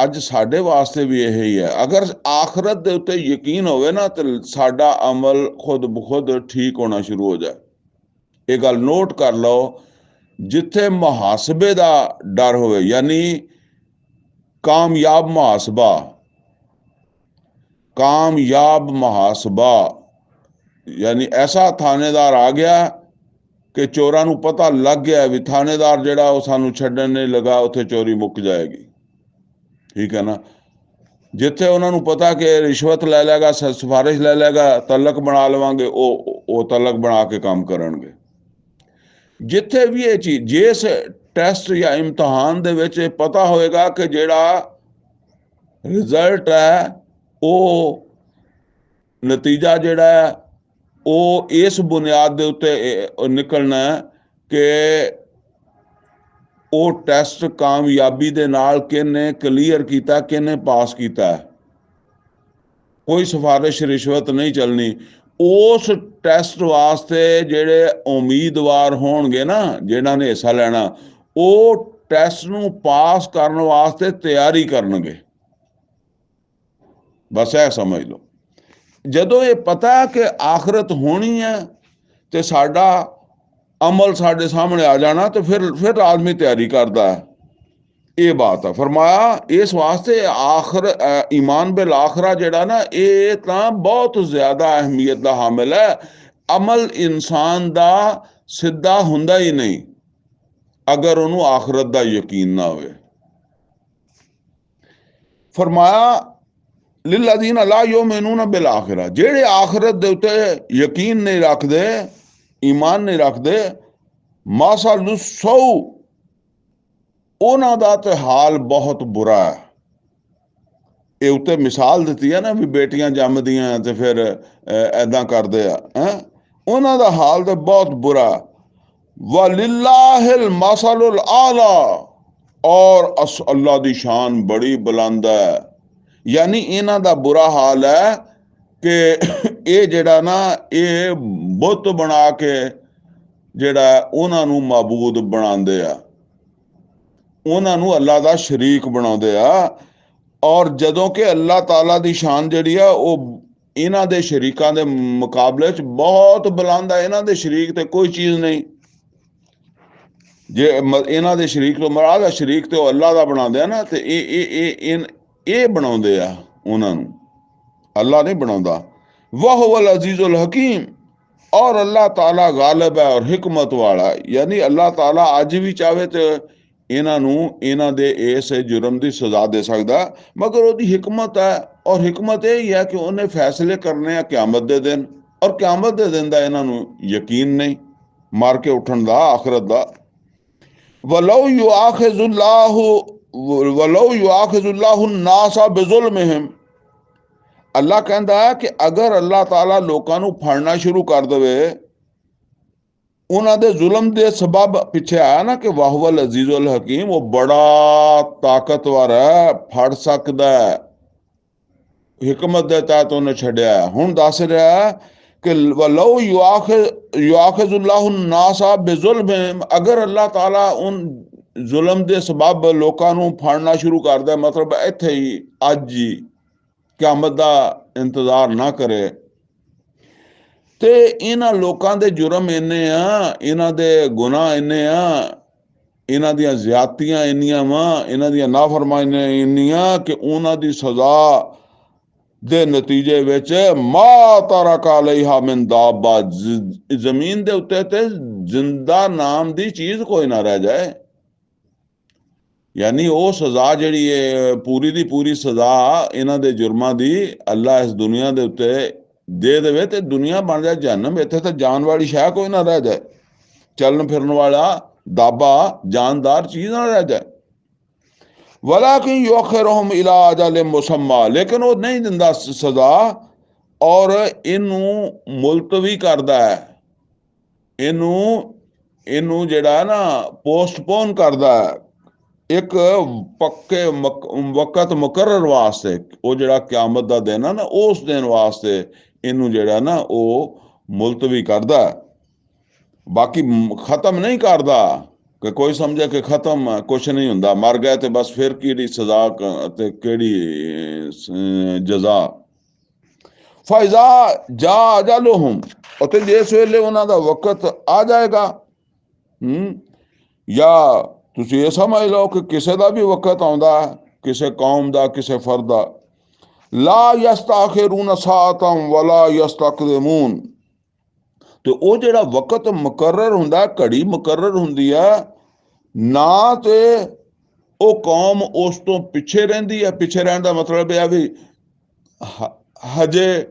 ਅੱਜ ਸਾਡੇ ਵਾਸਤੇ ਵੀ ਇਹ ਹੀ ਹੈ। ਅਗਰ ਆਖਰਤ ਦੇ ਉੱਤੇ ਯਕੀਨ ਹੋਵੇ ਨਾ ਤਾਂ ਸਾਡਾ ਅਮਲ ਖੁਦ ਬਖੁਦ ਠੀਕ ਹੋਣਾ ਸ਼ੁਰੂ ਹੋ ਜਾਏ। ਇਹ ਗੱਲ ਨੋਟ ਕਰ ਲਓ, ਜਿੱਥੇ ਮੁਹਾਸਬੇ ਦਾ ਡਰ ਹੋਵੇ, ਯਾਨੀ ਕਾਮਯਾਬ ਮੁਹਾਸਬਾ, ਯਾਨੀ ਐਸਾ ਥਾਣੇਦਾਰ ਆ ਗਿਆ ਕਿ ਚੋਰਾਂ ਨੂੰ ਪਤਾ ਲੱਗ ਗਿਆ ਵੀ ਥਾਣੇਦਾਰ ਜਿਹੜਾ ਉਹ ਸਾਨੂੰ ਛੱਡਣ ਨਹੀਂ ਲੱਗਾ, ਉੱਥੇ ਚੋਰੀ ਮੁੱਕ ਜਾਏਗੀ। ਠੀਕ ਹੈ ਨਾ। ਜਿੱਥੇ ਉਹਨਾਂ ਨੂੰ ਪਤਾ ਕਿ ਰਿਸ਼ਵਤ ਲੈ ਲੇਗਾ, ਸਿਫਾਰਿਸ਼ ਲੈ ਲੇਗਾ, ਤਲਕ ਬਣਾ ਲਵਾਂਗੇ, ਉਹ ਤਲਕ ਬਣਾ ਕੇ ਕੰਮ ਕਰਨਗੇ। ਜਿੱਥੇ ਵੀ ਇਹ ਚੀਜ਼, ਜਿਸ ਟੈਸਟ ਜਾਂ ਇਮਤਿਹਾਨ ਦੇ ਵਿੱਚ ਇਹ ਪਤਾ ਹੋਏਗਾ ਕਿ ਜਿਹੜਾ ਰਿਜ਼ਲਟ ਹੈ, ਉਹ ਨਤੀਜਾ ਜਿਹੜਾ ਹੈ ਉਹ ਇਸ ਬੁਨਿਆਦ ਦੇ ਉੱਤੇ ਨਿਕਲਣਾ ਕਿ ਉਹ ਟੈਸਟ ਕਾਮਯਾਬੀ ਦੇ ਨਾਲ ਕਿਹਨੇ ਕਲੀਅਰ ਕੀਤਾ, ਕਿਹਨੇ ਪਾਸ ਕੀਤਾ। ਕੋਈ ਸਿਫਾਰਿਸ਼ ਰਿਸ਼ਵਤ ਨਹੀਂ ਚੱਲਣੀ। ਉਸ ਟੈਸਟ ਵਾਸਤੇ ਜਿਹੜੇ ਉਮੀਦਵਾਰ ਹੋਣਗੇ ਨਾ, ਜਿਨ੍ਹਾਂ ਨੇ ਹਿੱਸਾ ਲੈਣਾ, ਉਹ ਟੈਸਟ ਨੂੰ ਪਾਸ ਕਰਨ ਵਾਸਤੇ ਤਿਆਰੀ ਕਰਨਗੇ। ਬਸ ਇਹ ਸਮਝ ਲਓ। ਜਦੋਂ ਇਹ ਪਤਾ ਕਿ ਆਖਰਤ ਹੋਣੀ ਹੈ ਤੇ ਸਾਡਾ ਅਮਲ ਸਾਡੇ ਸਾਹਮਣੇ ਆ ਜਾਣਾ, ਤੇ ਫਿਰ ਆਦਮੀ ਤਿਆਰੀ ਕਰਦਾ ਹੈ। ਇਹ ਬਾਤ ਹੈ। ਫਰਮਾਇਆ ਇਸ ਵਾਸਤੇ ਈਮਾਨ ਬਿਲ ਆਖਰਾ ਜਿਹੜਾ ਨਾ, ਇਹ ਤਾਂ ਬਹੁਤ ਜ਼ਿਆਦਾ ਅਹਿਮੀਅਤ ਦਾ ਹਾਮਿਲ ਹੈ। ਅਮਲ ਇਨਸਾਨ ਦਾ ਸਿੱਧਾ ਹੁੰਦਾ ਹੀ ਨਹੀਂ ਅਗਰ ਉਹਨੂੰ ਆਖਰਤ ਦਾ ਯਕੀਨ ਨਾ ਹੋਵੇ। ਫਰਮਾਇਆ ਲਿਲ੍ਲਜ਼ੀਨਾ ਲਾ ਯੂਮਿਨੂਨਾ ਬਿਲ ਆਖਿਰਾ, ਜਿਹੜੇ ਆਖਰਤ ਦੇ ਉੱਤੇ ਯਕੀਨ ਨਹੀਂ ਰੱਖਦੇ, ਈਮਾਨ ਨਹੀਂ ਰੱਖਦੇ, ਮਾਸਲੁ ਸਊ, ਉਹਨਾਂ ਦਾ ਤੇ ਹਾਲ ਬਹੁਤ ਬੁਰਾ ਹੈ। ਇਹ ਉੱਤੇ ਮਿਸਾਲ ਦਿੱਤੀ ਹੈ ਨਾ ਵੀ ਬੇਟੀਆਂ ਜੰਮਦੀਆਂ ਤੇ ਫਿਰ ਐਦਾਂ ਕਰਦੇ ਆ, ਉਹਨਾਂ ਦਾ ਹਾਲ ਤੇ ਬਹੁਤ ਬੁਰਾ। ਵਲਿल्लाहिल मसलुल आला, और अल्लाह ਦੀ ਸ਼ਾਨ ਬੜੀ ਬੁਲੰਦ ਹੈ। ਯਾਨੀ ਇਹਨਾਂ ਦਾ ਬੁਰਾ ਹਾਲ ਹੈ ਕਿ ਇਹ ਜਿਹੜਾ ਨਾ, ਇਹ ਬੁੱਤ ਬਣਾ ਕੇ ਜਿਹੜਾ ਉਹਨਾਂ ਨੂੰ ਮਾਬੂਦ ਬਣਾਉਂਦੇ ਆ, ਉਹਨਾਂ ਨੂੰ ਅੱਲਾ ਦਾ ਸ਼ਰੀਕ ਬਣਾਉਂਦੇ ਆ। ਔਰ ਜਦੋਂ ਕਿ ਅੱਲਾਹ ਤਾਲਾ ਦੀ ਸ਼ਾਨ ਜਿਹੜੀ ਆ ਉਹ ਇਹਨਾਂ ਦੇ ਸ਼ਰੀਕਾਂ ਦੇ ਮੁਕਾਬਲੇ 'ਚ ਬਹੁਤ ਬੁਲੰਦ ਹੈ। ਇਹਨਾਂ ਦੇ ਸ਼ਰੀਕ ਤੇ ਕੋਈ ਚੀਜ਼ ਨਹੀਂ। ਜੇ ਇਹਨਾਂ ਦੇ ਸ਼ਰੀਕ ਤੋਂ ਮੁਰਾਦ ਹੈ, ਸ਼ਰੀਕ ਤੇ ਉਹ ਅੱਲਾ ਦਾ ਬਣਾਉਂਦੇ ਆ ਨਾ, ਤੇ ਇਹ ਬਣਾਉਂਦੇ ਆ ਉਹਨਾਂ ਨੂੰ, ਅੱਲਾ ਨਹੀਂ ਬਣਾਉਂਦਾ। ਵਹੁਵਲ ਅਜ਼ੀਜ਼ੁਲ ਹਕੀਮ, ਔਰ ਅੱਲਾਹ ਤਾਲਾ ਗਾਲਿਬ ਹੈ ਔਰ ਹਿਕਮਤ ਵਾਲਾ। ਯਾਨੀ ਅੱਲਾਹ ਤਾਲਾ ਅੱਜ ਵੀ ਚਾਹੇ ਤੇ ਇਹਨਾਂ ਨੂੰ ਇਹਨਾਂ ਦੇ ਇਸ ਜੁਰਮ ਦੀ ਸਜ਼ਾ ਦੇ ਸਕਦਾ, ਮਗਰ ਉਹਦੀ ਹਿਕਮਤ ਹੈ। ਔਰ ਹਿਕਮਤ ਇਹ ਹੀ ਹੈ ਕਿ ਉਹਨੇ ਫੈਸਲੇ ਕਰਨੇ ਆ ਕਿਆਮਤ ਦੇ ਦਿਨ, ਔਰ ਕਿਆਮਤ ਦੇ ਦਿਨ ਦਾ ਇਹਨਾਂ ਨੂੰ ਯਕੀਨ ਨਹੀਂ, ਮਾਰ ਕੇ ਉੱਠਣ ਦਾ, ਆਖਰਤ ਦਾ। ਵਲੋ ਯੁਆਖਿਜ਼ੁल्लाहु الناس बिजुल्मिहिम, ਅੱਲਾ ਕਹਿੰਦਾ ਹੈ ਕਿ ਅਗਰ ਅੱਲਾਹ ਤਾਲਾ ਲੋਕਾਂ ਨੂੰ ਫੜਨਾ ਸ਼ੁਰੂ ਕਰ ਦੇਵੇ ਉਹਨਾਂ ਦੇ ਜ਼ੁਲਮ ਦੇ ਸਬਬ, ਪਿੱਛੇ ਆਇਆ ਨਾ ਕਿ ਵਾਹੁਵਲ ਅਜ਼ੀਜ਼ੁਲ ਹਕੀਮ, ਉਹ ਬੜਾ ਤਾਕਤਵਰ ਹੈ, ਫੜ ਸਕਦਾ ਹੈ, ਹਿਕਮਤ ਦੇ ਤਹਿਤ ਉਹਨੇ ਛੱਡਿਆ। ਹੁਣ ਦੱਸ ਰਿਹਾ ਕਿ ਵਲੋ ਯੁਆਖਿਜ਼ੁल्लाहु الناس बिजुल्मिहिम, ਅਗਰ ਅੱਲਾਹ ਤਾਲਾ ਉਨ ਜ਼ੁਲਮ ਦੇ ਸਬਬ ਲੋਕਾਂ ਨੂੰ ਫੜਨਾ ਸ਼ੁਰੂ ਕਰਦਾ, ਮਤਲਬ ਇੱਥੇ ਹੀ ਅੱਜ ਹੀ, ਕਿਆਮਤ ਦਾ ਇੰਤਜ਼ਾਰ ਨਾ ਕਰੇ, ਤੇ ਇਹਨਾਂ ਲੋਕਾਂ ਦੇ ਜੁਰਮ ਇੰਨੇ ਆ, ਇਹਨਾਂ ਦੇ ਗੁਨਾਹ ਇੰਨੇ ਆ ਇਹਨਾਂ ਦੀਆਂ ਜ਼ਿਆਦਤੀਆਂ ਇੰਨੀਆਂ ਵਾ, ਇਹਨਾਂ ਦੀਆਂ ਨਾਫਰਮਾਨੀਆਂ ਇੰਨੀਆਂ ਕਿ ਉਹਨਾਂ ਦੀ ਸਜ਼ਾ ਦੇ ਨਤੀਜੇ ਵਿੱਚ ਮਾ ਤਰਕ ਅਲੈਹਾ ਮਿਨ ਦਾਬਾ, ਜ਼ਮੀਨ ਦੇ ਉੱਤੇ ਤੇ ਜ਼ਿੰਦਾ ਨਾਮ ਦੀ ਚੀਜ਼ ਕੋਈ ਨਾ ਰਹਿ ਜਾਏ। ਯਾਨੀ ਉਹ ਸਜ਼ਾ ਜਿਹੜੀ ਹੈ, ਪੂਰੀ ਦੀ ਪੂਰੀ ਸਜ਼ਾ ਇਹਨਾਂ ਦੇ ਜੁਰਮਾਂ ਦੀ ਅੱਲਾ ਇਸ ਦੁਨੀਆ ਦੇ ਉੱਤੇ ਦੇ ਦੇਵੇ ਤੇ ਦੁਨੀਆ ਬਣ ਜਾਏ ਜਹੰਨਮ। ਇੱਥੇ ਤਾਂ ਜਾਨ ਵਾਲੀ ਸ਼ੈ ਕੋਈ ਨਾ ਰਹਿ ਜਾਏ, ਚੱਲਣ ਫਿਰਨ ਵਾਲਾ ਦਾਬਾ ਜਾਨਦਾਰ ਚੀਜ਼ ਨਾ ਰਹਿ ਜਾਏ। ਵਲਾਕਿਨ ਯੂਅਖਿਰੁਹੁਮ ਇਲਾ ਅਜਲ ਮੁਸम्मा, ਲੇਕਿਨ ਉਹ ਨਹੀਂ ਦਿੰਦਾ ਸਜ਼ਾ ਔਰ ਇਹਨੂੰ ਮੁਲਤਵੀ ਕਰਦਾ ਹੈ, ਇਹਨੂੰ ਜਿਹੜਾ ਨਾ ਪੋਸਟਪੋਨ ਕਰਦਾ ਹੈ ਇੱਕ ਪੱਕੇ ਵਕਤ ਮੁਕਰਰ ਵਾਸਤੇ। ਉਹ ਜਿਹੜਾ ਕਿਆਮਤ ਦਾ ਦਿਨ ਹੈ ਨਾ, ਉਸ ਦਿਨ ਵਾਸਤੇ ਇਹਨੂੰ ਜਿਹੜਾ ਨਾ ਉਹ ਮੁਲਤਵੀ ਕਰਦਾ, ਬਾਕੀ ਖਤਮ ਨਹੀਂ ਕਰਦਾ ਕਿ ਕੋਈ ਸਮਝੇ ਕਿ ਖਤਮ ਕੁਛ ਨਹੀਂ ਹੁੰਦਾ, ਮਰ ਗਏ ਤੇ ਬਸ ਫਿਰ ਕਿਹੜੀ ਸਜ਼ਾ ਤੇ ਕਿਹੜੀ ਜਜ਼ਾ। ਫਾਇਜ਼ਾ ਜਾ ਅਜਲੁਹੁਮ, ਅਤੇ ਜਿਸ ਵੇਲੇ ਉਹਨਾਂ ਦਾ ਵਕਤ ਆ ਜਾਏਗਾ, ਜਾਂ ਤੁਸੀਂ ਇਹ ਸਮਝ ਲਓ ਕਿ ਕਿਸੇ ਦਾ ਵੀ ਵਕਤ ਆਉਂਦਾ, ਕਿਸੇ ਕੌਮ ਦਾ, ਕਿਸੇ ਫਰਦ ਦਾ, ਲਾ ਯਸਤਾਖਿरून ਸਾਅਤਨ ਵਲਾ ਯਸਤਕਦਿਮੂਨ, ਤੇ ਉਹ ਜਿਹੜਾ ਵਕਤ ਮੁਕਰਰ ਹੁੰਦਾ, ਘੜੀ ਮੁਕਰਰ ਹੁੰਦੀ ਹੈ ਨਾ, ਤੇ ਉਹ ਕੌਮ ਉਸ ਤੋਂ ਪਿੱਛੇ ਰਹਿੰਦੀ ਹੈ। ਪਿੱਛੇ ਰਹਿਣ ਦਾ ਮਤਲਬ ਇਹ ਵੀ ਹਜੇ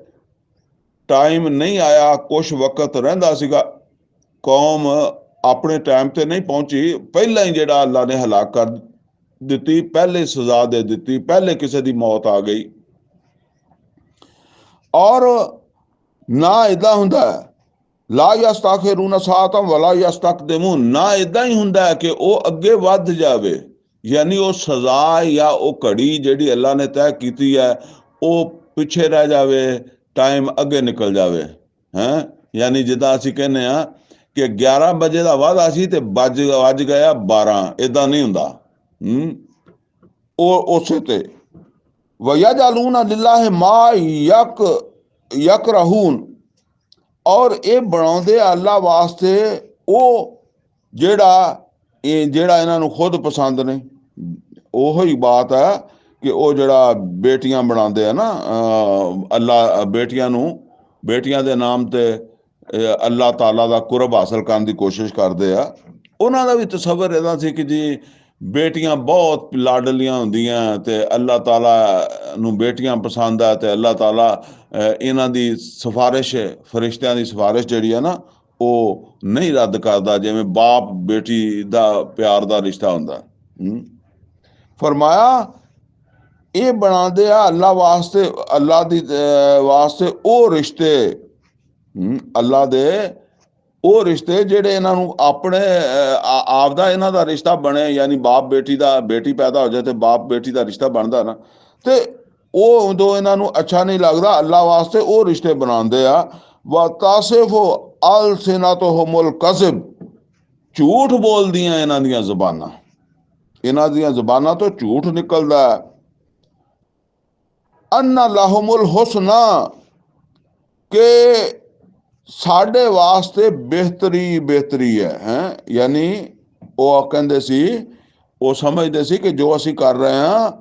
ਟਾਈਮ ਨਹੀਂ ਆਇਆ, ਕੁਛ ਵਕਤ ਰਹਿੰਦਾ ਸੀਗਾ, ਕੌਮ ਆਪਣੇ ਟਾਈਮ ਤੇ ਨਹੀਂ ਪਹੁੰਚੀ, ਪਹਿਲਾਂ ਹੀ ਜਿਹੜਾ ਅੱਲਾ ਨੇ ਹਲਾਕ ਕਰ ਦਿੱਤੀ, ਪਹਿਲੇ ਸਜ਼ਾ ਦੇ ਦਿੱਤੀ, ਪਹਿਲੇ ਕਿਸੇ ਦੀ ਮੌਤ ਆ ਗਈ। ਔਰ ਨਾ ਇਦਾਂ ਹੁੰਦਾ ਲਾ ਯਸਤਾਖਿरून ਸਾਅਤਨ ਵਲਾ ਯਸਤਕਦਿਮੂਨ, ਨਾ ਇਦਾਂ ਹੀ ਹੁੰਦਾ ਕਿ ਉਹ ਅੱਗੇ ਵੱਧ ਜਾਵੇ, ਯਾਨੀ ਉਹ ਸਜ਼ਾ ਜਾਂ ਉਹ ਘੜੀ ਜਿਹੜੀ ਅੱਲਾ ਨੇ ਤੈਅ ਕੀਤੀ ਹੈ ਉਹ ਪਿੱਛੇ ਰਹਿ ਜਾਵੇ, ਟਾਈਮ ਅੱਗੇ ਨਿਕਲ ਜਾਵੇ। ਯਾਨੀ ਜਿੱਦਾਂ ਅਸੀਂ ਕਹਿੰਦੇ ਹਾਂ ਕਿ 11 ਵਜੇ ਦਾ ਵਾਅਦਾ ਸੀ ਤੇ ਵੱਜ ਗਿਆ 12, ਇਦਾਂ ਨਹੀਂ ਹੁੰਦਾ। ਉਹ ਉਸੇ ਤੇ ਵਯਜਅਲੂਨ ਲਿல்லாਹਿ ਮਾ ਯਕਰਹੂਨ, ਔਰ ਇਹ ਬਣਾਉਂਦੇ ਅੱਲਾ ਵਾਸਤੇ ਉਹ ਜਿਹੜਾ ਇਹਨਾਂ ਨੂੰ ਖੁਦ ਪਸੰਦ ਨਹੀਂ। ਉਹੋ ਹੀ ਬਾਤ ਹੈ ਕਿ ਉਹ ਜਿਹੜਾ ਬੇਟੀਆਂ ਬਣਾਉਂਦੇ ਆ ਨਾ, ਅੱਲਾ ਬੇਟੀਆਂ ਦੇ ਨਾਮ ਤੇ ਅੱਲਾ ਤਾਲਾ ਦਾ ਕੁਰਬ ਹਾਸਲ ਕਰਨ ਦੀ ਕੋਸ਼ਿਸ਼ ਕਰਦੇ ਆ। ਉਹਨਾਂ ਦਾ ਵੀ ਤਸੱਵਰ ਇਹਦਾ ਸੀ ਕਿ ਜੀ ਬੇਟੀਆਂ ਬਹੁਤ ਲਾਡਲੀਆਂ ਹੁੰਦੀਆਂ ਤੇ ਅੱਲਾ ਤਾਲਾ ਨੂੰ ਬੇਟੀਆਂ ਪਸੰਦ ਆ, ਤੇ ਅੱਲਾ ਤਾਲਾ ਇਹਨਾਂ ਦੀ ਸਿਫਾਰਿਸ਼, ਫਰਿਸ਼ਤਿਆਂ ਦੀ ਸਿਫਾਰਿਸ਼ ਜਿਹੜੀ ਆ ਨਾ ਉਹ ਨਹੀਂ ਰੱਦ ਕਰਦਾ, ਜਿਵੇਂ ਬਾਪ ਬੇਟੀ ਦਾ ਪਿਆਰ ਦਾ ਰਿਸ਼ਤਾ ਹੁੰਦਾ। ਫਰਮਾਇਆ ਇਹ ਬਣਾਉਂਦੇ ਆ ਅੱਲਾ ਵਾਸਤੇ, ਅੱਲਾ ਦੀ ਵਾਸਤੇ ਉਹ ਰਿਸ਼ਤੇ, ਅੱਲਾ ਦੇ ਉਹ ਰਿਸ਼ਤੇ ਜਿਹੜੇ ਇਹਨਾਂ ਨੂੰ ਆਪਣੇ ਆਪ ਦਾ ਇਹਨਾਂ ਦਾ ਰਿਸ਼ਤਾ ਬਣੇ, ਯਾਨੀ ਬਾਪ ਬੇਟੀ ਦਾ, ਬੇਟੀ ਪੈਦਾ ਹੋ ਜਾਏ ਤੇ ਬਾਪ ਬੇਟੀ ਦਾ ਰਿਸ਼ਤਾ ਬਣਦਾ ਨਾ, ਤੇ ਉਹ ਉਦੋਂ ਇਹਨਾਂ ਨੂੰ ਅੱਛਾ ਨਹੀਂ ਲੱਗਦਾ, ਅੱਲਾ ਵਾਸਤੇ ਉਹ ਰਿਸ਼ਤੇ ਬਣਾਉਂਦੇ ਆ। ਵਾ ਤਾਸਿਫੁ ਅਲਸਿਨਤੁਹੁਮੁਲ ਕਜ਼ਬ, ਝੂਠ ਬੋਲਦੀਆਂ ਇਹਨਾਂ ਦੀਆਂ ਜ਼ੁਬਾਨਾਂ, ਇਹਨਾਂ ਦੀਆਂ ਜ਼ੁਬਾਨਾਂ ਤੋਂ ਝੂਠ ਨਿਕਲਦਾ। ਅੰਨਾ ਲਹੁਮੁਲ ਹੁਸਨਾ, ਕਿ ਸਾਡੇ ਵਾਸਤੇ ਬਿਹਤਰੀ ਹੈ। ਯਾਨੀ ਉਹ ਕਹਿੰਦੇ ਸੀ, ਉਹ ਸਮਝਦੇ ਸੀ ਕਿ ਜੋ ਅਸੀਂ ਕਰ ਰਹੇ ਹਾਂ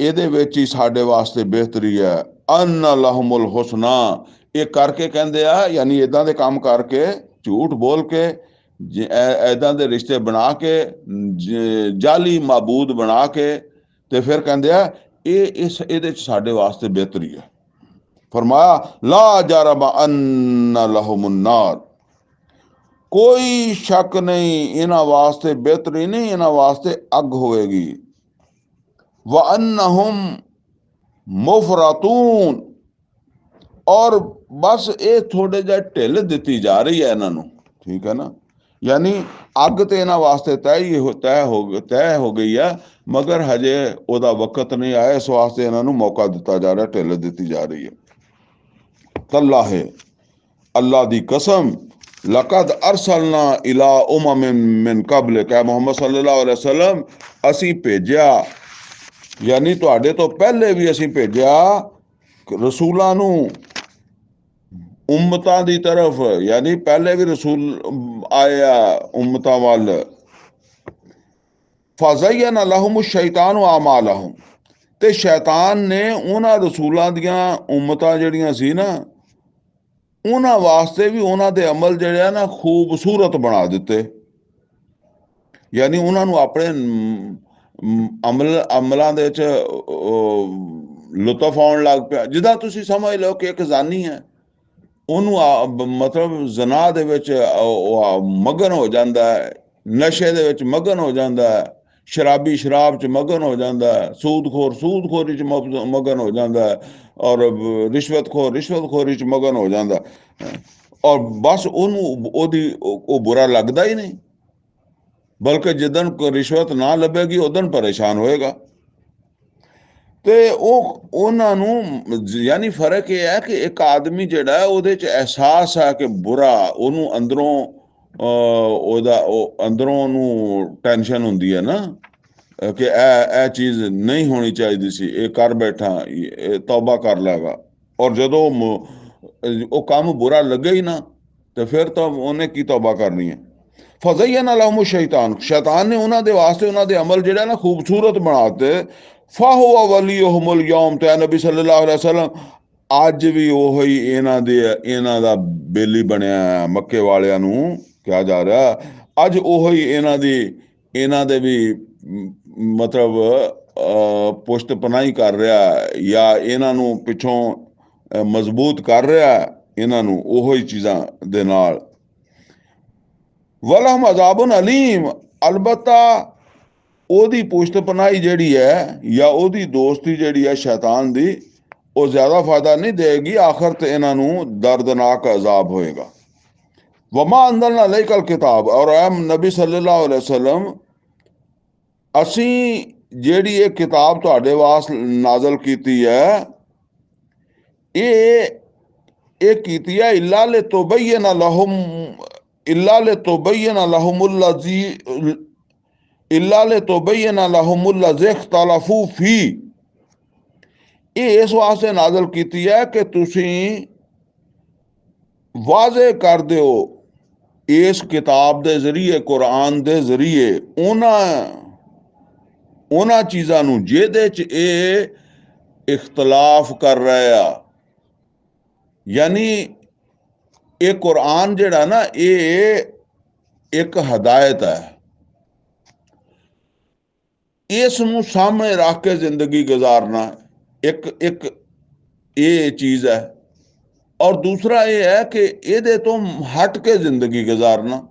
ਇਹਦੇ ਵਿੱਚ ਹੀ ਸਾਡੇ ਵਾਸਤੇ ਬਿਹਤਰੀ ਹੈ। ਅੰਨਾ ਲਹੁਮੁਲ ਹੁਸਨਾ, ਇਹ ਕਰਕੇ ਕਹਿੰਦੇ ਆ, ਯਾਨੀ ਇਦਾਂ ਦੇ ਕੰਮ ਕਰਕੇ, ਝੂਠ ਬੋਲ ਕੇ, ਇਦਾਂ ਦੇ ਰਿਸ਼ਤੇ ਬਣਾ ਕੇ, ਜਾਲੀ ਮਾਬੂਦ ਬਣਾ ਕੇ, ਤੇ ਫਿਰ ਕਹਿੰਦੇ ਆ ਇਹਦੇ ਚ ਸਾਡੇ ਵਾਸਤੇ ਬਿਹਤਰੀ ਹੈ। फरमाया ला जरम अन्ना लहुमुन्नार, कोई शक नहीं इन्हां वास्ते बेहतरी नहीं, इन्हां वास्ते अग होएगी। व अन्नहुम मुफरतून, और बस ये थोड़े जे ढिल दी जा रही है इन्हों, ठीक है ना, यानी अग तो इन्हों वास्ते तय हो गई है, मगर हजे ओदा वक्त नहीं आया, इस वास्ते इन्हों मौका दिता जा रहा, ढिल दी जा रही है। तल्लाह, अल्लाह दी कसम, लकद अरसलना इला उममिन मिन कबल, क्या मोहम्मद सल्लल्लाहु अलैहि वसल्लम असी भेजा, यानी तुहाडे तो पहले भी असी भेजा रसूलां नूं उम्मतां दी तरफ, यानी पहले भी रसूल आया उम्मतां वल, ਫਜ਼ਯਨ ਲਹੁਮ ਸ਼ੈਤਾਨ ਆਮਾਲਹੁਮ, ਤੇ ਸ਼ੈਤਾਨ ਨੇ ਉਹਨਾਂ ਰਸੂਲਾਂ ਦੀਆਂ ਉਮਤਾਂ ਜਿਹੜੀਆਂ ਸੀ ਨਾ, ਉਹਨਾਂ ਵਾਸਤੇ ਵੀ ਉਹਨਾਂ ਦੇ ਅਮਲ ਜਿਹੜੇ ਆ ਨਾ ਖੂਬਸੂਰਤ ਬਣਾ ਦਿੱਤੇ। ਯਾਨੀ ਉਹਨਾਂ ਨੂੰ ਆਪਣੇ ਅਮਲਾਂ ਦੇ ਵਿੱਚ ਲੁਤਫ ਆਉਣ ਲੱਗ ਪਿਆ। ਜਿੱਦਾਂ ਤੁਸੀਂ ਸਮਝ ਲਓ ਕਿ ਇੱਕ ਜ਼ਾਨੀ ਹੈ, ਉਹਨੂੰ ਮਤਲਬ ਜ਼ਨਾ ਦੇ ਵਿੱਚ ਮਗਨ ਹੋ ਜਾਂਦਾ ਹੈ, ਨਸ਼ੇ ਦੇ ਵਿੱਚ ਮਗਨ ਹੋ ਜਾਂਦਾ ਹੈ, ਸ਼ਰਾਬੀ ਸ਼ਰਾਬ 'ਚ ਮਗਨ ਹੋ ਜਾਂਦਾ ਹੈ, ਸੂਦਖੋਰੀ 'ਚ ਮਗਨ ਹੋ ਜਾਂਦਾ ਹੈ, ਔਰ ਰਿਸ਼ਵਤਖੋਰੀ 'ਚ ਮਗਨ ਹੋ ਜਾਂਦਾ, ਔਰ ਬਸ ਉਹਨੂੰ ਉਹ ਬੁਰਾ ਲੱਗਦਾ ਹੀ ਨਹੀਂ, ਬਲਕਿ ਜਿੱਦਣ ਰਿਸ਼ਵਤ ਨਾ ਲੱਭੇਗੀ ਉਦਣ ਪਰੇਸ਼ਾਨ ਹੋਏਗਾ। ਤੇ ਉਹਨਾਂ ਨੂੰ ਯਾਨੀ ਫਰਕ ਇਹ ਹੈ ਕਿ ਇੱਕ ਆਦਮੀ ਜਿਹੜਾ ਹੈ ਉਹਦੇ 'ਚ ਅਹਿਸਾਸ ਹੈ ਕਿ ਬੁਰਾ, ਉਹਨੂੰ ਅੰਦਰੋਂ ਅੰਦਰੋਂ ਉਹਨੂੰ ਟੈਨਸ਼ਨ ਹੁੰਦੀ ਹੈ ਨਾ ਕਿ ਇਹ ਚੀਜ਼ ਨਹੀਂ ਹੋਣੀ ਚਾਹੀਦੀ ਸੀ, ਇਹ ਕਰ ਬੈਠਾ, ਇਹ ਤੌਬਾ ਕਰ ਲਏਗਾ। ਔਰ ਜਦੋਂ ਉਹ ਕੰਮ ਬੁਰਾ ਲੱਗੇ ਹੀ ਨਾ, ਤੇ ਫਿਰ ਤਾਂ ਉਹਨੇ ਕੀ ਤੌਬਾ ਕਰਨੀ ਹੈ। ਫਜ਼ਯਨ ਲਹੁਮ ਸ਼ੈਤਾਨ, ਸ਼ੈਤਾਨ ਨੇ ਉਹਨਾਂ ਦੇ ਵਾਸਤੇ ਉਹਨਾਂ ਦੇ ਅਮਲ ਜਿਹੜਾ ਨਾ ਖੂਬਸੂਰਤ ਬਣਾਤੇ। ਫਹੁਵ ਵਲੀਹੁਮ ਅਲ-ਯੌਮ, ਤੇ ਨਬੀ ਸੱਲੱਲਾਹੁ ਅਲੈਹਿ ਵਸੱਲਮ ਅੱਜ ਵੀ ਉਹੀ ਇਹਨਾਂ ਦਾ ਬੇਲੀ ਬਣਿਆ। ਮੱਕੇ ਵਾਲਿਆਂ ਨੂੰ ਕਿਹਾ ਜਾ ਰਿਹਾ ਅੱਜ ਉਹੀ ਇਹਨਾਂ ਦੇ ਵੀ ਮਤਲਬ ਪੁਸ਼ਤ ਪਨਾਹੀ ਕਰ ਰਿਹਾ, ਜਾਂ ਇਹਨਾਂ ਨੂੰ ਪਿੱਛੋਂ ਮਜ਼ਬੂਤ ਕਰ ਰਿਹਾ, ਇਹਨਾਂ ਨੂੰ ਉਹੀ ਚੀਜ਼ਾਂ ਦੇ ਨਾਲ। ਵਲਹਮ ਅਜ਼ਾਬੁਨ ਅਲੀਮ, ਅਲਬਤਾ ਉਹਦੀ ਪੁਸ਼ਤ ਪਨਾਹੀ ਜਿਹੜੀ ਹੈ ਜਾਂ ਉਹਦੀ ਦੋਸਤੀ ਜਿਹੜੀ ਹੈ ਸ਼ੈਤਾਨ ਦੀ, ਉਹ ਜ਼ਿਆਦਾ ਫਾਇਦਾ ਨਹੀਂ ਦੇਗੀ, ਆਖਰ ਤੇ ਇਹਨਾਂ ਨੂੰ ਦਰਦਨਾਕ ਅਜ਼ਾਬ ਹੋਏਗਾ। ਵਮਾ ਅੰਜ਼ਲਨਾ ਅਲੈਕਲ ਕਿਤਾਬ, ਔਰ ਐ ਨਬੀ ਸੱਲੱਲਾਹੁ ਅਲੈਹਿ ਵਸੱਲਮ ਅਸੀਂ ਜਿਹੜੀ ਇਹ ਕਿਤਾਬ ਤੁਹਾਡੇ ਵਾਸਤੇ ਨਾਜ਼ਲ ਕੀਤੀ ਹੈ, ਇਹ ਕੀਤੀ ਹੈ ਇਲਾ ਲਿਤੁਬੈਯਿਨ ਲਹੁਮ ਲੱਜ਼ੀ ਇਖਤਲਫੂ ਫੀ, ਇਹ ਇਸ ਵਾਸਤੇ ਨਾਜ਼ਲ ਕੀਤੀ ਹੈ ਕਿ ਤੁਸੀਂ ਵਾਜ਼ੇ ਕਰ ਦਿਓ ਇਸ ਕਿਤਾਬ ਦੇ ਜ਼ਰੀਏ, ਕੁਰਾਨ ਦੇ ਜ਼ਰੀਏ ਉਹਨਾਂ ਚੀਜ਼ਾਂ ਨੂੰ ਜਿਹਦੇ 'ਚ ਇਹ ਇਖਤਲਾਫ ਕਰ ਰਹੇ ਆ। ਯਾਨੀ ਇਹ ਕੁਰਾਨ ਜਿਹੜਾ ਨਾ, ਇਹ ਇੱਕ ਹਦਾਇਤ ਹੈ, ਇਸ ਨੂੰ ਸਾਹਮਣੇ ਰੱਖ ਕੇ ਜ਼ਿੰਦਗੀ ਗੁਜ਼ਾਰਨਾ ਇੱਕ ਇਹ ਚੀਜ਼ ਹੈ। ਔਰ ਦੂਸਰਾ ਇਹ ਹੈ ਕਿ ਇਹਦੇ ਤੋਂ ਹਟ ਕੇ ਜ਼ਿੰਦਗੀ ਗੁਜ਼ਾਰਨਾ।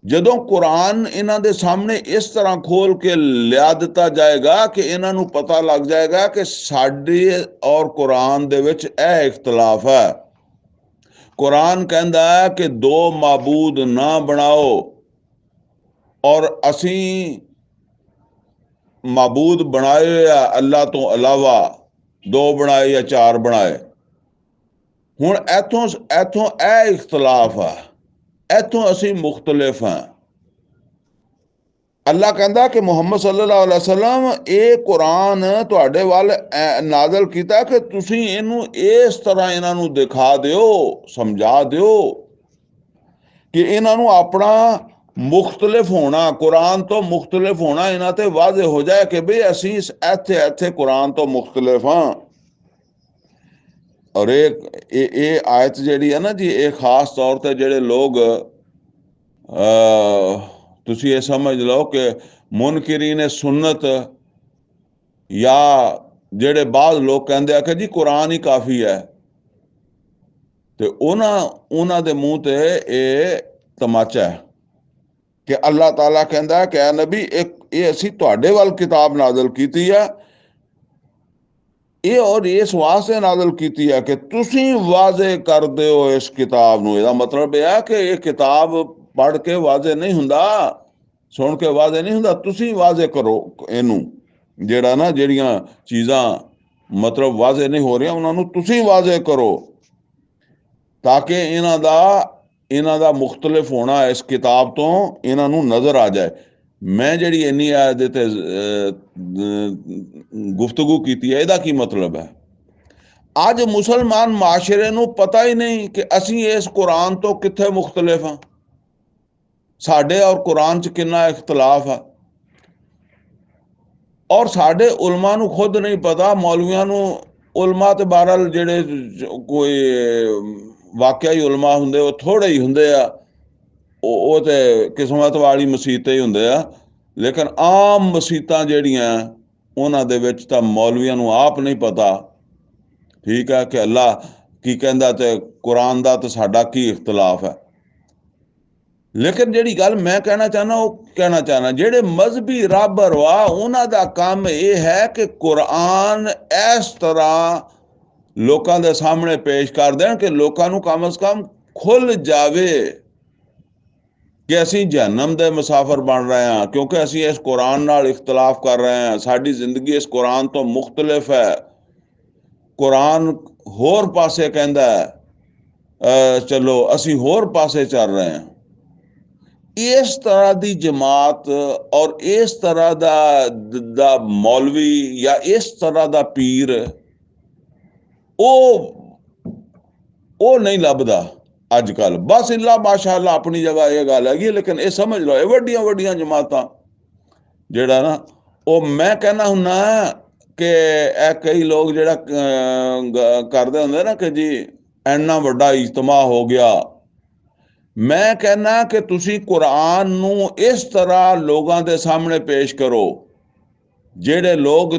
ਜਦੋਂ ਕੁਰਾਨ ਇਹਨਾਂ ਦੇ ਸਾਹਮਣੇ ਇਸ ਤਰ੍ਹਾਂ ਖੋਲ ਕੇ ਲਿਆ ਦਿੱਤਾ ਜਾਏਗਾ ਕਿ ਇਹਨਾਂ ਨੂੰ ਪਤਾ ਲੱਗ ਜਾਏਗਾ ਕਿ ਸਾਡੇ ਔਰ ਕੁਰਾਨ ਦੇ ਵਿੱਚ ਇਹ ਇਖਤਲਾਫ ਹੈ। ਕੁਰਾਨ ਕਹਿੰਦਾ ਹੈ ਕਿ ਦੋ ਮਾਬੂਦ ਨਾ ਬਣਾਓ, ਔਰ ਅਸੀਂ ਮਾਬੂਦ ਬਣਾਏ ਆ ਅੱਲਾਹ ਤੋਂ ਇਲਾਵਾ, ਦੋ ਬਣਾਏ ਜਾਂ ਚਾਰ ਬਣਾਏ। ਹੁਣ ਇੱਥੋਂ ਇਹ ਇਖਤਲਾਫ ਆ, ਇੱਥੋਂ ਅਸੀਂ ਮੁਖਤਲਿਫ ਹਾਂ। ਅੱਲਾਹ ਕਹਿੰਦਾ ਕਿ ਮੁਹੰਮਦ ਸੱਲੱਲਾਹੁ ਅਲੈਹਿ ਵਸੱਲਮ ਇਹ ਕੁਰਾਨ ਤੁਹਾਡੇ ਵੱਲ ਨਾਜ਼ਲ ਕੀਤਾ ਕਿ ਤੁਸੀਂ ਇਹਨੂੰ ਇਸ ਤਰ੍ਹਾਂ ਇਹਨਾਂ ਨੂੰ ਦਿਖਾ ਦਿਓ, ਸਮਝਾ ਦਿਓ ਕਿ ਇਹਨਾਂ ਨੂੰ ਆਪਣਾ ਮੁਖਤਲਿਫ ਹੋਣਾ, ਕੁਰਾਨ ਤੋਂ ਮੁਖਤਲਿਫ ਹੋਣਾ ਇਹਨਾਂ ਤੇ ਵਾਜ਼ਿਹ ਹੋ ਜਾਏ ਕਿ ਬਈ ਅਸੀਂ ਇੱਥੇ ਕੁਰਾਨ ਤੋਂ ਮੁਖਤਲਿਫ ਹਾਂ। ਔਰ ਇਹ ਆਇਤ ਜਿਹੜੀ ਹੈ ਨਾ ਜੀ, ਇਹ ਖਾਸ ਤੌਰ ਤੇ ਜਿਹੜੇ ਲੋਕ ਤੁਸੀਂ ਇਹ ਸਮਝ ਲਓ ਕਿ ਮੁਨਕਿਰੀਨ ਸੁਨਨਤ, ਜਾਂ ਜਿਹੜੇ ਬਾਅਦ ਲੋਕ ਕਹਿੰਦੇ ਆ ਕਿ ਜੀ ਕੁਰਾਨ ਹੀ ਕਾਫੀ ਹੈ, ਤੇ ਉਹਨਾਂ ਦੇ ਮੂੰਹ ਤੇ ਇਹ ਤਮਾਚਾ ਹੈ ਕਿ ਅੱਲਾਹ ਤਾਲਾ ਕਹਿੰਦਾ ਕਿ ਐ ਨਬੀ ਇਹ ਅਸੀਂ ਤੁਹਾਡੇ ਵੱਲ ਕਿਤਾਬ ਨਾਜ਼ਲ ਕੀਤੀ ਆ, ਇਹ ਔਰ ਇਸ ਵਾਸਤੇ ਨਾਜ਼ਲ ਕੀਤੀ ਹੈ ਕਿ ਤੁਸੀਂ ਵਾਜ਼ੇ ਕਰ ਦਿਓ ਇਸ ਕਿਤਾਬ ਨੂੰ। ਇਹਦਾ ਮਤਲਬ ਇਹ ਹੈ ਕਿ ਇਹ ਕਿਤਾਬ ਪੜ੍ਹ ਕੇ ਵਾਜ਼ੇ ਨਹੀਂ ਹੁੰਦਾ, ਸੁਣ ਕੇ ਵਾਜ਼ੇ ਨਹੀਂ ਹੁੰਦਾ, ਤੁਸੀਂ ਵਾਜ਼ੇ ਕਰੋ ਇਹਨੂੰ। ਜਿਹੜਾ ਨਾ ਜਿਹੜੀਆਂ ਚੀਜ਼ਾਂ ਮਤਲਬ ਵਾਜ਼ੇ ਨਹੀਂ ਹੋ ਰਹੀਆਂ, ਉਹਨਾਂ ਨੂੰ ਤੁਸੀਂ ਵਾਜ਼ੇ ਕਰੋ, ਤਾਂ ਕਿ ਇਹਨਾਂ ਦਾ ਮੁਖਤਲਿਫ ਹੋਣਾ ਇਸ ਕਿਤਾਬ ਤੋਂ ਇਹਨਾਂ ਨੂੰ ਨਜ਼ਰ ਆ ਜਾਏ। ਮੈਂ ਜਿਹੜੀ ਇੰਨੀ ਇਹਦੇ ਤੇ ਗੁਫ਼ਤਗੂ ਕੀਤੀ ਹੈ, ਇਹਦਾ ਕੀ ਮਤਲਬ ਹੈ? ਅੱਜ ਮੁਸਲਮਾਨ ਮਾਸ਼ਰੇ ਨੂੰ ਪਤਾ ਹੀ ਨਹੀਂ ਕਿ ਅਸੀਂ ਇਸ ਕੁਰਾਨ ਤੋਂ ਕਿੱਥੇ ਮੁਖਤਲਿਫ ਹਾਂ। ਸਾਡੇ ਔਰ ਕੁਰਾਨ 'ਚ ਕਿੰਨਾ ਇਖਤਲਾਫ ਆ। ਔਰ ਸਾਡੇ ਉਲਮਾ ਨੂੰ ਖੁਦ ਨਹੀਂ ਪਤਾ, ਮੌਲਵੀਆਂ ਨੂੰ। ਉਲਮਾ ਤੇ ਬਹਰਹਾਲ ਜਿਹੜੇ ਕੋਈ ਵਾਕਿਆ ਹੀ ਉਲਮਾ ਹੁੰਦੇ ਉਹ ਥੋੜੇ ਹੀ ਹੁੰਦੇ ਆ, ਉਹ ਤੇ ਕਿਸਮਤ ਵਾਲੀ ਮਸੀਤਾਂ ਹੀ ਹੁੰਦੇ ਆ। ਲੇਕਿਨ ਆਮ ਮਸੀਤਾਂ ਜਿਹੜੀਆਂ ਉਹਨਾਂ ਦੇ ਵਿੱਚ ਤਾਂ ਮੌਲਵੀਆਂ ਨੂੰ ਆਪ ਨਹੀਂ ਪਤਾ, ਠੀਕ ਹੈ, ਕਿ ਅੱਲਾ ਕੀ ਕਹਿੰਦਾ ਤੇ ਕੁਰਾਨ ਦਾ ਤੇ ਸਾਡਾ ਕੀ ਇਖਤਲਾਫ ਹੈ। ਲੇਕਿਨ ਜਿਹੜੀ ਗੱਲ ਮੈਂ ਕਹਿਣਾ ਚਾਹੁੰਦਾ, ਉਹ ਕਹਿਣਾ ਚਾਹੁੰਦਾ, ਜਿਹੜੇ ਮਜ਼ਹਬੀ ਰਾਹਬਰ ਵਾ ਉਹਨਾਂ ਦਾ ਕੰਮ ਇਹ ਹੈ ਕਿ ਕੁਰਾਨ ਇਸ ਤਰ੍ਹਾਂ ਲੋਕਾਂ ਦੇ ਸਾਹਮਣੇ ਪੇਸ਼ ਕਰ ਦੇਣ ਕਿ ਲੋਕਾਂ ਨੂੰ ਕਮ ਸੇ ਕਮ ਖੁੱਲ ਜਾਵੇ ਕਿ ਅਸੀਂ ਜਹੰਨਮ ਦੇ ਮੁਸਾਫਰ ਬਣ ਰਹੇ ਹਾਂ, ਕਿਉਂਕਿ ਅਸੀਂ ਇਸ ਕੁਰਾਨ ਨਾਲ ਇਖਤਲਾਫ ਕਰ ਰਹੇ ਹਾਂ। ਸਾਡੀ ਜ਼ਿੰਦਗੀ ਇਸ ਕੁਰਾਨ ਤੋਂ ਮੁਖਤਲਿਫ ਹੈ। ਕੁਰਾਨ ਹੋਰ ਪਾਸੇ ਕਹਿੰਦਾ ਹੈ, ਚਲੋ ਅਸੀਂ ਹੋਰ ਪਾਸੇ ਚੱਲ ਰਹੇ ਹਾਂ। ਇਸ ਤਰ੍ਹਾਂ ਦੀ ਜਮਾਤ ਔਰ ਇਸ ਤਰ੍ਹਾਂ ਦਾ ਮੌਲਵੀ ਜਾਂ ਇਸ ਤਰ੍ਹਾਂ ਦਾ ਪੀਰ ਉਹ ਨਹੀਂ ਲੱਭਦਾ ਅੱਜ ਕੱਲ। ਬਸ ਅੱਲਾ ਮਾਸ਼ਾ ਅੱਲਾ ਆਪਣੀ ਜਗ੍ਹਾ ਇਹ ਗੱਲ ਹੈਗੀ, ਲੇਕਿਨ ਇਹ ਸਮਝ ਲਓ ਇਹ ਵੱਡੀਆਂ ਵੱਡੀਆਂ ਜਮਾਤਾਂ ਜਿਹੜਾ ਨਾ, ਉਹ ਮੈਂ ਕਹਿੰਦਾ ਹੁੰਨਾ ਕਿ ਇਹ ਕਈ ਲੋਕ ਜਿਹੜਾ ਕਰਦੇ ਹੁੰਦੇ ਨਾ ਕਿ ਜੀ ਇੰਨਾ ਵੱਡਾ ਇਜਤਮਾ ਹੋ ਗਿਆ। ਮੈਂ ਕਹਿੰਦਾ ਕਿ ਤੁਸੀਂ ਕੁਰਾਨ ਨੂੰ ਇਸ ਤਰ੍ਹਾਂ ਲੋਕਾਂ ਦੇ ਸਾਹਮਣੇ ਪੇਸ਼ ਕਰੋ, ਜਿਹੜੇ ਲੋਕ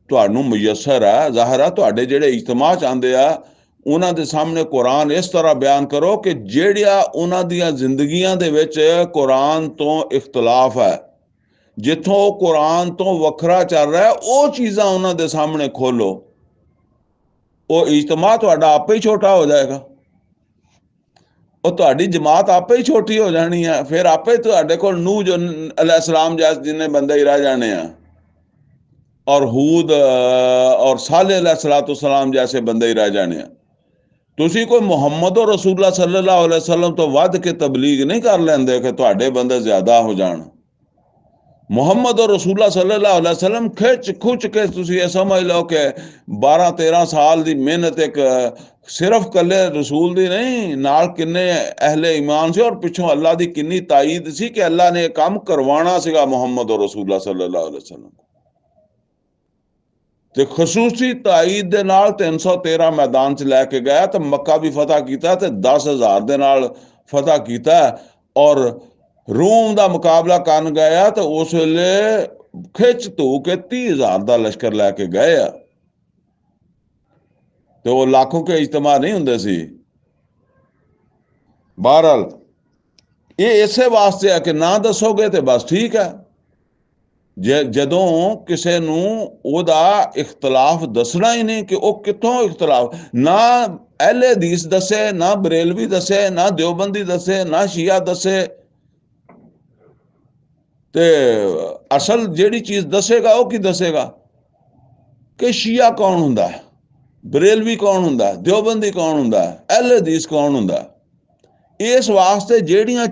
ਤੁਹਾਨੂੰ ਮੁਯੱਸਰ ਹੈ। ਜ਼ਾਹਿਰ ਹੈ ਤੁਹਾਡੇ ਜਿਹੜੇ ਇਜਤਮਾ 'ਚ ਆਉਂਦੇ ਆ ਉਹਨਾਂ ਦੇ ਸਾਹਮਣੇ ਕੁਰਾਨ ਇਸ ਤਰ੍ਹਾਂ ਬਿਆਨ ਕਰੋ ਕਿ ਜਿਹੜੀਆਂ ਉਹਨਾਂ ਦੀਆਂ ਜ਼ਿੰਦਗੀਆਂ ਦੇ ਵਿੱਚ ਕੁਰਾਨ ਤੋਂ ਇਖਤਲਾਫ ਹੈ, ਜਿੱਥੋਂ ਉਹ ਕੁਰਾਨ ਤੋਂ ਵੱਖਰਾ ਚੱਲ ਰਿਹਾ, ਉਹ ਚੀਜ਼ਾਂ ਉਹਨਾਂ ਦੇ ਸਾਹਮਣੇ ਖੋਲੋ। ਉਹ ਇਜਤਮਾ ਤੁਹਾਡਾ ਆਪੇ ਹੀ ਛੋਟਾ ਹੋ ਜਾਏਗਾ, ਉਹ ਤੁਹਾਡੀ ਜਮਾਤ ਆਪੇ ਹੀ ਛੋਟੀ ਹੋ ਜਾਣੀ ਹੈ। ਫਿਰ ਆਪੇ ਤੁਹਾਡੇ ਕੋਲ ਨੂਹ अलैहिस्सलाम जैसे जिन्ने बंदे ही रह जाने हैं, और हूद और साले अलैहिस्सलाम जैसे बंदे ही रह जाने हैं। ਤੁਸੀਂ ਕੋਈ ਮੁਹੰਮਦ ਔਰ ਰਸੂਲullah सल्लल्लाहु अलैहि वसल्लम ਤੋਂ ਵੱਧ ਕੇ ਤਬਲੀਗ ਨਹੀਂ ਕਰ ਲੈਂਦੇ ਕਿ ਤੁਹਾਡੇ ਬੰਦੇ ਜ਼ਿਆਦਾ ਹੋ ਜਾਣ। ਮੁਹੰਮਦ ਔਰ ਰਸੂਲullah सल्लल्लाहु अलैहि वसल्लम ਖਿੱਚ ਖੁੱਚ ਕੇ ਤੁਸੀਂ ਇਹ ਸਮਝ ਲਓ ਕਿ 12-13 ਸਾਲ ਦੀ ਮਿਹਨਤ ਇੱਕ ਸਿਰਫ ਕੱਲੇ ਰਸੂਲ ਦੀ ਨਹੀਂ, ਨਾਲ ਕਿੰਨੇ ਅਹਿਲੇ ਈਮਾਨ ਸੀ, ਔਰ ਪਿੱਛੋਂ ਅੱਲਾ ਦੀ ਕਿੰਨੀ ਤਾਈਦ ਸੀ ਕਿ ਅੱਲਾ ਨੇ ਕੰਮ ਕਰਵਾਉਣਾ ਸੀਗਾ ਮੁਹੰਮਦ ਔਰ ਰਸੂਲullah सल्लल्लाहु अलैहि वसल्लम ਤੇ ਖਸੂਸੀ ਤਾਈਦ ਦੇ ਨਾਲ 313 ਮੈਦਾਨ 'ਚ ਲੈ ਕੇ ਗਿਆ ਤੇ ਮੱਕਾ ਵੀ ਫਤਹ ਕੀਤਾ ਤੇ 10,000 ਦੇ ਨਾਲ ਫਤਹ ਕੀਤਾ, ਔਰ ਰੂਮ ਦਾ ਮੁਕਾਬਲਾ ਕਰਨ ਗਿਆ ਤੇ ਉਸ ਵੇਲੇ ਖਿੱਚ ਧੂ ਕੇ 30,000 ਦਾ ਲਸ਼ਕਰ ਲੈ ਕੇ ਗਏ ਆ, ਤੇ ਉਹ ਲੱਖੋਂ ਕੇ ਇਜਤਮਾ ਨਹੀਂ ਹੁੰਦੇ ਸੀ। ਬਹਰਹਾਲ ਇਹ ਇਸੇ ਵਾਸਤੇ ਆ ਕਿ ਨਾ ਦੱਸੋਗੇ ਤੇ ਬਸ ਠੀਕ ਹੈ। ਜਦੋਂ ਕਿਸੇ ਨੂੰ ਉਹਦਾ ਇਖਤਲਾਫ ਦੱਸਣਾ ਹੀ ਨਹੀਂ ਕਿ ਉਹ ਕਿੱਥੋਂ ਇਖਤਲਾਫ, ਨਾ ਅਹਿਲੇ ਹਦੀਸ ਦੱਸੇ, ਨਾ ਬਰੇਲਵੀ ਦੱਸੇ, ਨਾ ਦਿਓਬੰਦੀ ਦੱਸੇ, ਨਾ ਸ਼ੀਆ ਦੱਸੇ, ਤੇ ਅਸਲ ਜਿਹੜੀ ਚੀਜ਼ ਦੱਸੇਗਾ ਉਹ ਕੀ ਦੱਸੇਗਾ ਕਿ ਸ਼ੀਆ ਕੌਣ ਹੁੰਦਾ, ਬਰੇਲਵੀ ਕੌਣ ਹੁੰਦਾ, ਦਿਓਬੰਦੀ ਕੌਣ ਹੁੰਦਾ, ਅਹਿਲੇ ਹਦੀਸ ਕੌਣ ਹੁੰਦਾ। ਇਸ ਵਾਸਤੇ ਜਿਹੜੀਆਂ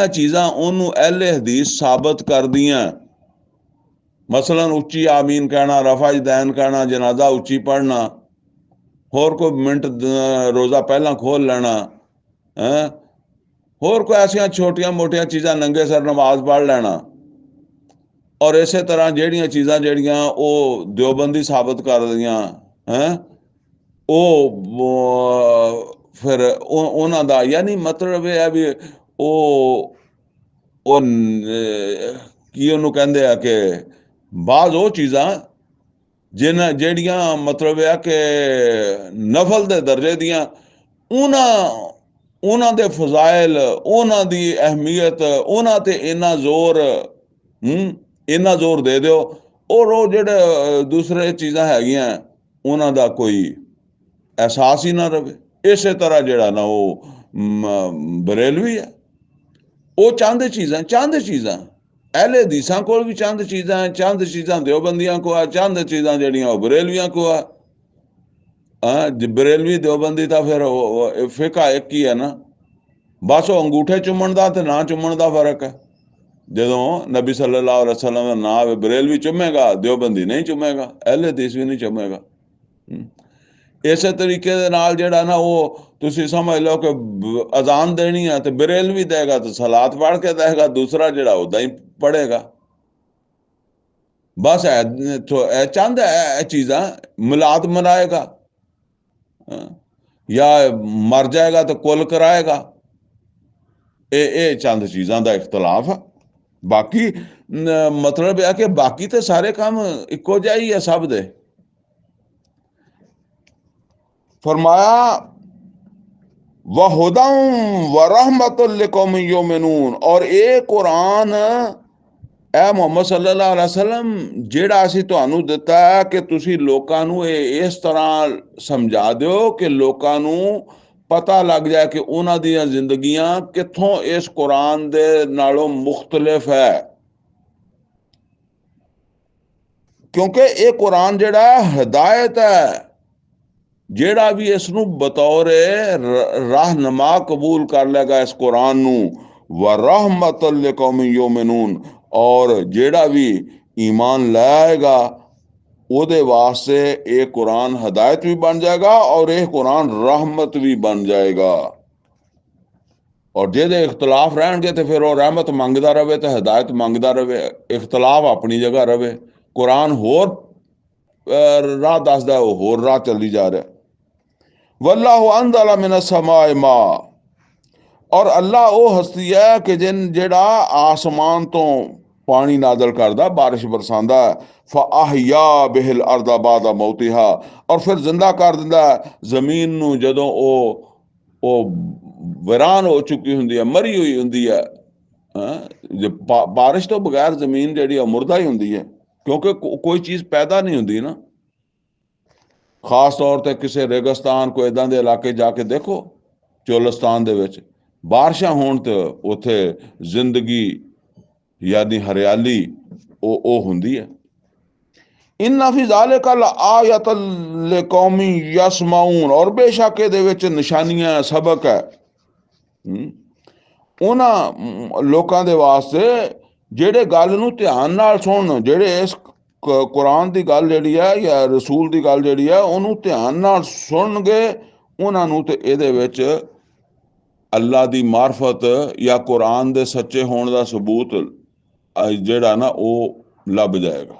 ਚੀਜ਼ਾਂ ਉਹਨੂੰ ਅਹਿਲੇ ਹਦੀਸ ਸਾਬਤ ਕਰਦੀਆਂ, ਮਸਲਨ ਉੱਚੀ ਆਮੀਨ ਕਹਿਣਾ, ਰਫਾ ਜदैन ਕਹਿਣਾ, ਜਨਾਜ਼ਾ ਉੱਚੀ ਪੜ੍ਹਨਾ, ਹੋਰ ਕੋਈ ਮਿੰਟ ਰੋਜ਼ਾ ਪਹਿਲਾਂ ਖੋਲ ਲੈਣਾ, ਹੋਰ ਕੋਈ ਐਸੀਆਂ ਛੋਟੀਆਂ ਮੋਟੀਆਂ ਚੀਜ਼ਾਂ, ਨੰਗੇ ਸਰ ਨਮਾਜ਼ ਪੜ੍ਹ ਲੈਣਾ, ਔਰ ਇਸੇ ਤਰ੍ਹਾਂ ਜਿਹੜੀਆਂ ਚੀਜ਼ਾਂ ਜਿਹੜੀਆਂ ਉਹ ਦਿਓਬੰਦੀ ਸਾਬਤ ਕਰਦੀਆਂ ਉਹ ਫਿਰ ਉਹਨਾਂ ਦਾ ਯਾਨੀ ਮਤਲਬ ਇਹ ਹੈ ਵੀ ਉਹ ਕੀ ਉਹਨੂੰ ਕਹਿੰਦੇ ਆ ਕਿ ਬਾਜ਼ ਉਹ ਚੀਜ਼ਾਂ ਜਿਹੜੀਆਂ ਮਤਲਬ ਇਹ ਕਿ ਨਫਲ ਦੇ ਦਰਜੇ ਦੀਆਂ, ਉਹਨਾਂ ਦੇ ਫਜ਼ਾਇਲ, ਉਹਨਾਂ ਦੀ ਅਹਿਮੀਅਤ, ਉਹਨਾਂ ਤੇ ਇੰਨਾ ਜ਼ੋਰ ਦੇ ਦਿਓ, ਔਰ ਉਹ ਜਿਹੜੇ ਦੂਸਰੇ ਚੀਜ਼ਾਂ ਹੈਗੀਆਂ ਉਹਨਾਂ ਦਾ ਕੋਈ ਅਹਿਸਾਸ ਹੀ ਨਾ ਰਵੇ। ਇਸੇ ਤਰ੍ਹਾਂ ਜਿਹੜਾ ਨਾ ਉਹ ਬਰੇਲਵੀ ਹੈ, ਉਹ ਚੰਦ ਚੀਜ਼ਾਂ ਅਹਿਲੇ ਹਦੀਸਾਂ ਕੋਲ ਵੀ ਚੰਦ ਚੀਜ਼ਾਂ ਦਿਓਬੰਦੀਆਂ ਕੋ ਆ, ਚੰਦ ਚੀਜ਼ਾਂ ਜਿਹੜੀਆਂ ਉਹ ਬਰੇਲਵੀਆਂ ਕੋ ਆ। ਬਰੇਲਵੀ ਦਿਓਬੰਦੀ ਤਾਂ ਫਿਰ ਫਿਕਾ ਇੱਕ ਹੀ ਹੈ ਨਾ, ਬਸ ਉਹ ਅੰਗੂਠੇ ਚੁੰਮਣ ਦਾ ਤੇ ਨਾ ਚੁੰਮਣ ਦਾ ਫਰਕ ਹੈ। ਜਦੋਂ ਨਬੀ ਸੱਲੱਲਾਹੁ ਅਲੈहि ਵਸੱਲਮ ਦਾ ਨਾਂ ਬਰੇਲਵੀ ਚੁੰਮੇਗਾ, ਦਿਓਬੰਦੀ ਨਹੀਂ ਚੁੰਮੇਗਾ, ਅਹਿਲੇ ਹਦੀਸ ਵੀ ਨਹੀਂ ਚੁੰਮੇਗਾ। ਇਸੇ ਤਰੀਕੇ ਦੇ ਨਾਲ ਜਿਹੜਾ ਨਾ ਉਹ ਤੁਸੀਂ ਸਮਝ ਲਓ ਕਿ ਅਜ਼ਾਨ ਦੇਣੀ ਹੈ ਤੇ ਬਰੇਲ ਵੀ ਦੇਗਾ ਤੇ ਸਲਾਤ ਪੜ੍ਹ ਕੇ ਦੇਗਾ, ਦੂਸਰਾ ਜਿਹੜਾ ਉਦਾਂ ਹੀ ਪੜ੍ਹੇਗਾ। ਬਸ ਇਹ ਚਾਹੁੰਦਾ ਇਹ ਚੀਜ਼ਾਂ ਮਿਲਾਦ ਮਨਾਏਗਾ, ਜਾਂ ਮਰ ਜਾਏਗਾ ਤਾਂ ਕੁੱਲ ਕਰਾਏਗਾ। ਇਹ ਚੰਦ ਚੀਜ਼ਾਂ ਦਾ ਇਖਤਲਾਫ ਹੈ। ਬਾਕੀ ਮਤਲਬ ਇਹ ਕਿ ਬਾਕੀ ਤੇ ਸਾਰੇ ਕੰਮ ਇੱਕੋ ਜਿਹਾ ਹੀ ਹੈ ਸਭ ਦੇ। फरमाया वह हुदम व रहमतुल लिकौम युमिनून, और ये कुरान ए मुहम्मद सल्लल्लाहु अलैहि वसल्लम ਜਿਹੜਾ ਅਸੀਂ ਤੁਹਾਨੂੰ ਦਿੱਤਾ ਹੈ ਕਿ ਤੁਸੀਂ ਲੋਕਾਂ ਨੂੰ ਇਹ ਇਸ ਤਰ੍ਹਾਂ ਸਮਝਾ ਦਿਓ ਕਿ ਲੋਕਾਂ ਨੂੰ ਪਤਾ ਲੱਗ ਜਾਏ ਕਿ ਉਹਨਾਂ ਦੀਆਂ ਜ਼ਿੰਦਗੀਆਂ ਕਿੱਥੋਂ ਇਸ ਕੁਰਾਨ ਦੇ ਨਾਲੋਂ ਮੁਖਤਲਿਫ ਹੈ। ਕਿਉਂਕਿ ਇਹ ਕੁਰਾਨ ਜਿਹੜਾ ਹਦਾਇਤ ਹੈ, ਜਿਹੜਾ ਵੀ ਇਸ ਨੂੰ ਬਤੌਰ ਰਹਿਨੁਮਾ ਕਬੂਲ ਕਰ ਲੇਗਾ ਇਸ ਕੁਰਾਨ ਨੂੰ, व रहमतुल लिकौम युमिनून, और ਜਿਹੜਾ ਵੀ ਈਮਾਨ ਲਾਏਗਾ ਉਹਦੇ ਵਾਸਤੇ ਇਹ ਕੁਰਾਨ ਹਦਾਇਤ ਵੀ ਬਣ ਜਾਏਗਾ ਔਰ ਇਹ ਕੁਰਾਨ ਰਹਿਮਤ ਵੀ ਬਣ ਜਾਏਗਾ। ਔਰ ਜਿਹਦੇ ਇਖਤਲਾਫ ਰਹਿਣਗੇ ਤੇ ਫਿਰ ਉਹ ਰਹਿਮਤ ਮੰਗਦਾ ਰਵੇ ਤੇ ਹਦਾਇਤ ਮੰਗਦਾ ਰਵੇ, ਇਖਤਲਾਫ ਆਪਣੀ ਜਗ੍ਹਾ ਰਵੇ। ਕੁਰਾਨ ਹੋਰ ਰਾਹ ਦੱਸਦਾ, ਉਹ ਹੋਰ ਰਾਹ ਚੱਲੀ ਜਾ ਰਿਹਾ। वल्लाहु अंज़ला मिनस समाए मा, और अल्लाह ਉਹ ਹਸਤੀ ਹੈ ਕਿ ਜਿਹੜਾ ਆਸਮਾਨ ਤੋਂ ਪਾਣੀ ਨਾਜ਼ਲ ਕਰਦਾ, ਬਾਰਿਸ਼ ਬਰਸਾਉਂਦਾ। ਫਾਹਿਆ ਬਿਹਿਲ ਅਰਦਾ ਬਾਦਾ ਮੌਤਿਹਾ, ਔਰ ਫਿਰ ਜ਼ਿੰਦਾ ਕਰ ਦਿੰਦਾ ਜ਼ਮੀਨ ਨੂੰ ਜਦੋਂ ਉਹ ਵੀਰਾਨ ਹੋ ਚੁੱਕੀ ਹੁੰਦੀ ਹੈ, ਮਰੀ ਹੋਈ ਹੁੰਦੀ ਹੈ। ਬਾਰਿਸ਼ ਤੋਂ ਬਗੈਰ ਜ਼ਮੀਨ ਜਿਹੜੀ ਉਹ ਮੁਰਦਾ ਹੀ ਹੁੰਦੀ ਹੈ, ਕਿਉਂਕਿ ਕੋਈ ਚੀਜ਼ ਪੈਦਾ ਨਹੀਂ ਹੁੰਦੀ ਨਾ। ਖਾਸ ਤੌਰ ਤੇ ਕਿਸੇ ਰੇਗਿਸਤਾਨ ਕੋਈ ਇੱਦਾਂ ਦੇ ਇਲਾਕੇ ਜਾ ਕੇ ਦੇਖੋ, ਚੋਲਿਸਤਾਨ ਦੇ ਵਿੱਚ ਬਾਰਿਸ਼ਾਂ ਹੋਣ ਤੇ ਉੱਥੇ ਜ਼ਿੰਦਗੀ ਯਾਨੀ ਹਰਿਆਲੀ ਉਹ ਹੁੰਦੀ ਹੈ। ਇन्ना फी ज़ालिका लआयत लिकौमी यसमाऊन, और बेशक ਇਹਦੇ ਵਿੱਚ ਨਿਸ਼ਾਨੀਆਂ ਸਬਕ ਹੈ ਉਹਨਾਂ ਲੋਕਾਂ ਦੇ ਵਾਸਤੇ ਜਿਹੜੇ ਗੱਲ ਨੂੰ ਧਿਆਨ ਨਾਲ ਸੁਣਨ, ਜਿਹੜੇ ਇਸ ਕੁਰਾਨ ਦੀ ਗੱਲ ਜਿਹੜੀ ਹੈ ਜਾਂ ਰਸੂਲ ਦੀ ਗੱਲ ਜਿਹੜੀ ਹੈ ਉਹਨੂੰ ਧਿਆਨ ਨਾਲ ਸੁਣਨਗੇ, ਉਹਨਾਂ ਨੂੰ ਤੇ ਇਹਦੇ ਵਿੱਚ ਅੱਲਾ ਦੀ ਮਾਰਫਤ ਜਾਂ ਕੁਰਾਨ ਦੇ ਸੱਚੇ ਹੋਣ ਦਾ ਸਬੂਤ ਜਿਹੜਾ ਨਾ ਉਹ ਲੱਭ ਜਾਏਗਾ।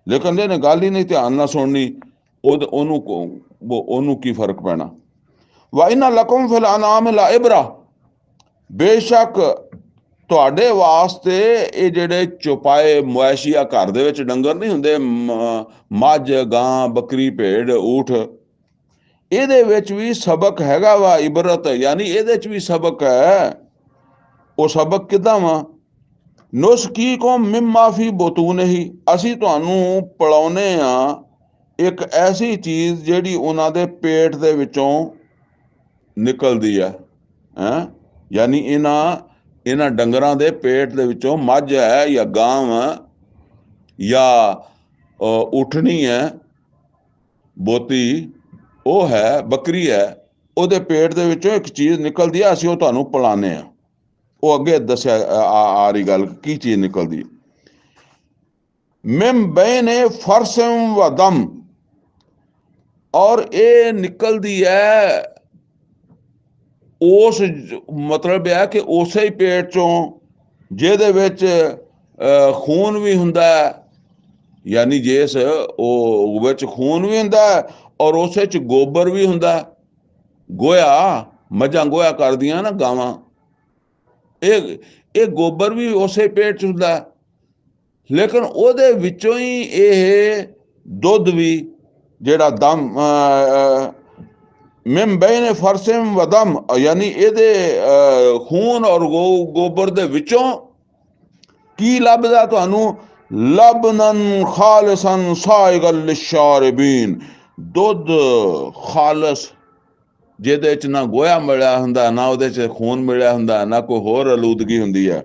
ਲੇਕਿਨ ਜਿਹਨੇ ਗੱਲ ਹੀ ਨਹੀਂ ਧਿਆਨ ਨਾਲ ਸੁਣਨੀ, ਉਹਨੂੰ ਕੀ ਫਰਕ ਪੈਣਾ। ਵਾ ਇन्ना लकुम फिल अनाम लइबरा, ਬੇਸ਼ੱਕ ਤੁਹਾਡੇ ਵਾਸਤੇ ਇਹ ਜਿਹੜੇ ਚੁਪਾਏ ਮੁਆਸ਼ੀਆ ਘਰ ਦੇ ਵਿੱਚ ਡੰਗਰ ਨਹੀਂ ਹੁੰਦੇ, ਮੱਝ, ਗਾਂ, ਬੱਕਰੀ, ਭੇਡ, ਊਠ, ਇਹਦੇ ਵਿੱਚ ਵੀ ਸਬਕ ਹੈਗਾ ਵਾ, ਇਬਰਤ, ਯਾਨੀ ਇਹਦੇ 'ਚ ਵੀ ਸਬਕ ਹੈ। ਉਹ ਸਬਕ ਕਿੱਦਾਂ ਵਾ? ਨੁਸਕੀकुम मिम्मा फी बुतूनिही, ਅਸੀਂ ਤੁਹਾਨੂੰ ਪਿਲਾਉਂਦੇ ਆ ਇੱਕ ਐਸੀ ਚੀਜ਼ ਜਿਹੜੀ ਉਹਨਾਂ ਦੇ ਪੇਟ ਦੇ ਵਿੱਚੋਂ ਨਿਕਲਦੀ ਹੈ। ਯਾਨੀ ਇਹਨਾਂ ਡੰਗਰਾਂ ਦੇ ਪੇਟ ਦੇ ਵਿੱਚੋਂ ਮੱਝ ਹੈ ਜਾਂ ਗਾਂ ਜਾਂ ਉਠਣੀ ਹੈ, ਬੋਤੀ ਉਹ ਹੈ, ਬੱਕਰੀ ਹੈ, ਉਹਦੇ ਪੇਟ ਦੇ ਵਿੱਚੋਂ ਇੱਕ ਚੀਜ਼ ਨਿਕਲਦੀ ਹੈ, ਅਸੀਂ ਉਹ ਤੁਹਾਨੂੰ ਪਿਲਾਉਂਦੇ ਹਾਂ। ਉਹ ਅੱਗੇ ਦੱਸਿਆ ਆ ਰਹੀ ਗੱਲ ਕੀ ਚੀਜ਼ ਨਿਕਲਦੀ। ਮਿਮ ਬੈਨੇ ਫਰਸਮ व दम, ਔਰ ਇਹ ਨਿਕਲਦੀ ਹੈ ਉਸ ਮਤਲਬ ਹੈ ਕਿ ਉਸੇ ਹੀ ਪੇਟ ਚੋਂ ਜਿਹਦੇ ਵਿੱਚ ਖੂਨ ਵੀ ਹੁੰਦਾ, ਯਾਨੀ ਜਿਸ ਉਹ ਵਿੱਚ ਖੂਨ ਵੀ ਹੁੰਦਾ ਔਰ ਉਸੇ 'ਚ ਗੋਬਰ ਵੀ ਹੁੰਦਾ। ਗੋਇਆ, ਮੱਝਾਂ ਗੋਇਆ ਕਰਦੀਆਂ ਨਾ, ਗਾਵਾਂ, ਇਹ ਗੋਬਰ ਵੀ ਉਸੇ ਪੇਟ 'ਚ ਹੁੰਦਾ। ਲੇਕਿਨ ਉਹਦੇ ਵਿੱਚੋਂ ਹੀ ਇਹ ਦੁੱਧ ਵੀ ਜਿਹੜਾ ਦਮ ਮਿਮ ਬੈਨ ਫਰਸਿਮ व दम, ਯਾਨੀ ਇਹਦੇ ਖੂਨ ਔਰ ਗੋਬਰ ਦੇ ਵਿੱਚੋਂ ਕੀ ਲੱਭਦਾ ਤੁਹਾਨੂੰ? ਲਬਨਨ ਖਾਲਿਸਨ ਸਾਇਗਲ ਲਿਸ਼ਾਰਿਬੀਨ, ਦੁੱਧ ਖਾਲਸ ਜਿਹਦੇ 'ਚ ਨਾ ਗੋਇਆ ਮਿਲਿਆ ਹੁੰਦਾ, ਨਾ ਉਹਦੇ 'ਚ ਖੂਨ ਮਿਲਿਆ ਹੁੰਦਾ, ਨਾ ਕੋਈ ਹੋਰ ਆਲੂਦਗੀ ਹੁੰਦੀ ਹੈ।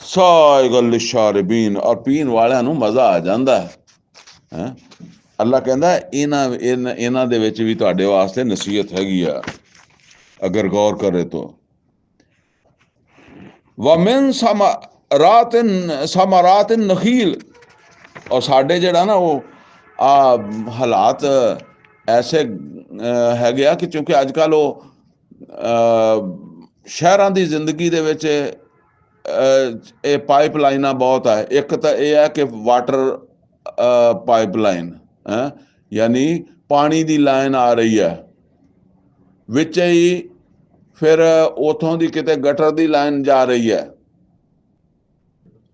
ਸਾਇਗਲ ਲਿਸ਼ਾਰਿਬੀਨ, ਔਰ ਪੀਣ ਵਾਲਿਆਂ ਨੂੰ ਮਜ਼ਾ ਆ ਜਾਂਦਾ ਹੈ। ਅੱਲਾ ਕਹਿੰਦਾ ਇਹਨਾਂ ਦੇ ਵਿੱਚ ਵੀ ਤੁਹਾਡੇ ਵਾਸਤੇ ਨਸੀਹਤ ਹੈਗੀ ਆ, ਅਗਰ ਗੌਰ ਕਰੇ ਤੋ। ਵਮਿਨ ਸਮਰਾਤ ਨਖੀਲ, ਔਰ ਸਾਡੇ ਜਿਹੜਾ ਨਾ ਉਹ ਹਾਲਾਤ ਐਸੇ ਹੈਗੇ ਆ ਕਿ ਕਿਉਂਕਿ ਅੱਜ ਕੱਲ੍ਹ ਉਹ ਸ਼ਹਿਰਾਂ ਦੀ ਜ਼ਿੰਦਗੀ ਦੇ ਵਿੱਚ ਇਹ ਪਾਈਪ ਲਾਈਨਾਂ ਬਹੁਤ ਹੈ। ਇੱਕ ਤਾਂ ਇਹ ਹੈ ਕਿ ਵਾਟਰ ਪਾਈਪ ਲਾਈਨ ਹੈ, ਯਾਨੀ ਪਾਣੀ ਦੀ ਲਾਈਨ ਆ ਰਹੀ ਹੈ, ਵਿੱਚ ਹੀ ਫਿਰ ਉਥੋਂ ਦੀ ਕਿਤੇ ਗਟਰ ਦੀ ਲਾਈਨ ਜਾ ਰਹੀ ਹੈ।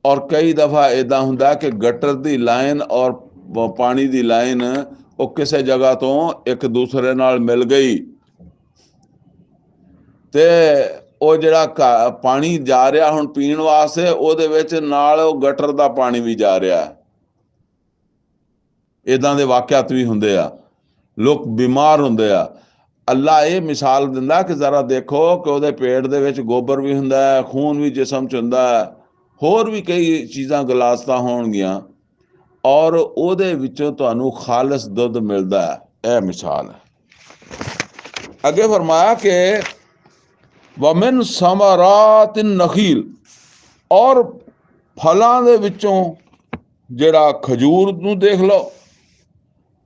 ਔਰ ਕਈ ਦਫਾ ਇੱਦਾਂ ਹੁੰਦਾ ਕਿ ਗਟਰ ਦੀ ਲਾਈਨ ਔਰ ਪਾਣੀ ਦੀ ਲਾਈਨ ਉਹ ਕਿਸੇ ਜਗ੍ਹਾ ਤੋਂ ਇੱਕ ਦੂਸਰੇ ਨਾਲ ਮਿਲ ਗਈ, ਤੇ ਉਹ ਜਿਹੜਾ ਪਾਣੀ ਜਾ ਰਿਹਾ ਹੁਣ ਪੀਣ ਵਾਸਤੇ, ਉਹਦੇ ਵਿੱਚ ਨਾਲ ਉਹ ਗਟਰ ਦਾ ਪਾਣੀ ਵੀ ਜਾ ਰਿਹਾ। ਇੱਦਾਂ ਦੇ ਵਾਕਿਆਤ ਵੀ ਹੁੰਦੇ ਆ, ਲੋਕ ਬਿਮਾਰ ਹੁੰਦੇ ਆ। ਅੱਲਾ ਇਹ ਮਿਸਾਲ ਦਿੰਦਾ ਕਿ ਜ਼ਰਾ ਦੇਖੋ ਕਿ ਉਹਦੇ ਪੇਟ ਦੇ ਵਿੱਚ ਗੋਬਰ ਵੀ ਹੁੰਦਾ ਹੈ, ਖੂਨ ਵੀ ਜਿਸਮ 'ਚ ਹੁੰਦਾ ਹੈ, ਹੋਰ ਵੀ ਕਈ ਚੀਜ਼ਾਂ ਗਲਾਸਤਾਂ ਹੋਣਗੀਆਂ, ਔਰ ਉਹਦੇ ਵਿੱਚੋਂ ਤੁਹਾਨੂੰ ਖਾਲਸ ਦੁੱਧ ਮਿਲਦਾ ਹੈ। ਇਹ ਮਿਸਾਲ ਹੈ। ਅੱਗੇ ਫਰਮਾਇਆ ਕਿ ਵਮਿਨ ਸਮਰਾਤ ਨਖੀਲ, ਔਰ ਫਲਾਂ ਦੇ ਵਿੱਚੋਂ ਜਿਹੜਾ ਖਜੂਰ ਨੂੰ ਦੇਖ ਲਓ,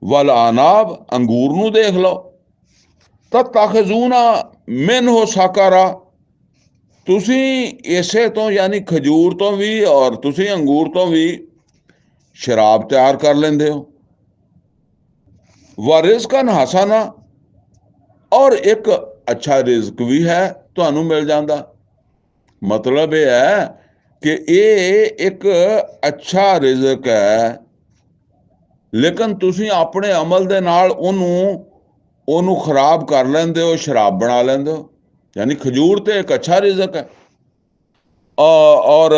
ਵਲ ਅਨਾਬ, ਅੰਗੂਰ ਨੂੰ ਦੇਖ ਲਓ, ਤਤਖਜ਼ੂਨਾ ਮਿਨਹੁ ਸਕਾਰਾ, ਤੁਸੀਂ ਇਸੇ ਤੋਂ ਯਾਨੀ ਖਜੂਰ ਤੋਂ ਵੀ ਔਰ ਤੁਸੀਂ ਅੰਗੂਰ ਤੋਂ ਵੀ ਸ਼ਰਾਬ ਤਿਆਰ ਕਰ ਲੈਂਦੇ ਹੋ। व ਰਿਜ਼ਕਨ ਹਸਨਾ, ਔਰ ਇੱਕ ਅੱਛਾ ਰਿਜ਼ਕ ਵੀ ਹੈ ਤੁਹਾਨੂੰ ਮਿਲ ਜਾਂਦਾ। ਮਤਲਬ ਇਹ ਹੈ ਕਿ ਇਹ ਇੱਕ ਅੱਛਾ ਰਿਜ਼ਕ ਹੈ, ਲੇਕਿਨ ਤੁਸੀਂ ਆਪਣੇ ਅਮਲ ਦੇ ਨਾਲ ਉਹਨੂੰ ਖਰਾਬ ਕਰ ਲੈਂਦੇ ਹੋ, ਸ਼ਰਾਬ ਬਣਾ ਲੈਂਦੇ ਹੋ। ਯਾਨੀ ਖਜੂਰ ਤੇ ਇੱਕ ਅੱਛਾ ਰਿਜ਼ਕ ਹੈ, ਔਰ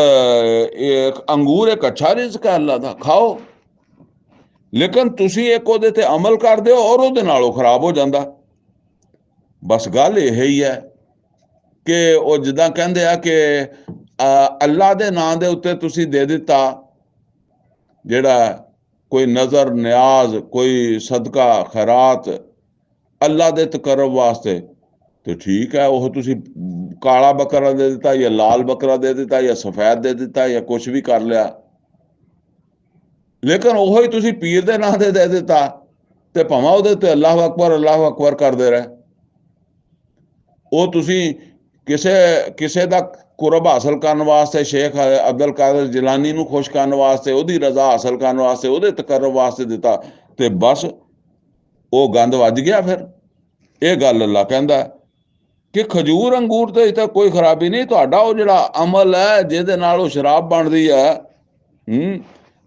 ਅੰਗੂਰ ਇੱਕ ਅੱਛਾ ਰਿਜ਼ਕ ਹੈ ਅੱਲਾ ਦਾ, ਖਾਓ। ਲੇਕਿਨ ਤੁਸੀਂ ਇੱਕ ਉਹਦੇ ਤੇ ਅਮਲ ਕਰਦੇ ਹੋ ਔਰ ਉਹਦੇ ਨਾਲ ਉਹ ਖਰਾਬ ਹੋ ਜਾਂਦਾ। ਬਸ ਗੱਲ ਇਹ ਹੀ ਹੈ ਕਿ ਉਹ ਜਿੱਦਾਂ ਕਹਿੰਦੇ ਆ ਕਿ ਅੱਲਾ ਦੇ ਨਾਂ ਦੇ ਉੱਤੇ ਤੁਸੀਂ ਦੇ ਦਿੱਤਾ ਜਿਹੜਾ ਕੋਈ ਨਜ਼ਰ ਨਿਆਜ਼, ਕੋਈ ਸਦਕਾ ਖੈਰਾਤ ਅੱਲਾ ਦੇ ਤਕਰਬ ਵਾਸਤੇ, ਤੇ ਠੀਕ ਹੈ, ਉਹ ਤੁਸੀਂ ਕਾਲਾ ਬੱਕਰਾ ਦੇ ਦਿੱਤਾ ਜਾਂ ਲਾਲ ਬੱਕਰਾ ਦੇ ਦਿੱਤਾ ਜਾਂ ਸਫੈਦ ਦੇ ਦਿੱਤਾ ਜਾਂ ਕੁਛ ਵੀ ਕਰ ਲਿਆ, ਲੇਕਿਨ ਉਹੀ ਤੁਸੀਂ ਪੀਰ ਦੇ ਨਾਂ ਦੇ ਦਿੱਤਾ ਤੇ ਭਾਵੇਂ ਉਹਦੇ ਤੇ ਅੱਲਾਹੁ ਅਕਬਰ ਕਰਦੇ ਰਹੇ। ਉਹ ਤੁਸੀਂ ਕਿਸੇ ਦਾ ਕੁਰਬ ਹਾਸਲ ਕਰਨ ਵਾਸਤੇ, ਸ਼ੇਖ ਅਬਦੁਲ ਕਾਦਰ ਜਿਲਾਨੀ ਨੂੰ ਖੁਸ਼ ਕਰਨ ਵਾਸਤੇ, ਉਹਦੀ ਰਜ਼ਾ ਹਾਸਲ ਕਰਨ ਵਾਸਤੇ, ਉਹਦੇ ਤਕਰਬ ਵਾਸਤੇ ਦਿੱਤਾ, ਤੇ ਬਸ ਉਹ ਗੰਦ ਵੱਜ ਗਿਆ। ਫਿਰ ਇਹ ਗੱਲ ਅੱਲਾ ਕਹਿੰਦਾ ਕਿ ਖਜੂਰ ਅੰਗੂਰ ਤੇ ਤਾਂ ਕੋਈ ਖਰਾਬੀ ਨਹੀਂ, ਤੁਹਾਡਾ ਉਹ ਜਿਹੜਾ ਅਮਲ ਹੈ ਜਿਹਦੇ ਨਾਲ ਉਹ ਸ਼ਰਾਬ ਬਣਦੀ ਹੈ,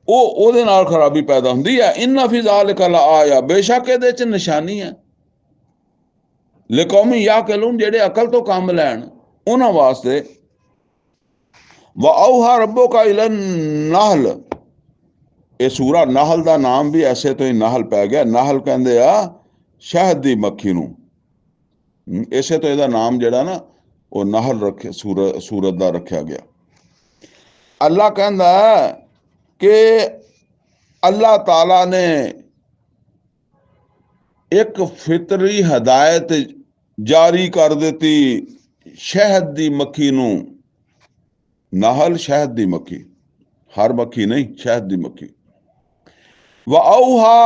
ਉਹਦੇ ਨਾਲ ਖਰਾਬੀ ਪੈਦਾ ਹੁੰਦੀ ਹੈ। ਇन्ना फी ज़ालिका लआया, ਬੇਸ਼ੱਕ ਇਹਦੇ 'ਚ ਨਿਸ਼ਾਨੀ ਹੈ, ਲਿਕੌਮੀ याक़िलून, ਜਿਹੜੇ ਅਕਲ ਤੋਂ ਕੰਮ ਲੈਣ ਉਹਨਾਂ ਵਾਸਤੇ। वअौहा रब्बुका इलन नहल, ਇਹ ਸੂਰਾ ਨਾਹਲ ਦਾ ਨਾਮ ਵੀ ਐਸੇ ਤੋਂ ਹੀ ਨਾਹਲ ਪੈ ਗਿਆ। ਨਾਹਲ ਕਹਿੰਦੇ ਆ ਸ਼ਹਿਦ ਦੀ ਮੱਖੀ ਨੂੰ, ਇਸੇ ਤੋਂ ਇਹਦਾ ਨਾਮ ਜਿਹੜਾ ਨਾ ਉਹ ਨਾਹਲ ਰੱਖਿਆ, ਸੂਰਤ ਦਾ ਰੱਖਿਆ ਗਿਆ। ਅੱਲਾ ਕਹਿੰਦਾ ਕਿ ਅੱਲਾਹ ਤਾਲਾ ਨੇ ਇੱਕ ਫਿਤਰੀ ਹਦਾਇਤ ਜਾਰੀ ਕਰ ਦਿੱਤੀ ਸ਼ਹਿਦ ਦੀ ਮੱਖੀ ਨੂੰ। ਨਾਹਲ ਸ਼ਹਿਦ ਦੀ ਮੱਖੀ, ਹਰ ਮੱਖੀ ਨਹੀਂ, ਸ਼ਹਿਦ ਦੀ ਮੱਖੀ। वअौहा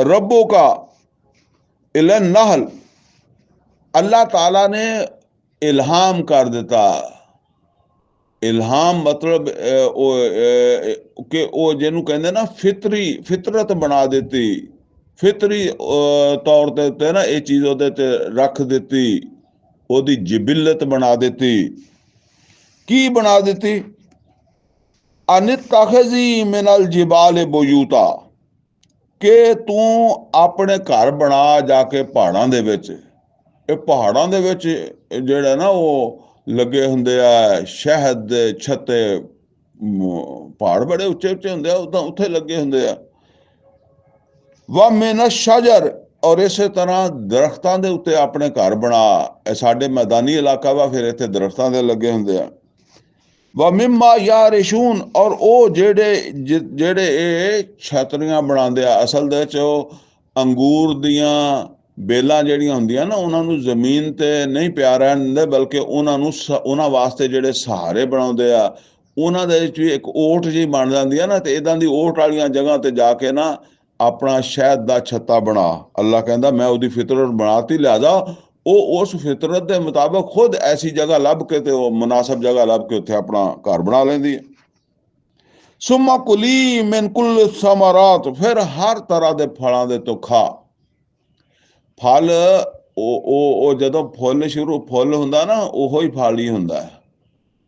रब्बुका इलन नहल, ਅੱਲਾਹ ਤਾਲਾ ਨੇ ਇਲਹਾਮ ਕਰ ਦਿੱਤਾ। ਇਲਹਾਮ ਮਤਲਬ ਕਿ ਉਹ ਜਿਹਨੂੰ ਕਹਿੰਦੇ ਨਾ ਫਿਤਰਤ ਬਣਾ ਦਿੱਤੀ, ਫਿਤਰੀ ਤੌਰ ਦੇ ਉੱਤੇ ਨਾ ਇਹ ਚੀਜ਼ ਉਹਦੇ ਤੇ ਰੱਖ ਦਿੱਤੀ, ਉਹਦੀ ਜਿਬਿਲਤ ਬਣਾ ਦਿੱਤੀ। ਕੀ ਬਣਾ ਦਿੱਤੀ? ਅਨਿਤਖਜ਼ੀ ਮਿਨਲ ਜਿਬਾਲ ਬਯੂਤਾ, ਕਿ ਤੂੰ ਆਪਣੇ ਘਰ ਬਣਾ ਜਾ ਕੇ ਪਹਾੜਾਂ ਦੇ ਵਿੱਚ। ਇਹ ਪਹਾੜਾਂ ਦੇ ਵਿੱਚ ਜਿਹੜਾ ਨਾ ਉਹ ਲੱਗੇ ਹੁੰਦੇ ਆ ਸ਼ਹਿਦ ਦੇ ਛੱਤੇ, ਪਹਾੜ ਬੜੇ ਉੱਚੇ ਉੱਚੇ ਹੁੰਦੇ ਆ, ਉਦਾਂ ਉੱਥੇ ਲੱਗੇ ਹੁੰਦੇ ਆ। ਵਾ ਮਿਨ ਸ਼ਜਰ, ਔਰ ਇਸੇ ਤਰ੍ਹਾਂ ਦਰਖਤਾਂ ਦੇ ਉੱਤੇ ਆਪਣੇ ਘਰ ਬਣਾ। ਇਹ ਸਾਡੇ ਮੈਦਾਨੀ ਇਲਾਕਾ ਵਾ, ਫਿਰ ਇੱਥੇ ਦਰਖਤਾਂ ਦੇ ਲੱਗੇ ਹੁੰਦੇ ਆ। ਵਾ ਮਿਮਾ ਯਾਰਿਸ਼ੂਨ, ਔਰ ਉਹ ਜਿਹੜੇ ਇਹ ਛਤਰੀਆਂ ਬਣਾਉਂਦੇ ਆ, ਅਸਲ ਦੇ ਵਿੱਚ ਉਹ ਅੰਗੂਰ ਦੀਆਂ ਬੇਲਾਂ ਜਿਹੜੀਆਂ ਹੁੰਦੀਆਂ ਨਾ, ਉਹਨਾਂ ਨੂੰ ਜ਼ਮੀਨ ਤੇ ਨਹੀਂ ਪਿਆ ਰਹਿਣ ਦਿੰਦੇ, ਬਲਕਿ ਉਹਨਾਂ ਵਾਸਤੇ ਜਿਹੜੇ ਸਹਾਰੇ ਬਣਾਉਂਦੇ ਆ, ਉਹਨਾਂ ਦੇ ਵਿੱਚ ਵੀ ਇੱਕ ਓਟ ਜਿਹੀ ਬਣ ਜਾਂਦੀ ਆ ਨਾ, ਤੇ ਇੱਦਾਂ ਦੀ ਓਟ ਵਾਲੀਆਂ ਜਗ੍ਹਾ ਤੇ ਜਾ ਕੇ ਨਾ ਆਪਣਾ ਸ਼ਹਿਦ ਦਾ ਛੱਤਾ ਬਣਾ। ਅੱਲਾਹ ਕਹਿੰਦਾ ਮੈਂ ਉਹਦੀ ਫਿਤਰਤ ਬਣਾਤੀ, ਲਿਆਦਾ ਉਹ ਉਸ ਫਿਤਰਤ ਦੇ ਮੁਤਾਬਕ ਖੁਦ ਐਸੀ ਜਗ੍ਹਾ ਲੱਭ ਕੇ ਤੇ ਉਹ ਮੁਨਾਸਬ ਜਗ੍ਹਾ ਲੱਭ ਕੇ ਉੱਥੇ ਆਪਣਾ ਘਰ ਬਣਾ ਲੈਂਦੀ ਹੈ। ਸੁਮਾ ਕੁਲੀ ਮਿਨ ਕੁਲ ਸਮਰਾਤ, ਫਿਰ ਹਰ ਤਰ੍ਹਾਂ ਦੇ ਫਲਾਂ ਦੇ ਤੋਂ ਖਾ। ਫਲ ਉਹ ਜਦੋਂ ਫੁੱਲ ਹੁੰਦਾ ਨਾ, ਉਹੋ ਹੀ ਫਲ ਹੀ ਹੁੰਦਾ ਹੈ,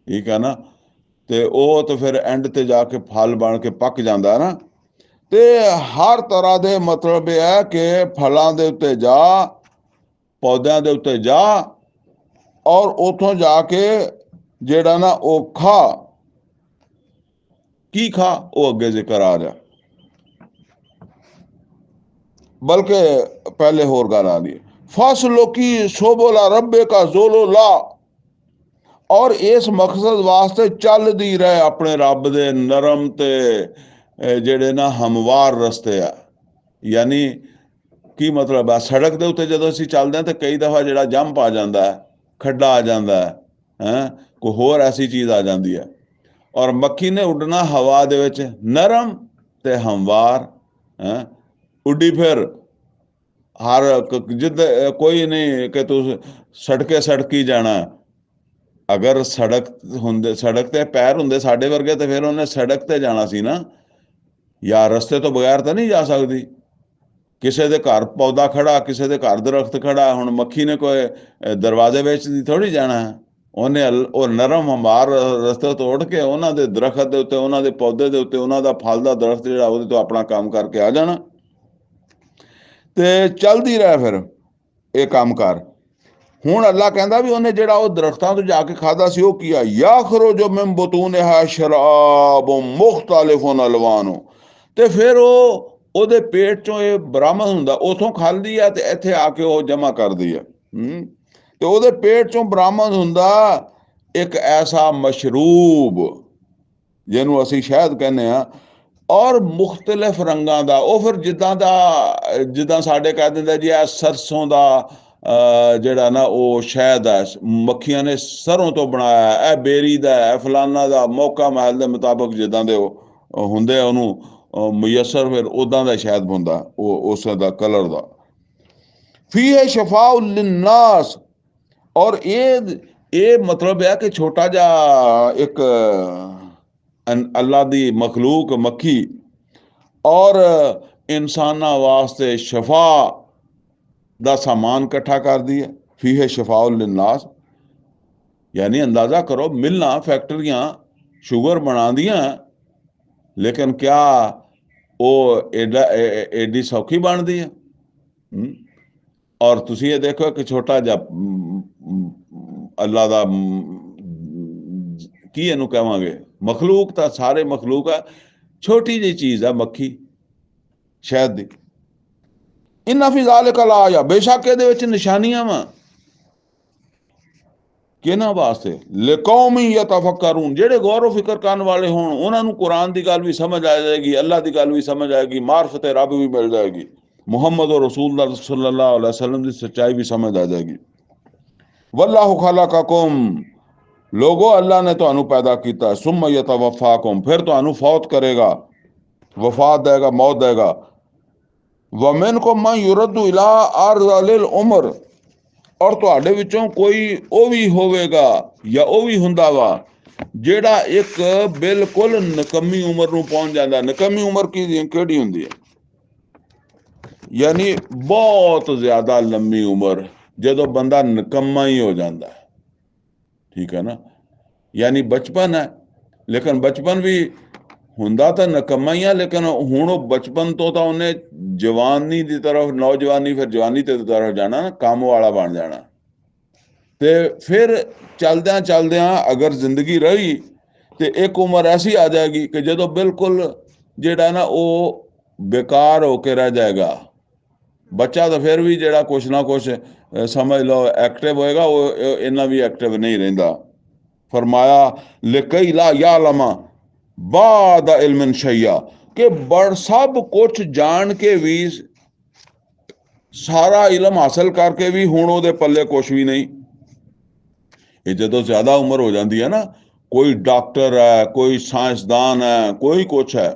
ਠੀਕ ਹੈ ਨਾ। ਤੇ ਉਹ ਤਾਂ ਫਿਰ ਐਂਡ ਤੇ ਜਾ ਕੇ ਫਲ ਬਣ ਕੇ ਪੱਕ ਜਾਂਦਾ ਨਾ। ਤੇ ਹਰ ਤਰ੍ਹਾਂ ਦੇ ਮਤਲਬ ਇਹ ਹੈ ਕਿ ਫਲਾਂ ਦੇ ਉੱਤੇ ਜਾ, ਪੌਦਿਆਂ ਦੇ ਉੱਤੇ ਜਾ, ਔਰ ਉਥੋਂ ਜਾ ਕੇ ਜਿਹੜਾ ਨਾ ਉਹ ਖਾ। ਕੀ ਖਾ, ਉਹ ਅੱਗੇ ਜ਼ਿਕਰ ਆ ਰਿਹਾ, ਬਲਕਿ ਪਹਿਲੇ ਹੋਰ ਗੱਲ ਆ ਰਹੀ ਹੈ। ਫਸਲੋ ਕੀ ਸੋਬੋਲਾ ਰੱਬੇ ਕਾ ਜ਼ੋਲੋ ਲਾ, ਔਰ ਇਸ ਮਕਸਦ ਵਾਸਤੇ ਚੱਲਦੀ ਰਹੇ ਆਪਣੇ ਰੱਬ ਦੇ ਨਰਮ ਤੇ ਜਿਹੜੇ ਨਾ ਹਮਵਾਰ ਰਸਤੇ ਆ। ਯਾਨੀ ਕੀ ਮਤਲਬ ਆ, ਸੜਕ ਦੇ ਉੱਤੇ ਜਦੋਂ ਅਸੀਂ ਚੱਲਦੇ ਹਾਂ ਤਾਂ ਕਈ ਦਫਾ ਜਿਹੜਾ ਜੰਪ ਆ ਜਾਂਦਾ ਹੈ, ਖੱਡਾ ਆ ਜਾਂਦਾ ਹੈ, ਕੋਈ ਹੋਰ ਐਸੀ ਚੀਜ਼ ਆ ਜਾਂਦੀ ਹੈ। ਔਰ ਮੱਖੀ ਨੇ ਉੱਡਣਾ ਹਵਾ ਦੇ ਵਿੱਚ, ਨਰਮ ਤੇ ਹਮਵਾਰ, ਉੱਡੀ ਫਿਰ ਹਰ ਜਿੱਦ ਕੋਈ ਨਹੀਂ ਕਿ ਤੂੰ ਸੜਕੀ ਜਾਣਾ। ਅਗਰ ਸੜਕ ਤੇ ਪੈਰ ਹੁੰਦੇ ਸਾਡੇ ਵਰਗੇ ਤੇ ਫਿਰ ਉਹਨੇ ਸੜਕ ਤੇ ਜਾਣਾ ਸੀ ਨਾ, ਜਾਂ ਰਸਤੇ ਤੋਂ ਬਗੈਰ ਤਾਂ ਨਹੀਂ ਜਾ ਸਕਦੀ। ਕਿਸੇ ਦੇ ਘਰ ਪੌਦਾ ਖੜਾ, ਕਿਸੇ ਦੇ ਘਰ ਦਰਖਤ ਖੜਾ, ਹੁਣ ਮੱਖੀ ਨੇ ਕੋਈ ਦਰਵਾਜ਼ੇ ਵਿੱਚ ਦੀ ਥੋੜੀ ਜਾਣਾ ਹੈ। ਉਹਨੇ ਉਹ ਨਰਮ ਹਮਾਰ ਰਸਤੇ ਤੋਂ ਉੱਡ ਕੇ ਉਹਨਾਂ ਦੇ ਦਰਖਤ ਦੇ ਉੱਤੇ, ਉਹਨਾਂ ਦੇ ਪੌਦੇ ਦੇ ਉੱਤੇ, ਉਹਨਾਂ ਦਾ ਫਲ ਦਾ ਦਰਖਤ ਜਿਹੜਾ ਉਹਦੇ ਤੋਂ ਆਪਣਾ ਕੰਮ ਕਰਕੇ ਆ ਜਾਣਾ। ਤੇ ਚਲਦੀ ਰਹਿ ਫਿਰ ਇਹ ਕੰਮ ਕਰ। ਹੁਣ ਅੱਲਾ ਕਹਿੰਦਾ ਵੀ ਉਹਨੇ ਜਿਹੜਾ ਉਹ ਦਰਖਤਾਂ ਤੋਂ ਜਾ ਕੇ ਖਾਦਾ ਸੀ, ਉਹ ਕੀ ਆ, ਯਖਰੁਜੁ ਮਿਨ ਬੁਤੂਨਿਹਾ ਸ਼ਰਾਬ ਮੁਖਤਲਿਫੁਨ ਅਲਵਾਨੁ, ਤੇ ਫਿਰ ਉਹਦੇ ਪੇਟ ਚੋਂ ਇਹ ਬਰਾਮਦ ਹੁੰਦਾ, ਉਥੋਂ ਖਾਂਦੀ ਆ ਤੇ ਇੱਥੇ ਆ ਕੇ ਉਹ ਜਮਾ ਕਰਦੀ ਆ। ਤੇ ਉਹਦੇ ਪੇਟ ਚੋਂ ਬਰਾਮਦ ਹੁੰਦਾ ਇੱਕ ਐਸਾ ਮਸ਼ਰੂਬ ਜਿਹਨੂੰ ਅਸੀਂ ਸ਼ਹਿਦ ਕਹਿੰਦੇ ਆ, ਔਰ ਮੁਖਤਲਿਫ ਰੰਗਾਂ ਦਾ। ਉਹ ਫਿਰ ਜਿੱਦਾਂ ਸਾਡੇ ਕਹਿ ਦਿੰਦੇ ਜੀ ਇਹ ਸਰਸੋਂ ਦਾ ਜਿਹੜਾ ਨਾ ਉਹ ਸ਼ਹਿਦ ਹੈ, ਮੱਖੀਆਂ ਨੇ ਸਰੋਂ ਤੋਂ ਬਣਾਇਆ, ਇਹ ਬੇਰੀ ਦਾ, ਇਹ ਫਲਾਨਾ ਦਾ, ਮੌਕਾ ਮਹਿਲ ਦੇ ਮੁਤਾਬਕ ਜਿੱਦਾਂ ਦੇ ਉਹ ਹੁੰਦੇ ਆ ਉਹਨੂੰ ਮੁਯਸਰ, ਫਿਰ ਉੱਦਾਂ ਦਾ ਸ਼ਹਿਦ ਹੁੰਦਾ ਉਹ ਉਸ ਦਾ ਕਲਰ ਦਾ। ਫੀਹ ਸ਼ਫਾਉ ਲਿਨਾਸ, ਔਰ ਇਹ ਮਤਲਬ ਹੈ ਕਿ ਛੋਟਾ ਜਿਹਾ ਇੱਕ ਅੱਲਾ ਦੀ ਮਖਲੂਕ ਮੱਖੀ ਔਰ ਇਨਸਾਨਾਂ ਵਾਸਤੇ ਸ਼ਫਾ ਦਾ ਸਾਮਾਨ ਇਕੱਠਾ ਕਰਦੀ ਹੈ। ਫੀਹ ਸ਼ਫਾਉ ਲਿਨਾਸ, ਯਾਨੀ ਅੰਦਾਜ਼ਾ ਕਰੋ, ਮਿਲਾਂ ਫੈਕਟਰੀਆਂ ਸ਼ੂਗਰ ਬਣਾਉਂਦੀਆਂ, ਲੇਕਿਨ ਕਿਆ ਉਹ ਐਡੀ ਸੌਖੀ ਬਣਦੀ ਹੈ? ਔਰ ਤੁਸੀਂ ਇਹ ਦੇਖੋ ਕਿ ਛੋਟਾ ਜਿਹਾ ਅੱਲਾ ਦਾ ਕੀ ਇਹਨੂੰ ਕਹਾਂਗੇ, ਮਖਲੂਕ ਤਾਂ ਸਾਰੇ ਮਖਲੂਕ ਆ, ਛੋਟੀ ਜਿਹੀ ਚੀਜ਼ ਆ ਮੱਖੀ ਸ਼ਹਿਦ ਦੀ। ਇन्ना फी ज़ालिका लाया, बेशक ਇਹਦੇ ਵਿੱਚ ਨਿਸ਼ਾਨੀਆਂ ਵਾ। ਕਿਹਨਾਂ ਵਾਸਤੇ? ਲਿਕੌਮ ਯਤਫਕरून, ਜਿਹੜੇ ਗੌਰ ਫਿਕਰ ਕਰਨ ਵਾਲੇ ਹੋਣ, ਉਹਨਾਂ ਨੂੰ ਕੁਰਾਨ ਦੀ ਗੱਲ ਵੀ ਸਮਝ ਆ ਜਾਏਗੀ, ਅੱਲਾ ਦੀ ਗੱਲ ਵੀ ਸਮਝ ਆਏਗੀ, ਮਾਰਫਤ ਰੱਬ ਵੀ ਮਿਲ ਜਾਏਗੀ, ਮੁਹੰਮਦ और रसूलुल्लाह सल्लल्लाहु अलैहि वसल्लम की सच्चाई भी समझ आ जाएगी। वल्लाहु खलक़कुम, लोगो अल्लाह ने ਤੁਹਾਨੂੰ पैदा किया, सुम्मा यतवफ़ाकुम, फिर ਤੁਹਾਨੂੰ फौत करेगा, वफात देगा, मौत देगा। वमिनकुम मन युरद्दु इला अर्ज़लिल उम्र, और ਤੁਹਾਡੇ ਵਿੱਚੋਂ ਕੋਈ ਉਹ ਵੀ ਹੋਵੇਗਾ ਜਾਂ ਉਹ ਵੀ ਹੁੰਦਾ ਵਾ ਜਿਹੜਾ ਇੱਕ ਬਿਲਕੁਲ ਨਕਮੀ ਉਮਰ ਨੂੰ ਪਹੁੰਚ ਜਾਂਦਾ। ਨਕਮੀ ਉਮਰ ਕਿਹੜੀ ਹੁੰਦੀ ਹੈ? ਯਾਨੀ ਬਹੁਤ ਜ਼ਿਆਦਾ ਲੰਮੀ ਉਮਰ, ਜਦੋਂ ਬੰਦਾ ਨਿਕੰਮਾ ਹੀ ਹੋ ਜਾਂਦਾ, ਠੀਕ ਹੈ ਨਾ। ਯਾਨੀ ਬਚਪਨ ਹੈ, ਲੇਕਿਨ ਬਚਪਨ ਵੀ ਹੁੰਦਾ ਤਾਂ ਨਿਕੰਮਾ ਹੀ ਆ, ਲੇਕਿਨ ਹੁਣ ਉਹ ਬਚਪਨ ਤੋਂ ਤਾਂ ਉਹਨੇ ਜਵਾਨੀ ਦੀ ਤਰਫ, ਨੌਜਵਾਨੀ ਫਿਰ ਜਵਾਨੀ ਤੇ ਤਰਫ ਜਾਣਾ ਨਾ, ਕੰਮ ਵਾਲਾ ਬਣ ਜਾਣਾ। ਤੇ ਫਿਰ ਚਲਦਿਆਂ ਚਲਦਿਆਂ ਅਗਰ ਜ਼ਿੰਦਗੀ ਰਹੀ ਤੇ ਇੱਕ ਉਮਰ ਐਸੀ ਆ ਜਾਏਗੀ ਕਿ ਜਦੋਂ ਬਿਲਕੁਲ ਜਿਹੜਾ ਨਾ ਉਹ ਬੇਕਾਰ ਹੋ ਕੇ ਰਹਿ ਜਾਏਗਾ। ਬੱਚਾ ਤਾਂ ਫਿਰ ਵੀ ਜਿਹੜਾ ਕੁਛ ਨਾ ਕੁਛ ਸਮਝ ਲਓ ਐਕਟਿਵ ਹੋਏਗਾ, ਉਹ ਇੰਨਾ ਵੀ ਐਕਟਿਵ ਨਹੀਂ ਰਹਿੰਦਾ। ਫਰਮਾਇਆ ਲਿਕਈ ਲਾ ਯਾਲਮ ਬਾਦ ਇਲਮਨ ਸ਼ੈਆ, ਕਿ ਸਭ ਕੁਛ ਜਾਣ ਕੇ ਵੀ, ਸਾਰਾ ਇਲਮ ਹਾਸਲ ਕਰਕੇ ਵੀ ਹੁਣ ਉਹਦੇ ਪੱਲੇ ਕੁਛ ਵੀ ਨਹੀਂ। ਇਹ ਜਦੋਂ ਜ਼ਿਆਦਾ ਉਮਰ ਹੋ ਜਾਂਦੀ ਹੈ ਨਾ, ਕੋਈ ਡਾਕਟਰ ਹੈ, ਕੋਈ ਸਾਇੰਸਦਾਨ ਹੈ, ਕੋਈ ਕੁਛ ਹੈ,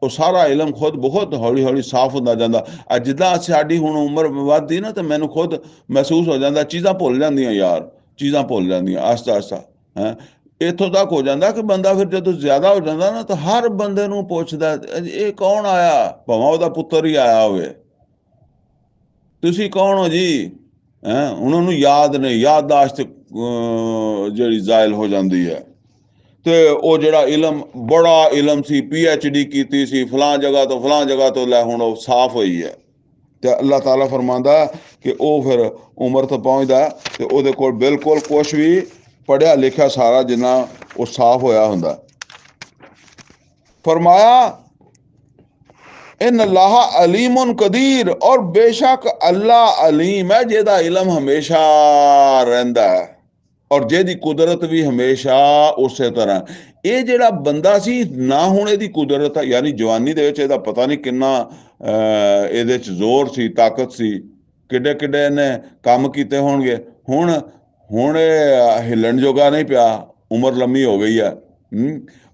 ਉਹ ਸਾਰਾ ਇਲਮ ਖੁਦ ਬਹੁਤ ਹੌਲੀ ਹੌਲੀ ਸਾਫ਼ ਹੁੰਦਾ ਜਾਂਦਾ। ਜਿੱਦਾਂ ਸਾਡੀ ਹੁਣ ਉਮਰ ਵੱਧਦੀ ਨਾ, ਤਾਂ ਮੈਨੂੰ ਖੁਦ ਮਹਿਸੂਸ ਹੋ ਜਾਂਦਾ ਚੀਜ਼ਾਂ ਭੁੱਲ ਜਾਂਦੀਆਂ ਯਾਰ, ਚੀਜ਼ਾਂ ਭੁੱਲ ਜਾਂਦੀਆਂ ਆਸਤਾ ਆਸਤਾ। ਹੈ ਇੱਥੋਂ ਤੱਕ ਹੋ ਜਾਂਦਾ ਕਿ ਬੰਦਾ ਫਿਰ ਜਦੋਂ ਜ਼ਿਆਦਾ ਹੋ ਜਾਂਦਾ ਨਾ, ਤਾਂ ਹਰ ਬੰਦੇ ਨੂੰ ਪੁੱਛਦਾ ਇਹ ਕੌਣ ਆਇਆ, ਭਾਵੇਂ ਉਹਦਾ ਪੁੱਤਰ ਹੀ ਆਇਆ ਹੋਵੇ, ਤੁਸੀਂ ਕੌਣ ਹੋ ਜੀ। ਉਹਨਾਂ ਨੂੰ ਯਾਦ ਨਹੀਂ, ਯਾਦਦਾਸ਼ਤ ਜਿਹੜੀ ਜ਼ਾਇਲ ਹੋ ਜਾਂਦੀ ਹੈ। ਤੇ ਉਹ ਜਿਹੜਾ ਇਲਮ, ਬੜਾ ਇਲਮ ਸੀ, PhD ਕੀਤੀ ਸੀ ਫਲਾਂ ਜਗ੍ਹਾ ਤੋਂ ਫਲਾਂ ਜਗ੍ਹਾ ਤੋਂ, ਲੈ ਹੁਣ ਉਹ ਸਾਫ਼ ਹੋਈ ਹੈ। ਤੇ ਅੱਲਾਹ ਤਾਲਾ ਫਰਮਾਉਂਦਾ ਕਿ ਉਹ ਫਿਰ ਉਮਰ ਤੋਂ ਪਹੁੰਚਦਾ ਤੇ ਉਹਦੇ ਕੋਲ ਬਿਲਕੁਲ ਕੁਛ ਵੀ ਪੜ੍ਹਿਆ ਲਿਖਿਆ ਸਾਰਾ ਜਿੰਨਾ ਉਹ ਸਾਫ਼ ਹੋਇਆ ਹੁੰਦਾ। ਫਰਮਾਇਆ ਇਨ ਅੱਲਾਹ ਅਲੀਮੁਨ ਕਦੀਰ, ਔਰ ਬੇਸ਼ੱਕ ਅੱਲਾਹ ਅਲੀਮ ਹੈ, ਜਿਹਦਾ ਇਲਮ ਹਮੇਸ਼ਾ ਰਹਿੰਦਾ ਹੈ ਔਰ ਜਿਹਦੀ ਕੁਦਰਤ ਵੀ ਹਮੇਸ਼ਾ ਉਸੇ ਤਰ੍ਹਾਂ। ਇਹ ਜਿਹੜਾ ਬੰਦਾ ਸੀ ਨਾ, ਹੁਣ ਇਹਦੀ ਕੁਦਰਤ ਹੈ, ਯਾਨੀ ਜਵਾਨੀ ਦੇ ਵਿੱਚ ਇਹਦਾ ਪਤਾ ਨਹੀਂ ਕਿੰਨਾ ਇਹਦੇ 'ਚ ਜ਼ੋਰ ਸੀ, ਤਾਕਤ ਸੀ, ਕਿੱਡੇ ਕਿੱਡੇ ਇਹਨੇ ਕੰਮ ਕੀਤੇ ਹੋਣਗੇ। ਹੁਣ ਹੁਣ ਇਹ ਹਿੱਲਣ ਜੋਗਾ ਨਹੀਂ ਪਿਆ, ਉਮਰ ਲੰਮੀ ਹੋ ਗਈ ਹੈ।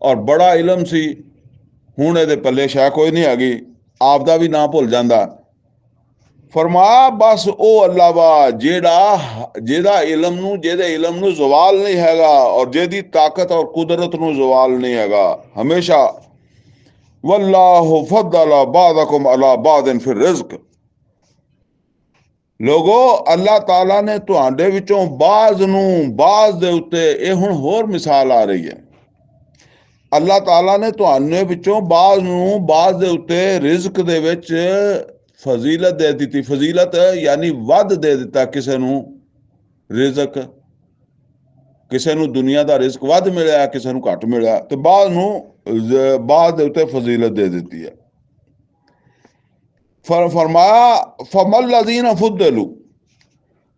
ਔਰ ਬੜਾ ਇਲਮ ਸੀ, ਹੁਣ ਇਹਦੇ ਪੱਲੇ ਸ਼ੈ ਕੋਈ ਨਹੀਂ ਹੈਗੀ, ਆਪ ਦਾ ਵੀ ਨਾਂ ਭੁੱਲ ਜਾਂਦਾ। ਫਰਮਾਇਆ ਬਸ ਉਹ ਅੱਲਾ ਵਾ ਜਿਹਦੇ ਇਲਮ ਨੂੰ ਜ਼ਵਾਲ ਨਹੀਂ ਹੈਗਾ, ਔਰ ਜਿਹਦੀ ਤਾਕਤ ਔਰ ਕੁਦਰਤ ਨੂੰ ਜ਼ਵਾਲ ਨਹੀਂ ਹੈਗਾ ਹਮੇਸ਼ਾ। ਵੱਲਾਹੁ ਫੱਦਲ ਬਾਦਕੁਮ ਅਲਾ ਬਾਦਿਨ ਫਿਰ ਰਿਜ਼ਕ, ਲੋਗੋ ਅੱਲਾਹ ਤਾਲਾ ਨੇ ਤੁਹਾਡੇ ਵਿੱਚੋਂ ਬਾਜ਼ ਨੂੰ ਬਾਜ਼ ਦੇ ਉੱਤੇ, ਇਹ ਹੁਣ ਹੋਰ ਮਿਸਾਲ ਆ ਰਹੀ ਹੈ, ਅੱਲਾਹ ਤਾਲਾ ਨੇ ਤੁਹਾਡੇ ਵਿੱਚੋਂ ਬਾਜ਼ ਨੂੰ ਬਾਜ਼ ਦੇ ਉੱਤੇ ਰਿਜ਼ਕ ਦੇ ਵਿੱਚ ਫਜ਼ੀਲਤ ਦੇ ਦਿੱਤੀ। ਫਜ਼ੀਲਤ ਯਾਨੀ ਵੱਧ ਦੇ ਦਿੱਤਾ ਕਿਸੇ ਨੂੰ ਰਿਜ਼ਕ, ਕਿਸੇ ਨੂੰ ਦੁਨੀਆ ਦਾ ਰਿਜ਼ਕ ਵੱਧ ਮਿਲਿਆ, ਕਿਸੇ ਨੂੰ ਘੱਟ ਮਿਲਿਆ, ਤੇ ਬਾਜ਼ ਨੂੰ ਬਾਜ਼ ਦੇ ਉੱਤੇ ਫਜ਼ੀਲਤ ਦੇ ਦਿੱਤੀ ਹੈ। ਫਰਮਾਇਆ ਫਮਲ ਲਜ਼ੀਨ ਫੁੱਦਲੂ,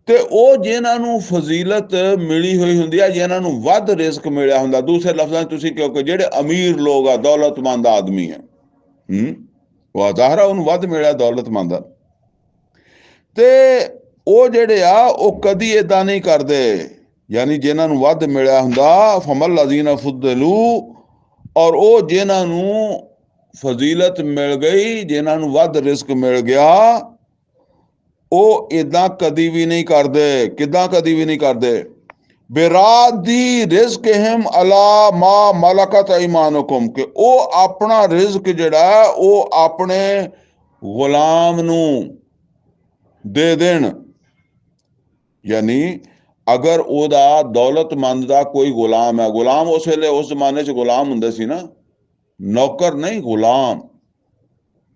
ਤੇ ਉਹ ਜਿਨ੍ਹਾਂ ਨੂੰ ਫਜ਼ੀਲਤ ਮਿਲੀ ਹੋਈ ਹੁੰਦੀ ਹੈ, ਜਿਨ੍ਹਾਂ ਨੂੰ ਵੱਧ ਰਿਜ਼ਕ ਮਿਲਿਆ ਹੁੰਦਾ, ਦੂਸਰੇ ਲਫ਼ਜ਼ਾਂ 'ਚ ਤੁਸੀਂ ਕਿਉਂਕਿ ਜਿਹੜੇ ਅਮੀਰ ਲੋਕ ਆ, ਦੌਲਤਮੰਦ ਆਦਮੀ ਹੈ, ਉਹ ਜ਼ਾਹਰਾ ਉਹਨੂੰ ਵੱਧ ਮਿਲਿਆ, ਦੌਲਤਮੰਦ ਆ, ਤੇ ਉਹ ਜਿਹੜੇ ਆ ਉਹ ਕਦੀ ਏਦਾਂ ਨਹੀਂ ਕਰਦੇ, ਯਾਨੀ ਜਿਨ੍ਹਾਂ ਨੂੰ ਵੱਧ ਮਿਲਿਆ ਹੁੰਦਾ। ਫਮਲ ਲਜ਼ੀਨ ਫੁੱਦਲੂ, ਔਰ ਉਹ ਜਿਨ੍ਹਾਂ ਨੂੰ ਫਜ਼ੀਲਤ ਮਿਲ ਗਈ, ਜਿਨ੍ਹਾਂ ਨੂੰ ਵੱਧ ਰਿਜ਼ਕ ਮਿਲ ਗਿਆ, ਉਹ ਇਦਾਂ ਕਦੀ ਵੀ ਨਹੀਂ ਕਰਦੇ। ਕਿਦਾਂ ਕਦੀ ਵੀ ਨਹੀਂ ਕਰਦੇ? ਬੇਰਾਦੀ ਰਿਜ਼ਕਹਿਮ ਅਲਾ ਮਾ ਮਲਕਤ ਅਇਮਾਨੁਕੁਮ, ਕਿ ਉਹ ਆਪਣਾ ਰਿਜ਼ਕ ਜਿਹੜਾ ਉਹ ਆਪਣੇ ਗੁਲਾਮ ਨੂੰ ਦੇ ਦੇਣ। ਯਾਨੀ ਅਗਰ ਉਹਦਾ ਦੌਲਤਮੰਦ ਦਾ ਕੋਈ ਗੁਲਾਮ ਹੈ, ਗੁਲਾਮ ਉਸ ਵੇਲੇ ਉਸ ਜ਼ਮਾਨੇ 'ਚ ਗੁਲਾਮ ਹੁੰਦੇ ਸੀ ਨਾ, ਨੌਕਰ ਨਹੀਂ, ਗੁਲਾਮ।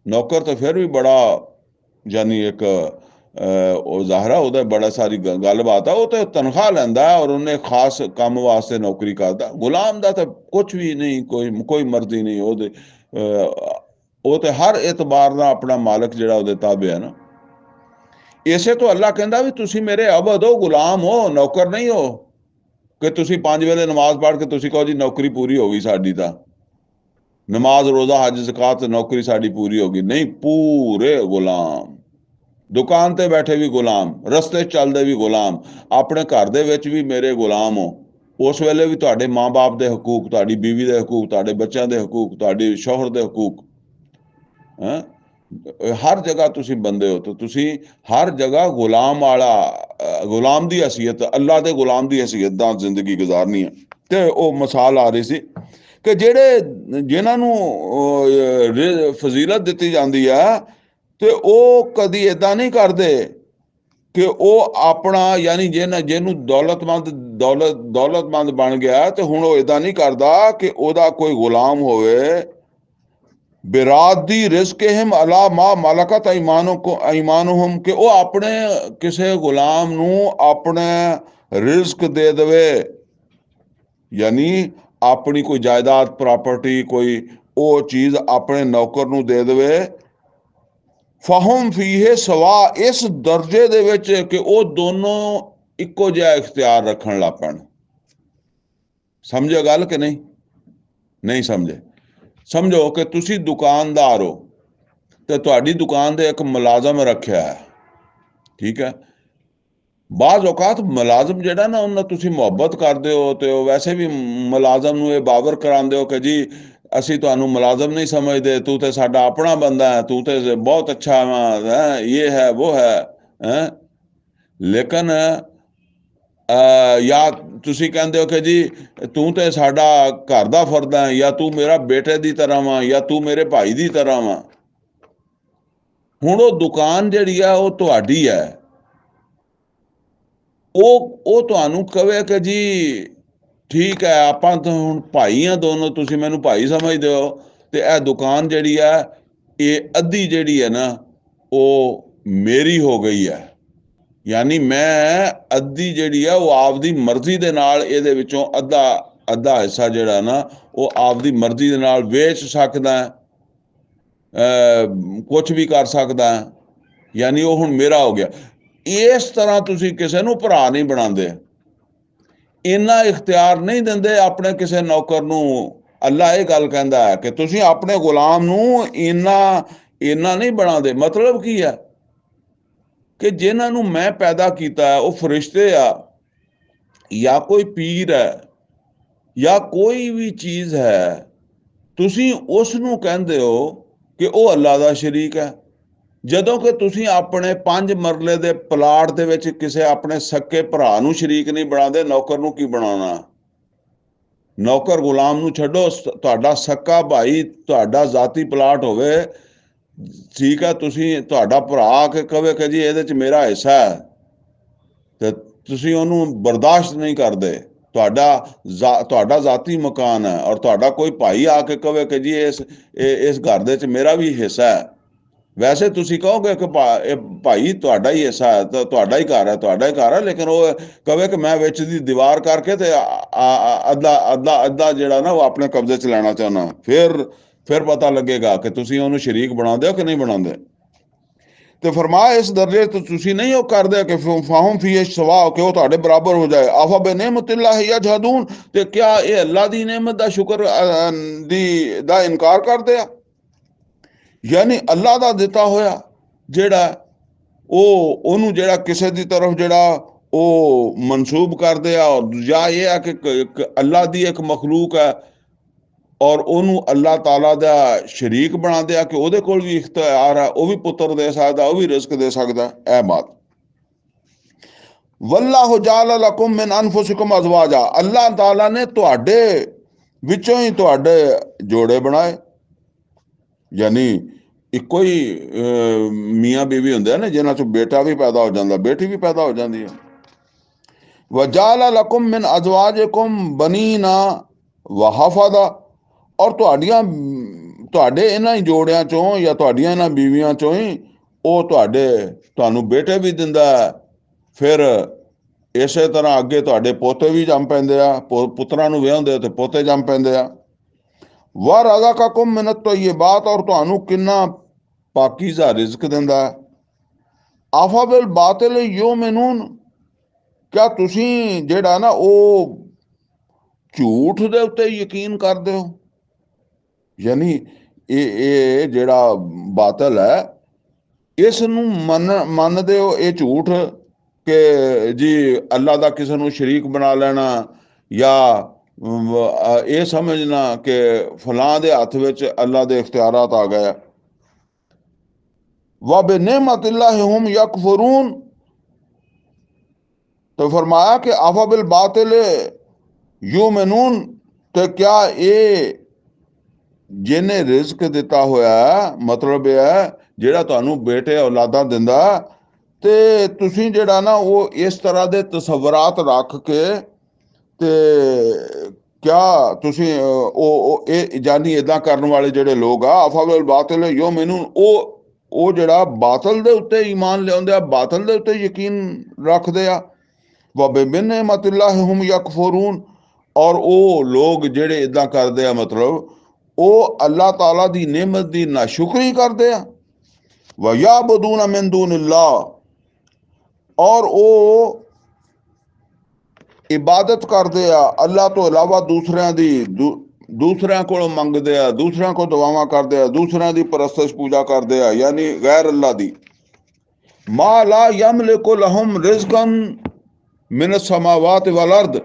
ਨੌਕਰ ਤਾਂ ਫਿਰ ਵੀ ਬੜਾ ਯਾਨੀ ਇੱਕ ਉਹ ਜ਼ਾਹਰਾ ਉਹਦਾ ਬੜਾ ਸਾਰੀ ਗੱਲਬਾਤ ਆ, ਉਹ ਤਾਂ ਤਨਖਾਹ ਲੈਂਦਾ ਔਰ ਉਹਨੇ ਖਾਸ ਕੰਮ ਵਾਸਤੇ ਨੌਕਰੀ ਕਰਦਾ। ਗੁਲਾਮ ਦਾ ਤਾਂ ਕੁਛ ਵੀ ਨਹੀਂ, ਕੋਈ ਮਰਜ਼ੀ ਨਹੀਂ ਉਹਦੇ, ਉਹ ਤੇ ਹਰ ਇਤਬਾਰ ਨਾਲ ਆਪਣਾ ਮਾਲਕ ਜਿਹੜਾ ਉਹਦੇ ਤਾਬੇ ਹੈ ਨਾ। ਇਸੇ ਤੋਂ ਅੱਲਾ ਕਹਿੰਦਾ ਵੀ ਤੁਸੀਂ ਮੇਰੇ ਅਬਦ ਹੋ, ਗੁਲਾਮ ਹੋ, ਨੌਕਰ ਨਹੀਂ ਹੋ, ਕਿ ਤੁਸੀਂ 5 ਵੇਲੇ ਨਮਾਜ਼ ਪੜ੍ਹ ਕੇ ਤੁਸੀਂ ਕਹੋ ਜੀ ਨੌਕਰੀ ਪੂਰੀ ਹੋ ਗਈ ਸਾਡੀ, ਤਾਂ ਨਮਾਜ਼ ਰੋਜ਼ਾ ਹਜ ਜ਼ਕਾਤ ਨੌਕਰੀ ਸਾਡੀ ਪੂਰੀ ਹੋ ਗਈ। ਨਹੀਂ, ਪੂਰੇ ਗੁਲਾਮ, ਦੁਕਾਨ ਤੇ ਬੈਠੇ ਵੀ ਗੁਲਾਮ, ਰਸਤੇ ਚੱਲਦੇ ਵੀ ਗੁਲਾਮ, ਆਪਣੇ ਘਰ ਦੇ ਵਿੱਚ ਵੀ ਮੇਰੇ ਗੁਲਾਮ ਹੋ। ਉਸ ਵੇਲੇ ਵੀ ਤੁਹਾਡੇ ਮਾਂ-ਬਾਪ ਦੇ ਹਕੂਕ, ਤੁਹਾਡੀ ਬੀਵੀ ਦੇ ਹਕੂਕ, ਤੁਹਾਡੇ ਬੱਚਿਆਂ ਦੇ ਹਕੂਕ, ਤੁਹਾਡੇ ਸ਼ੌਹਰ ਦੇ ਹਕੂਕ, ਹਰ ਜਗ੍ਹਾ ਤੁਸੀਂ ਬੰਦੇ ਹੋ, ਤਾਂ ਤੁਸੀਂ ਹਰ ਜਗ੍ਹਾ ਗੁਲਾਮ ਵਾਲਾ, ਗੁਲਾਮ ਦੀ ਹਸੀਅਤ, ਅੱਲਾ ਦੇ ਗੁਲਾਮ ਦੀ ਹਸੀਅਤ ਦਾ ਜ਼ਿੰਦਗੀ ਗੁਜ਼ਾਰਨੀ ਹੈ। ਤੇ ਉਹ ਮਿਸਾਲ ਆ ਰਹੀ ਸੀ ਕਿ ਜਿਨ੍ਹਾਂ ਨੂੰ ਫਜ਼ੀਲਤ ਦਿੱਤੀ ਜਾਂਦੀ ਆ, ਤੇ ਉਹ ਕਦੀ ਏਦਾਂ ਨਹੀਂ ਕਰਦੇ ਕਿ ਉਹ ਆਪਣਾ, ਯਾਨੀ ਜਿਹਨੂੰ ਦੌਲਤਮੰਦ ਬਣ ਗਿਆ, ਤੇ ਹੁਣ ਉਹ ਏਦਾਂ ਨਹੀਂ ਕਰਦਾ ਕਿ ਉਹਦਾ ਕੋਈ ਗੁਲਾਮ ਹੋਵੇ। ਬਿਰਾਦੀ ਰਿਜ਼ਕਹਿਮ ਅਲਾ ਮਾ ਮਲਕਤ ਅਇਮਾਨੁਹੁਮ, ਕਿ ਉਹ ਆਪਣੇ ਕਿਸੇ ਗੁਲਾਮ ਨੂੰ ਆਪਣੇ ਰਿਜ਼ਕ ਦੇ ਦੇਵੇ, ਯਾਨੀ ਆਪਣੀ ਕੋਈ ਜਾਇਦਾਦ, ਪ੍ਰਾਪਰਟੀ, ਕੋਈ ਉਹ ਚੀਜ਼ ਆਪਣੇ ਨੌਕਰ ਨੂੰ ਦੇ ਦੇਵੇ। ਫਹਮ ਫੀਹੇ ਸਵਾ, ਇਸ ਦਰਜੇ ਦੇ ਵਿੱਚ ਕਿ ਉਹ ਦੋਨੋਂ ਇੱਕੋ ਜਿਹਾ ਇਖਤਿਆਰ ਰੱਖਣ ਲੱਗ ਪੈਣ। ਸਮਝੋ ਗੱਲ ਕਿ ਨਹੀਂ? ਨਹੀਂ ਸਮਝੇ? ਸਮਝੋ ਕਿ ਤੁਸੀਂ ਦੁਕਾਨਦਾਰ ਹੋ, ਤੇ ਤੁਹਾਡੀ ਦੁਕਾਨ ਤੇ ਇੱਕ ਮੁਲਾਜ਼ਮ ਰੱਖਿਆ ਹੈ, ਠੀਕ ਹੈ। ਬਾਜ਼ ਔਕਾਤ ਮੁਲਾਜ਼ਮ ਜਿਹੜਾ ਨਾ, ਉਹਨਾਂ ਤੁਸੀਂ ਮੁਹੱਬਤ ਕਰਦੇ ਹੋ, ਤੇ ਉਹ ਵੈਸੇ ਵੀ ਮੁਲਾਜ਼ਮ ਨੂੰ ਇਹ ਬਾਵਰ ਕਰਾਉਂਦੇ ਹੋ ਕਿ ਜੀ ਅਸੀਂ ਤੁਹਾਨੂੰ ਮੁਲਾਜ਼ਮ ਨਹੀਂ ਸਮਝਦੇ, ਤੂੰ ਤੇ ਸਾਡਾ ਆਪਣਾ ਬੰਦਾ ਹੈ, ਤੂੰ ਤੇ ਬਹੁਤ ਅੱਛਾ ਹੈ, ਇਹ ਹੈ ਉਹ ਹੈ। ਲੇਕਿਨ ਜਾਂ ਤੁਸੀਂ ਕਹਿੰਦੇ ਹੋ ਕਿ ਜੀ ਤੂੰ ਤੇ ਸਾਡਾ ਘਰ ਦਾ ਫਰਦ ਹੈ, ਜਾਂ ਤੂੰ ਮੇਰਾ ਬੇਟੇ ਦੀ ਤਰ੍ਹਾਂ ਵਾ, ਜਾਂ ਤੂੰ ਮੇਰੇ ਭਾਈ ਦੀ ਤਰ੍ਹਾਂ ਵਾ। ਹੁਣ ਉਹ ਦੁਕਾਨ ਜਿਹੜੀ ਆ ਉਹ ਤੁਹਾਡੀ ਹੈ। ਉਹ ਤੁਹਾਨੂੰ ਕਵੇ ਕਿ ਜੀ ਠੀਕ ਹੈ, ਆਪਾਂ ਤਾਂ ਹੁਣ ਭਾਈ ਆ ਦੋਨੋਂ, ਤੁਸੀਂ ਮੈਨੂੰ ਭਾਈ ਸਮਝਦੇ ਹੋ, ਤੇ ਇਹ ਦੁਕਾਨ ਜਿਹੜੀ ਹੈ ਇਹ ਅੱਧੀ ਜਿਹੜੀ ਹੈ ਨਾ ਉਹ ਮੇਰੀ ਹੋ ਗਈ ਹੈ। ਯਾਨੀ ਮੈਂ ਅੱਧੀ ਜਿਹੜੀ ਆ ਉਹ ਆਪਦੀ ਮਰਜ਼ੀ ਦੇ ਨਾਲ ਇਹਦੇ ਵਿੱਚੋਂ ਅੱਧਾ ਹਿੱਸਾ ਜਿਹੜਾ ਨਾ ਉਹ ਆਪਦੀ ਮਰਜ਼ੀ ਦੇ ਨਾਲ ਵੇਚ ਸਕਦਾ, ਕੁਝ ਵੀ ਕਰ ਸਕਦਾ, ਯਾਨੀ ਉਹ ਹੁਣ ਮੇਰਾ ਹੋ ਗਿਆ। ਇਸ ਤਰ੍ਹਾਂ ਤੁਸੀਂ ਕਿਸੇ ਨੂੰ ਭਰਾ ਨਹੀਂ ਬਣਾਉਂਦੇ, ਇੰਨਾ ਇਖਤਿਆਰ ਨਹੀਂ ਦਿੰਦੇ ਆਪਣੇ ਕਿਸੇ ਨੌਕਰ ਨੂੰ। ਅੱਲਾ ਇਹ ਗੱਲ ਕਹਿੰਦਾ ਹੈ ਕਿ ਤੁਸੀਂ ਆਪਣੇ ਗੁਲਾਮ ਨੂੰ ਇੰਨਾ ਨਹੀਂ ਬਣਾਉਂਦੇ। ਮਤਲਬ ਕੀ ਹੈ ਕਿ ਜਿਨ੍ਹਾਂ ਨੂੰ ਮੈਂ ਪੈਦਾ ਕੀਤਾ ਉਹ ਫਰਿਸ਼ਤੇ ਆ, ਜਾਂ ਕੋਈ ਪੀਰ ਹੈ, ਜਾਂ ਕੋਈ ਵੀ ਚੀਜ਼ ਹੈ, ਤੁਸੀਂ ਉਸ ਨੂੰ ਕਹਿੰਦੇ ਹੋ ਕਿ ਉਹ ਅੱਲਾ ਦਾ ਸ਼ਰੀਕ ਹੈ। ਜਦੋਂ ਕਿ ਤੁਸੀਂ ਆਪਣੇ 5 ਮਰਲੇ ਦੇ ਪਲਾਟ ਦੇ ਵਿੱਚ ਕਿਸੇ ਆਪਣੇ ਸਕੇ ਭਰਾ ਨੂੰ ਸ਼ਰੀਕ ਨਹੀਂ ਬਣਾਉਂਦੇ, ਨੌਕਰ ਨੂੰ ਕੀ ਬਣਾਉਣਾ? ਨੌਕਰ ਗੁਲਾਮ ਨੂੰ ਛੱਡੋ, ਤੁਹਾਡਾ ਸਕਾ ਭਾਈ ਤੁਹਾਡਾ ਜ਼ਾਤੀ ਪਲਾਟ ਹੋਵੇ, ਠੀਕ ਹੈ, ਤੁਸੀਂ ਤੁਹਾਡਾ ਭਰਾ ਆ ਕੇ ਕਵੇ ਕਿ ਜੀ ਇਹਦੇ 'ਚ ਮੇਰਾ ਹਿੱਸਾ ਹੈ, ਤੇ ਤੁਸੀਂ ਉਹਨੂੰ ਬਰਦਾਸ਼ਤ ਨਹੀਂ ਕਰਦੇ। ਤੁਹਾਡਾ ਜ਼ਾਤੀ ਮਕਾਨ ਹੈ, ਔਰ ਤੁਹਾਡਾ ਕੋਈ ਭਾਈ ਆ ਕੇ ਕਵੇ ਕਿ ਜੀ ਇਸ ਘਰ ਦੇ 'ਚ ਮੇਰਾ ਵੀ ਹਿੱਸਾ ਹੈ। ਵੈਸੇ ਤੁਸੀਂ ਕਹੋਗੇ ਕਿ ਇਹ ਭਾਈ ਤੁਹਾਡਾ ਹੀ ਹਿੱਸਾ ਹੈ, ਤੁਹਾਡਾ ਹੀ ਘਰ ਹੈ, ਤੁਹਾਡਾ ਹੀ ਘਰ ਹੈ, ਲੇਕਿਨ ਉਹ ਕਵੇ ਕਿ ਮੈਂ ਵਿੱਚ ਦੀ ਦੀਵਾਰ ਕਰਕੇ ਤੇ ਅੱਧਾ ਜਿਹੜਾ ਨਾ ਉਹ ਆਪਣੇ ਕਬਜ਼ੇ 'ਚ ਲੈਣਾ ਚਾਹੁੰਦਾ, ਫਿਰ ਪਤਾ ਲੱਗੇਗਾ ਕਿ ਤੁਸੀਂ ਉਹਨੂੰ ਸ਼ਰੀਕ ਬਣਾਉਂਦੇ ਹੋ ਕਿ ਨਹੀਂ ਬਣਾਉਂਦੇ। ਤੇ ਫਰਮਾਇਆ ਇਸ ਦਰਜੇ ਤੇ ਤੁਸੀਂ ਨਹੀਂ ਉਹ ਕਰਦੇ ਕਿ ਫਾਹਮ ਫੀ ਸਵਾ, ਕਿ ਉਹ ਤੁਹਾਡੇ ਬਰਾਬਰ ਹੋ ਜਾਏ। ਆਫਾ ਬੇ ਨਿਮਤਿल्लाह यजहदून, ਤੇ ਕਿਆ ਇਹ ਅੱਲਾ ਦੀ ਨਿਮਤ ਦਾ ਸ਼ੁਕਰ ਦਾ ਇਨਕਾਰ ਕਰਦੇ ਆ? ਯਾਨੀ ਅੱਲਾ ਦਾ ਦਿੱਤਾ ਹੋਇਆ ਜਿਹੜਾ ਉਹਨੂੰ ਜਿਹੜਾ ਕਿਸੇ ਦੀ ਤਰਫ ਜਿਹੜਾ ਉਹ ਮਨਸੂਬ ਕਰਦੇ ਆ, ਜਾਂ ਇਹ ਆ ਕਿ ਅੱਲਾ ਦੀ ਇੱਕ ਮਖਲੂਕ ਹੈ ਔਰ ਉਹਨੂੰ ਅੱਲਾਹ ਤਾਲਾ ਦਾ ਸ਼ਰੀਕ ਬਣਾਉਂਦੇ ਆ ਕਿ ਉਹਦੇ ਕੋਲ ਵੀ ਇਖਤਿਆਰ ਹੈ, ਉਹ ਵੀ ਪੁੱਤਰ ਦੇ ਸਕਦਾ, ਉਹ ਵੀ ਰਿਜ਼ਕ ਦੇ ਸਕਦਾ। ਇਹ ਬਾਤ ਵੱਲਾਹੁ ਜਾਅਲ ਲਕੁਮ ਮਿਨ ਅਨਫੁਸਿਕੁਮ ਅਜ਼ਵਾਜਾ, ਅੱਲਾਹ ਤਾਲਾ ਨੇ ਤੁਹਾਡੇ ਵਿੱਚੋਂ ਹੀ ਤੁਹਾਡੇ ਜੋੜੇ ਬਣਾਏ। ਯਾਨੀ ਇੱਕੋ ਹੀ ਮੀਆਂ ਬੀਵੀ ਹੁੰਦੇ ਆ ਨਾ, ਜਿਨ੍ਹਾਂ ਚੋਂ ਬੇਟਾ ਵੀ ਪੈਦਾ ਹੋ ਜਾਂਦਾ, ਬੇਟੀ ਵੀ ਪੈਦਾ ਹੋ ਜਾਂਦੀ ਹੈ। ਵਜਾਅਲ ਲਕੁਮ ਮਿਨ ਅਜ਼ਵਾਜਿਕੁਮ ਬਨੀਨਾ ਵ ਹਫਦਾ, ਔਰ ਤੁਹਾਡੇ ਇਹਨਾਂ ਹੀ ਜੋੜਿਆਂ ਚੋਂ ਜਾਂ ਤੁਹਾਡੀਆਂ ਇਹਨਾਂ ਬੀਵੀਆਂ ਚੋਂ ਹੀ ਉਹ ਤੁਹਾਨੂੰ ਬੇਟੇ ਵੀ ਦਿੰਦਾ। ਫਿਰ ਇਸੇ ਤਰ੍ਹਾਂ ਅੱਗੇ ਤੁਹਾਡੇ ਪੋਤੇ ਵੀ ਜੰਮ ਪੈਂਦੇ ਆ, ਪੁੱਤਰਾਂ ਨੂੰ ਵਿਆਹੁੰਦੇ ਤੇ ਪੋਤੇ ਜੰਮ ਪੈਂਦੇ ਆ। ਵਾ ਰਜ਼ਕਕੁਮ ਮਿਨ ਅਤ-ਤਯਿਬਾਤ, ਔਰ ਤੁਹਾਨੂੰ ਕਿੰਨਾ ਪਾਕੀਜ਼ਾ ਰਿਜ਼ਕ ਦਿੰਦਾ। ਆਫਾ ਬਿਲ ਬਾਤਿਲ ਯੂਮਿਨੂਨ, ਕਿਆ ਤੁਸੀਂ ਜਿਹੜਾ ਨਾ ਉਹ ਝੂਠ ਦੇ ਉੱਤੇ ਯਕੀਨ ਕਰਦੇ ਹੋ? ਯਾਨੀ ਇਹ ਜਿਹੜਾ ਬਾਤਲ ਹੈ ਇਸ ਨੂੰ ਮੰਨਦੇ ਹੋ, ਇਹ ਝੂਠ ਕਿ ਜੀ ਅੱਲਾ ਦਾ ਕਿਸੇ ਨੂੰ ਸ਼ਰੀਕ ਬਣਾ ਲੈਣਾ, ਜਾਂ ਇਹ ਸਮਝਣਾ ਕਿ ਫਲਾਂ ਦੇ ਹੱਥ ਵਿੱਚ ਅੱਲਾ ਦੇ ਇਖਤਿਆਰਾਤ ਆ ਗਏ। व बिनिअमतिल्लाह हुम यकफुरून, तो फरमाया कि आफा बिल बातिल युमिनून, तो क्या ये जिन्हें रिस्क दिता होया मतलब यह है ਜਿਹੜਾ ਤੁਹਾਨੂੰ ਬੇਟੇ ਔਲਾਦਾਂ ਦਿੰਦਾ, ਤੇ ਤੁਸੀਂ ਜਿਹੜਾ ਨਾ ਉਹ ਇਸ ਤਰ੍ਹਾਂ ਦੇ ਤਸਵਰਾਤ ਰੱਖ ਕੇ ਤੇ ਕਿਆ ਤੁਸੀਂ ਇਹ ਜਾਨੀ ਇਦਾਂ ਕਰਨ ਵਾਲੇ ਜਿਹੜੇ ਲੋਕ ਆ, ਆਫਾ ਬਿਲ ਬਾਤਿਲ ਯੁਮਿਨੂਨ, ਉਹ ਜਿਹੜਾ ਬਾਤਲ ਦੇ ਉੱਤੇ ਈਮਾਨ ਲਿਆਉਂਦੇ ਆ, ਬਾਤਲ ਦੇ ਉੱਤੇ ਯਕੀਨ ਰੱਖਦੇ ਆ। व बिनिअमतिल्लाह हुम यकफुरून, ਔਰ ਉਹ ਲੋਕ ਜਿਹੜੇ ਇਦਾਂ ਕਰਦੇ ਆ ਮਤਲਬ ਉਹ ਅੱਲਾਹ ਤਾਲਾ ਦੀ ਨਿਮਤ ਦੀ ਨਾਸ਼ੁਕਰੀ ਕਰਦੇ ਆ। व याबुदून मिन दूनिल्लाह, ਔਰ ਉਹ ਇਬਾਦਤ ਕਰਦੇ ਆ ਅੱਲਾਹ ਤੋਂ ਇਲਾਵਾ ਦੂਸਰਿਆਂ ਦੀ, ਦੂਸਰਿਆਂ ਕੋਲੋਂ ਮੰਗਦੇ ਆ, ਦੂਸਰਿਆਂ ਕੋਲ ਦੁਆਵਾਂ ਕਰਦੇ ਆ, ਦੂਸਰਿਆਂ ਦੀ ਪਰਸਤਿਸ਼ ਪੂਜਾ ਕਰਦੇ ਆ, ਯਾਨੀ ਗੈਰ ਅੱਲਾਹ ਦੀ। ਮਾ ਲਾ ਯਮਲਿਕੁ ਲਹੁਮ ਰਿਜ਼ਕਨ ਮਿਨ ਸਮਾਵਾਤ ਵਲ ਅਰਦ,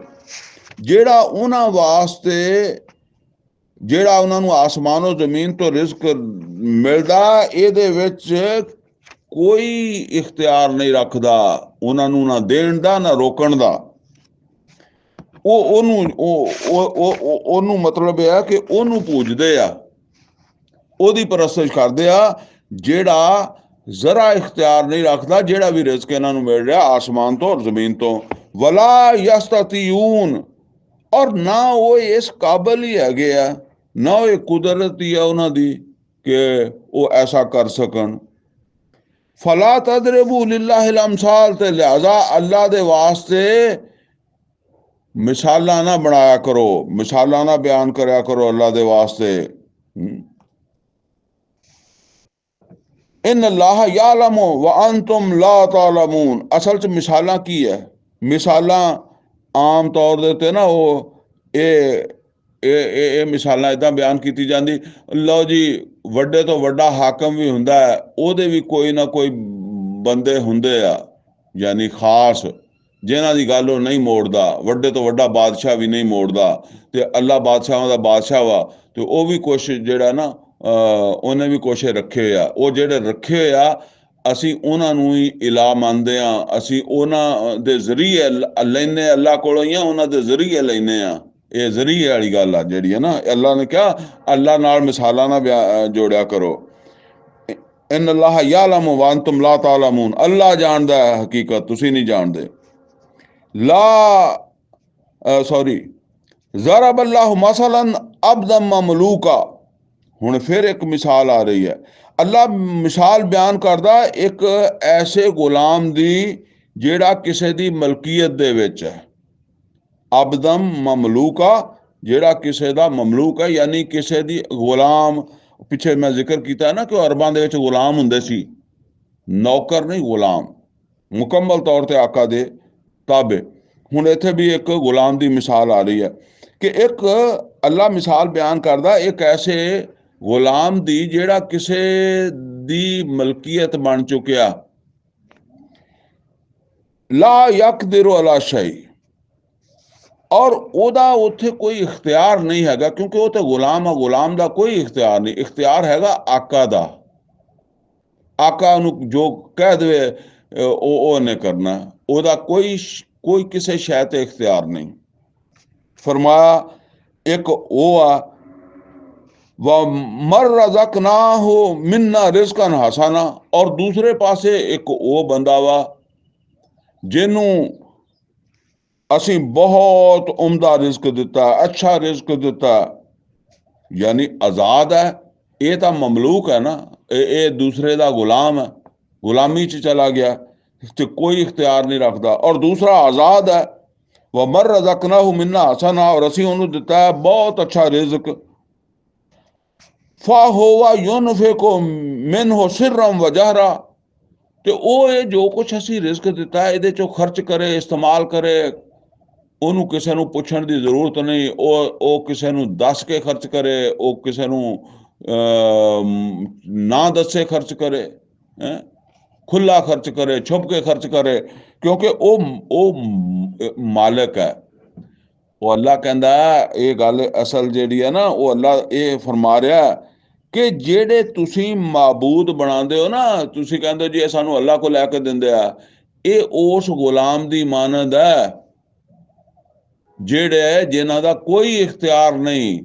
ਜਿਹੜਾ ਉਹਨਾਂ ਵਾਸਤੇ ਜਿਹੜਾ ਉਹਨਾਂ ਨੂੰ ਆਸਮਾਨੋ ਜ਼ਮੀਨ ਤੋਂ ਰਿਜ਼ਕ ਮਿਲਦਾ, ਇਹਦੇ ਵਿੱਚ ਕੋਈ ਇਖਤਿਆਰ ਨਹੀਂ ਰੱਖਦਾ, ਉਹਨਾਂ ਨੂੰ ਨਾ ਦੇਣ ਦਾ ਨਾ ਰੋਕਣ ਦਾ। ਉਹਨੂੰ ਮਤਲਬ ਇਹ ਆ ਕਿ ਉਹਨੂੰ ਪੂਜਦੇ ਆ, ਉਹਦੀ ਪਰਸਤਿਸ਼ ਕਰਦੇ ਆ, ਜਿਹੜਾ ਜ਼ਰਾ ਇਖਤਿਆਰ ਨਹੀਂ ਰੱਖਦਾ, ਜਿਹੜਾ ਵੀ ਰਿਜ਼ਕ ਇਹਨਾਂ ਨੂੰ ਮਿਲ ਰਿਹਾ ਆਸਮਾਨ ਤੋਂ ਔਰ ਜ਼ਮੀਨ ਤੋਂ। ਵਲਾ ਯਸਤਤਿਊਨ, ਔਰ ਨਾ ਉਹ ਇਸ ਕਾਬਲ ਹੀ ਹੈਗੇ ਆ, ਨਾ ਉਹ ਕੁਦਰਤ ਹੀ ਆ ਉਹਨਾਂ ਦੀ ਕਿ ਉਹ ਐਸਾ ਕਰ ਸਕਣ। ਫਲਾ ਤਦਰਿਬੂ ਲਿல்லாਹਿਲ ਅਮਸਾਲ, ਤੇ ਲਿਹਾਜ਼ਾ ਅੱਲਾ ਦੇ ਵਾਸਤੇ ਮਿਸਾਲਾਂ ਨਾ ਬਣਾਇਆ ਕਰੋ, ਮਿਸਾਲਾਂ ਨਾ ਬਿਆਨ ਕਰਿਆ ਕਰੋ ਅੱਲਾ ਦੇ ਵਾਸਤੇ। ਇਨ ਅੱਲਾਹ ਯਅਲਮ व अंतुम ला तालमून। ਅਸਲ 'ਚ ਮਿਸਾਲਾਂ ਕੀ ਹੈ? ਮਿਸਾਲਾਂ ਆਮ ਤੌਰ ਦੇ ਉੱਤੇ ਨਾ ਉਹ ਇਹ ਮਿਸਾਲਾਂ ਇੱਦਾਂ ਬਿਆਨ ਕੀਤੀ ਜਾਂਦੀ, ਲਓ ਜੀ ਵੱਡੇ ਤੋਂ ਵੱਡਾ ਹਾਕਮ ਵੀ ਹੁੰਦਾ ਹੈ, ਉਹਦੇ ਵੀ ਕੋਈ ਨਾ ਕੋਈ ਬੰਦੇ ਹੁੰਦੇ ਆ, ਯਾਨੀ ਖਾਸ, ਜਿਨ੍ਹਾਂ ਦੀ ਗੱਲ ਉਹ ਨਹੀਂ ਮੋੜਦਾ। ਵੱਡੇ ਤੋਂ ਵੱਡਾ ਬਾਦਸ਼ਾਹ ਵੀ ਨਹੀਂ ਮੋੜਦਾ, ਤੇ ਅੱਲਾ ਬਾਦਸ਼ਾਹਾਂ ਦਾ ਬਾਦਸ਼ਾਹ ਵਾ, ਤੇ ਉਹ ਵੀ ਕੁਛ ਜਿਹੜਾ ਨਾ ਉਹਨੇ ਵੀ ਕੁਛ ਰੱਖੇ ਹੋਏ ਆ। ਉਹ ਜਿਹੜੇ ਰੱਖੇ ਹੋਏ ਆ, ਅਸੀਂ ਉਹਨਾਂ ਨੂੰ ਹੀ ਇਲਾਹ ਮੰਨਦੇ ਹਾਂ, ਅਸੀਂ ਉਹਨਾਂ ਦੇ ਜ਼ਰੀਏ ਲੈਂਦੇ, ਅੱਲਾ ਕੋਲੋਂ ਹੀ ਆ, ਉਹਨਾਂ ਦੇ ਜ਼ਰੀਏ ਲੈਂਦੇ ਆ। ਇਹ ਜ਼ਰੀਏ ਵਾਲੀ ਗੱਲ ਆ ਜਿਹੜੀ ਹੈ ਨਾ। ਅੱਲਾ ਨੇ ਕਿਹਾ ਅੱਲਾ ਨਾਲ ਮਿਸਾਲਾਂ ਨਾ ਜੋੜਿਆ ਕਰੋ। ਇਨ ਅੱਲਾਹ ਯਅਲਮ व अंतुम ला तालमून, ਅੱਲਾ ਜਾਣਦਾ ਹੈ ਹਕੀਕਤ, ਤੁਸੀਂ ਨਹੀਂ ਜਾਣਦੇ। ज़रब अल्लाह मसलन अब्दन ममलूका। ਹੁਣ ਫਿਰ ਇੱਕ ਮਿਸਾਲ ਆ ਰਹੀ ਹੈ। ਅੱਲਾ ਮਿਸਾਲ ਬਿਆਨ ਕਰਦਾ ਇੱਕ ਐਸੇ ਗੁਲਾਮ ਦੀ ਜਿਹੜਾ ਕਿਸੇ ਦੀ ਮਲਕੀਅਤ ਦੇ ਵਿੱਚ ਹੈ। ਅਬਦਮ ਮਮਲੂਕਾ, ਜਿਹੜਾ ਕਿਸੇ ਦਾ ਮਮਲੂਕ ਹੈ, ਯਾਨੀ ਕਿਸੇ ਦੀ ਗੁਲਾਮ। ਪਿੱਛੇ ਮੈਂ ਜ਼ਿਕਰ ਕੀਤਾ ਨਾ ਕਿ ਅਰਬਾਂ ਦੇ ਵਿੱਚ ਗੁਲਾਮ ਹੁੰਦੇ ਸੀ, ਨੌਕਰ ਨਹੀਂ, ਗੁਲਾਮ, ਮੁਕੰਮਲ ਤੌਰ ਤੇ ਆਕਾ ਦੇ ਤਾਬੇ। ਹੁਣ ਇੱਥੇ ਵੀ ਇੱਕ ਗੁਲਾਮ ਦੀ ਮਿਸਾਲ ਆ ਰਹੀ ਹੈ ਕਿ ਇੱਕ ਅੱਲਾ ਮਿਸਾਲ ਬਿਆਨ ਕਰਦਾ ਇੱਕ ਐਸੇ ਗੁਲਾਮ ਦੀ ਜਿਹੜਾ ਕਿਸੇ ਦੀ ਮਲਕੀਅਤ ਬਣ ਚੁੱਕਿਆ। ਲਾ ਯਕਦਿਰੂ ਅਲਾ ਸ਼ੈ, ਔਰ ਉਹਦਾ ਉੱਥੇ ਕੋਈ ਇਖਤਿਆਰ ਨਹੀਂ ਹੈਗਾ, ਕਿਉਂਕਿ ਉਹ ਤਾਂ ਗੁਲਾਮ ਆ, ਗੁਲਾਮ ਦਾ ਕੋਈ ਇਖਤਿਆਰ ਨਹੀਂ। ਇਖਤਿਆਰ ਹੈਗਾ ਆਕਾ ਦਾ। ਆਕਾ ਉਹਨੂੰ ਜੋ ਕਹਿ ਦੇਵੇ ਉਹਨੇ ਕਰਨਾ, ਉਹਦਾ ਕੋਈ ਕਿਸੇ ਸ਼ੈ ਤੇ ਇਖਤਿਆਰ ਨਹੀਂ। ਫਰਮਾਇਆ ਇੱਕ ਉਹ ਆ, ਵਮਰ ਰਜ਼ਕਨਾਹੁ ਮਿन्ना ਰਿਜ਼ਕਨ ਹਸਨਾ, ਔਰ ਦੂਸਰੇ ਪਾਸੇ ਇੱਕ ਉਹ ਬੰਦਾ ਵਾ ਜਿਹਨੂੰ ਅਸੀਂ ਬਹੁਤ ਉਮਦਾ ਰਿਜ਼ਕ ਦਿੱਤਾ, ਅੱਛਾ ਰਿਜ਼ਕ ਦਿੱਤਾ, ਯਾਨੀ ਆਜ਼ਾਦ ਹੈ। ਇਹ ਤਾਂ ਮਮਲੂਕ ਹੈ ਨਾ, ਇਹ ਦੂਸਰੇ ਦਾ ਗੁਲਾਮ ਹੈ, ਗੁਲਾਮੀ 'ਚ ਚਲਾ ਗਿਆ ਤੇ ਕੋਈ ਇਖਤਿਆਰ ਨਹੀਂ ਰੱਖਦਾ। ਔਰ ਦੂਸਰਾ ਆਜ਼ਾਦ ਹੈ। ਵਮਰ ਰਜ਼ਕਨਾਹੁ ਮਿन्ना ਹਸਨਾ, ਔਰ ਅਸੀਂ ਉਹਨੂੰ ਦਿੱਤਾ ਹੈ ਬਹੁਤ ਅੱਛਾ ਰਿਜ਼ਕ। ਫਹੁਵ ਯੁਨਫਿਕੁ ਮਿਨਹੁ ਸਿਰਰਨ व ਜਹਰਾ, ਤੇ ਉਹ ਇਹ ਜੋ ਕੁਛ ਅਸੀਂ ਰਿਜ਼ਕ ਦਿੱਤਾ ਇਹਦੇ 'ਚੋਂ ਖਰਚ ਕਰੇ, ਇਸਤੇਮਾਲ ਕਰੇ, ਉਹਨੂੰ ਕਿਸੇ ਨੂੰ ਪੁੱਛਣ ਦੀ ਜ਼ਰੂਰਤ ਨਹੀਂ। ਉਹ ਕਿਸੇ ਨੂੰ ਦੱਸ ਕੇ ਖਰਚ ਕਰੇ, ਉਹ ਕਿਸੇ ਨੂੰ ਨਾ ਦੱਸੇ ਖਰਚ ਕਰੇ, ਖੁੱਲਾ ਖਰਚ ਕਰੇ, ਛੁਪ ਕੇ ਖਰਚ ਕਰੇ, ਕਿਉਂਕਿ ਉਹ ਮਾਲਕ ਹੈ। ਉਹ ਅੱਲਾ ਕਹਿੰਦਾ ਇਹ ਗੱਲ ਅਸਲ ਜਿਹੜੀ ਹੈ ਨਾ, ਉਹ ਅੱਲਾ ਇਹ ਫਰਮਾ ਰਿਹਾ ਕਿ ਜਿਹੜੇ ਤੁਸੀਂ ਮਾਬੂਦ ਬਣਾਉਂਦੇ ਹੋ ਨਾ, ਤੁਸੀਂ ਕਹਿੰਦੇ ਜੀ ਇਹ ਸਾਨੂੰ ਅੱਲਾ ਕੋਲ ਲੈ ਕੇ ਦਿੰਦੇ ਆ, ਇਹ ਉਸ ਗੁਲਾਮ ਦੀ ਮਾਨਦ ਹੈ ਜਿਹੜੇ ਜਿਨ੍ਹਾਂ ਦਾ ਕੋਈ ਇਖਤਿਆਰ ਨਹੀਂ।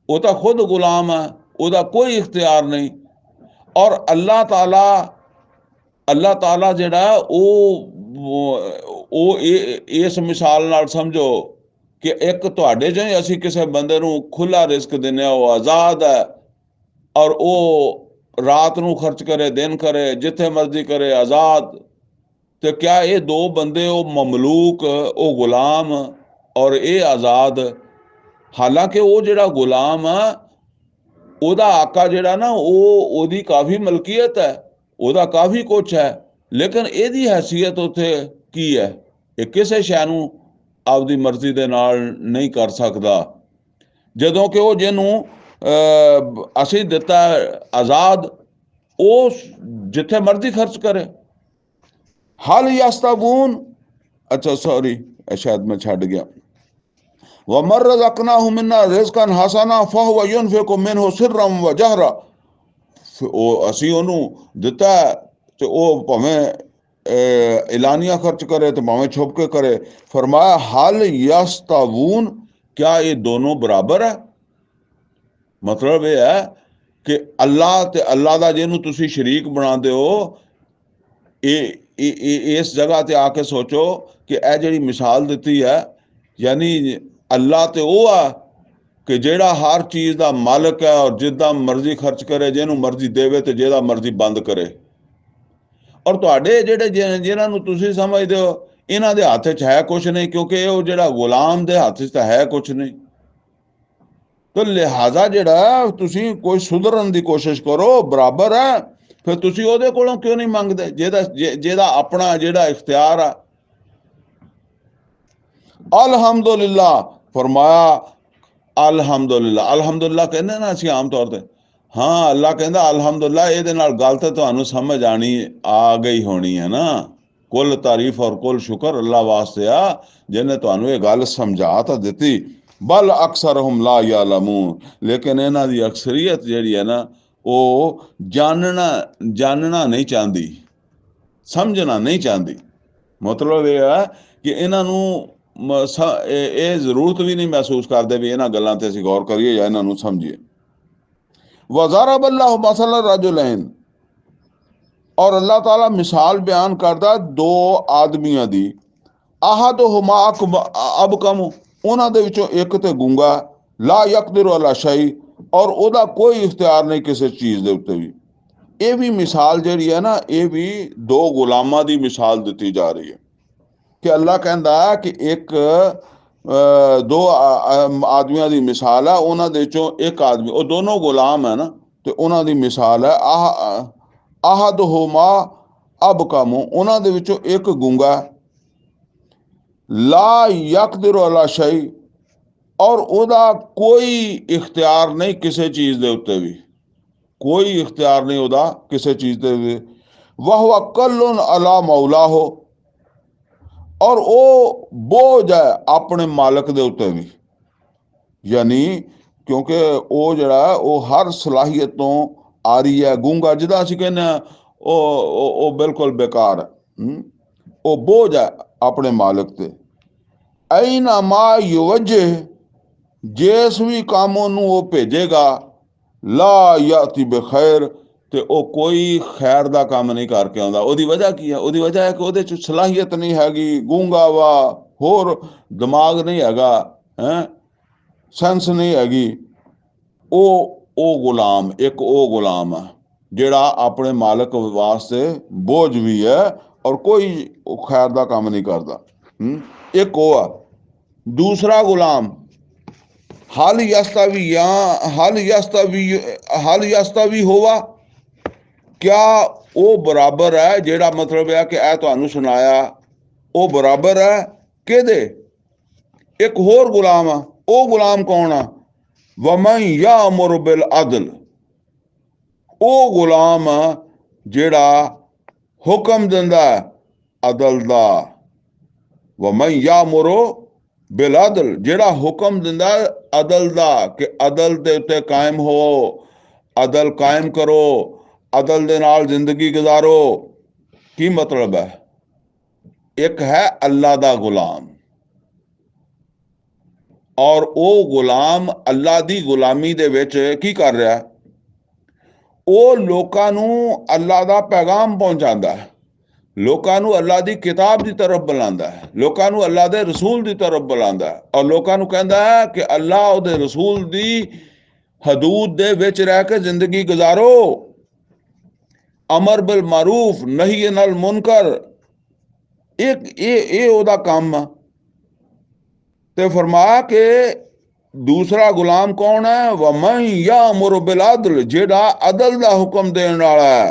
ਉਹ ਤਾਂ ਖੁਦ ਗੁਲਾਮ ਹੈ, ਉਹਦਾ ਕੋਈ ਇਖਤਿਆਰ ਨਹੀਂ। ਔਰ ਅੱਲਾ ਤਾਲਾ ਜਿਹੜਾ ਉਹ ਇਸ ਮਿਸਾਲ ਨਾਲ ਸਮਝੋ ਕਿ ਇੱਕ ਤੁਹਾਡੇ 'ਚੋਂ ਹੀ ਅਸੀਂ ਕਿਸੇ ਬੰਦੇ ਨੂੰ ਖੁੱਲਾ ਰਿਜ਼ਕ ਦਿੰਦੇ ਹਾਂ, ਉਹ ਆਜ਼ਾਦ ਹੈ, ਔਰ ਉਹ ਰਾਤ ਨੂੰ ਖਰਚ ਕਰੇ, ਦਿਨ ਕਰੇ, ਜਿੱਥੇ ਮਰਜ਼ੀ ਕਰੇ, ਆਜ਼ਾਦ। ਤੇ ਕਿਆ ਇਹ ਦੋ ਬੰਦੇ, ਉਹ ਮਮਲੂਕ, ਉਹ ਗੁਲਾਮ, ਔਰ ਇਹ ਆਜ਼ਾਦ? ਹਾਲਾਂਕਿ ਉਹ ਜਿਹੜਾ ਗੁਲਾਮ ਆ, ਉਹਦਾ ਆਕਾ ਜਿਹੜਾ ਨਾ, ਉਹਦੀ ਕਾਫੀ ਮਲਕੀਅਤ ਹੈ, ਉਹਦਾ ਕਾਫੀ ਕੁਛ ਹੈ, ਲੇਕਿਨ ਇਹਦੀ ਹੈਸੀਅਤ ਉੱਥੇ ਕੀ ਹੈ? ਇਹ ਕਿਸੇ ਸ਼ੈ ਨੂੰ ਆਪਦੀ ਮਰਜ਼ੀ ਦੇ ਨਾਲ ਨਹੀਂ ਕਰ ਸਕਦਾ, ਜਦੋਂ ਕਿ ਉਹ ਜਿਹਨੂੰ ਅਸੀਂ ਦਿੱਤਾ ਆਜ਼ਾਦ, ਉਹ ਜਿੱਥੇ ਮਰਜ਼ੀ ਖਰਚ ਕਰੇ। ਹਲ ਯਸਤਵੂਨ, ਅੱਛਾ ਸੌਰੀ, ਸ਼ਾਇਦ ਮੈਂ ਛੱਡ ਗਿਆ। वमर रज़क़नाहु मिन्ना रिज़क़न हसना फहुव युनफ़िक़ु मिन्हु सिर्रन व जहरा, ਉਹ ਅਸੀਂ ਉਹਨੂੰ ਦਿੱਤਾ ਤੇ ਉਹ ਭਾਵੇਂ ਐਲਾਨੀਆ ਖਰਚ करे तो भावें छुप के करे। फरमाया हल यस्तवून, क्या ये दोनों बराबर है? मतलब ये है कि अल्लाह ते अल्लाह दा जिहनूं तुसीं शरीक बनाते हो, इस जगह ते आके सोचो कि यह जिहड़ी मिसाल दित्ती है, यानी अल्लाह ते वो आ कि जेड़ा हर चीज़ का मालिक है और जिदा मर्जी खर्च करे, जिन्हों मर्जी देवे तो जेदा मर्जी बंद करे। और तुहाडे जेड़े जिन्हां नूं तुसीं समझदे हो इन्हां दे हत्थ च है कुछ नहीं, क्योंकि वो जेड़ा गुलाम दे हत्थ च है कुछ नहीं। तो लिहाजा जेड़ा तुसीं कोई सुधरन दी कोशिश करो, बराबर है, फिर तुसीं ओहदे कोलों क्यों नहीं मंगदे जेदा अपना जेड़ा इख्तियार है। अल्हम्दुलिल्लाह, फरमाया अल्हम्दुलिल्लाह। अल्हम्दुलिल्लाह कहते ना असीं आम तौर पर, हाँ अल्लाह कहता अल्हम्दुलिल्लाह, ये गल तो तुहानूं समझ आ गई होनी है ना। कुल तारीफ और कुल शुक्र अल्लाह वास्ते आ जिन्हें तुहानूं ये गल समझा तो दी। बल अक्सरहुम ला यालमून, लेकिन इन्हां दी अक्सरियत जिहड़ी है ना वो जानना नहीं चाहती, समझना नहीं चाहती। मतलब यह है कि इन्हों ये जरूरत भी नहीं महसूस करते भी इन्होंने गलों से असीं गौर करिए या इन्हों समझिए। वज़रब अल्लाह मसला रजुलैन, और अल्लाह ताला मिसाल बयान करता दो आदमियों की। अहदुहुमा अबकम, उन्हां दे विचों एक ते गूंगा, ला यकदिरु अला शै, और ओदा कोई इख्तियार नहीं किसी चीज़ के उत्ते भी। ये भी मिसाल जिहड़ी है ना, ये भी दो गुलामां की मिसाल दी जा रही है कि अल्लाह कहता कि एक दो आदमियों की मिसाल है, उन्हां दे विचों एक आदमी, वो दोनों गुलाम है ना, तो उन्हां दी मिसाल है अहदुहुमा अबकम, उन्हां दे विचों एक गूंगा, ला यकदिरु अला शै, और ओदा कोई इख्तियार नहीं किसी चीज़ के उत्ते भी, कोई इख्तियार नहीं ओदा किसी चीज़ के भी। वह कल्लुन अला मौला हो, और वो बोझ है अपने मालिक के उत्ते भी, यानी क्योंकि वो जड़ा वो हर सलाहियत तो आ रही है। गूंगा जिदा असीं कहने वो बिल्कुल बेकार है, वो बोझ है अपने मालिक ते। ऐना मा युवजे, जिस भी कामों नूं वो भेजेगा, ला याति बखैर, ते वो कोई खैर का काम नहीं करके आंदा। ओदी वजह की है? ओदी वजह है कि ओदे च सलाहियत नहीं हैगी, गूंगा वा, होर दिमाग नहीं हैगा, हैं सेंस नहीं हैगी। ओ गुलाम, एक ओ गुलाम है जेड़ा अपने मालिक वास्ते बोझ भी है और कोई खैर का काम नहीं करता। एक वो है। दूसरा गुलाम, हल यस्तवी होवा, क्या वो बराबर है? जेड़ा मतलब है कि ऐ तुहानूं सुनाया वो बराबर है केदे? एक होर गुलाम है। वो गुलाम कौन है? वमन यामुरु बिल अदल, वो गुलाम जेड़ा हुक्म दिंदा है अदल दा। वमन यामुरु बिल अदल, जेड़ा हुक्म दिंदा अदल दा कि अदल दे उत्ते कायम हो, अदल कायम करो, अदल दे नाल जिंदगी गुजारो। की मतलब है? एक है अल्लाह दा गुलाम, और वो गुलाम अल्लाह दी गुलामी दे विच की कर रहा है? वो लोकां नूं अल्लाह दा पैगाम पहुंचाता है, लोकां नूं अल्लाह दी किताब की तरफ बुलांदा है, लोकां नूं अल्लाह दे रसूल की तरफ बुलांदा है, और लोकां नूं कहंदा है कि अल्लाह उहदे रसूल दी हदूद दे विच रह के जिंदगी गुजारो। अमर बिल मारूफ नही अनिल मुनकर, एक ये ओहदा काम है। ते फरमाया कि दूसरा गुलाम कौन है? वमन यामुरु बिल अदल, जेड़ा अदल दा हुक्म देने वाला है,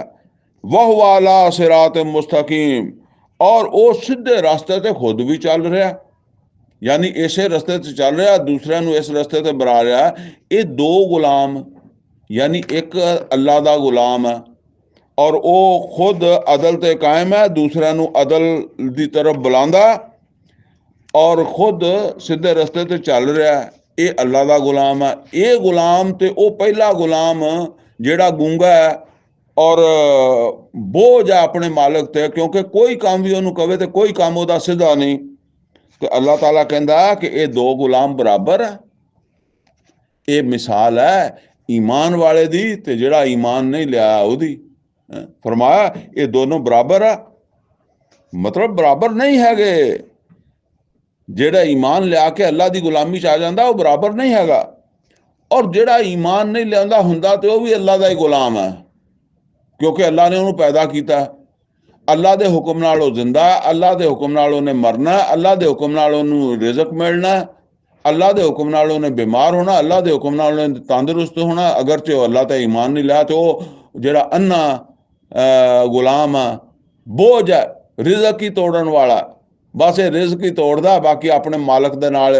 वह वाला सिरात मुस्तकीम, और वो सीधे रास्ते ते खुद भी चल रहा, यानी इसे रस्ते ते चल रहा, दूसरे नूं इस रस्ते ते बरा रहा। ये दो गुलाम, यानी एक अल्लाह दा गुलाम है और वो खुद अदल ते कायम है, दूसरे नूं अदल दी तरफ बुलांदा। ਔਰ ਖੁਦ ਸਿੱਧੇ ਰਸਤੇ ਤੇ ਚੱਲ ਰਿਹਾ, ਇਹ ਅੱਲਾ ਦਾ ਗੁਲਾਮ ਹੈ। ਇਹ ਗੁਲਾਮ ਤੇ ਉਹ ਪਹਿਲਾ ਗੁਲਾਮ ਜਿਹੜਾ ਗੂੰਗਾ ਹੈ ਔਰ ਬੋਝ ਹੈ ਆਪਣੇ ਮਾਲਕ ਤੇ, ਕਿਉਂਕਿ ਕੋਈ ਕੰਮ ਵੀ ਉਹਨੂੰ ਕਵੇ ਤੇ ਕੋਈ ਕੰਮ ਉਹਦਾ ਸਿੱਧਾ ਨਹੀਂ। ਤੇ ਅੱਲਾਹ ਤਾਲਾ ਕਹਿੰਦਾ ਕਿ ਇਹ ਦੋ ਗੁਲਾਮ ਬਰਾਬਰ ਹੈ। ਇਹ ਮਿਸਾਲ ਹੈ ਈਮਾਨ ਵਾਲੇ ਦੀ ਤੇ ਜਿਹੜਾ ਈਮਾਨ ਨਹੀਂ ਲਿਆ ਉਹਦੀ। ਫਰਮਾਇਆ ਇਹ ਦੋਨੋਂ ਬਰਾਬਰ ਆ, ਮਤਲਬ ਬਰਾਬਰ ਨਹੀਂ ਹੈਗੇ। ਜਿਹੜਾ ਈਮਾਨ ਲਿਆ ਕੇ ਅੱਲਾ ਦੀ ਗੁਲਾਮੀ 'ਚ ਆ ਜਾਂਦਾ ਉਹ ਬਰਾਬਰ ਨਹੀਂ ਹੈਗਾ, ਔਰ ਜਿਹੜਾ ਈਮਾਨ ਨਹੀਂ ਲਿਆਉਂਦਾ ਹੁੰਦਾ ਤੇ ਉਹ ਵੀ ਅੱਲਾ ਦਾ ਹੀ ਗੁਲਾਮ ਹੈ, ਕਿਉਂਕਿ ਅੱਲਾ ਨੇ ਉਹਨੂੰ ਪੈਦਾ ਕੀਤਾ। ਅੱਲਾ ਦੇ ਹੁਕਮ ਨਾਲ ਉਹ ਜ਼ਿੰਦਾ, ਅੱਲਾ ਦੇ ਹੁਕਮ ਨਾਲ ਉਹਨੇ ਮਰਨਾ, ਅੱਲਾ ਦੇ ਹੁਕਮ ਨਾਲ ਉਹਨੂੰ ਰਿਜ਼ਕ ਮਿਲਣਾ, ਅੱਲਾ ਦੇ ਹੁਕਮ ਨਾਲ ਉਹਨੇ ਬਿਮਾਰ ਹੋਣਾ, ਅੱਲਾ ਦੇ ਹੁਕਮ ਨਾਲ ਉਹਨੇ ਤੰਦਰੁਸਤ ਹੋਣਾ। ਅਗਰਚੇ ਉਹ ਅੱਲਾ ਤੇ ਈਮਾਨ ਨਹੀਂ ਲਿਆ ਤੇ ਉਹ ਜਿਹੜਾ ਅੰਨਾ ਗੁਲਾਮ ਆ, ਬੋਝ ਹੈ, ਰਿਜ਼ਕ ਹੀ ਤੋੜਨ ਵਾਲਾ। ਬਸ ਇਹ ਰਿਜ਼ਕ ਹੀ ਤੋੜਦਾ, ਬਾਕੀ ਆਪਣੇ ਮਾਲਕ ਦੇ ਨਾਲ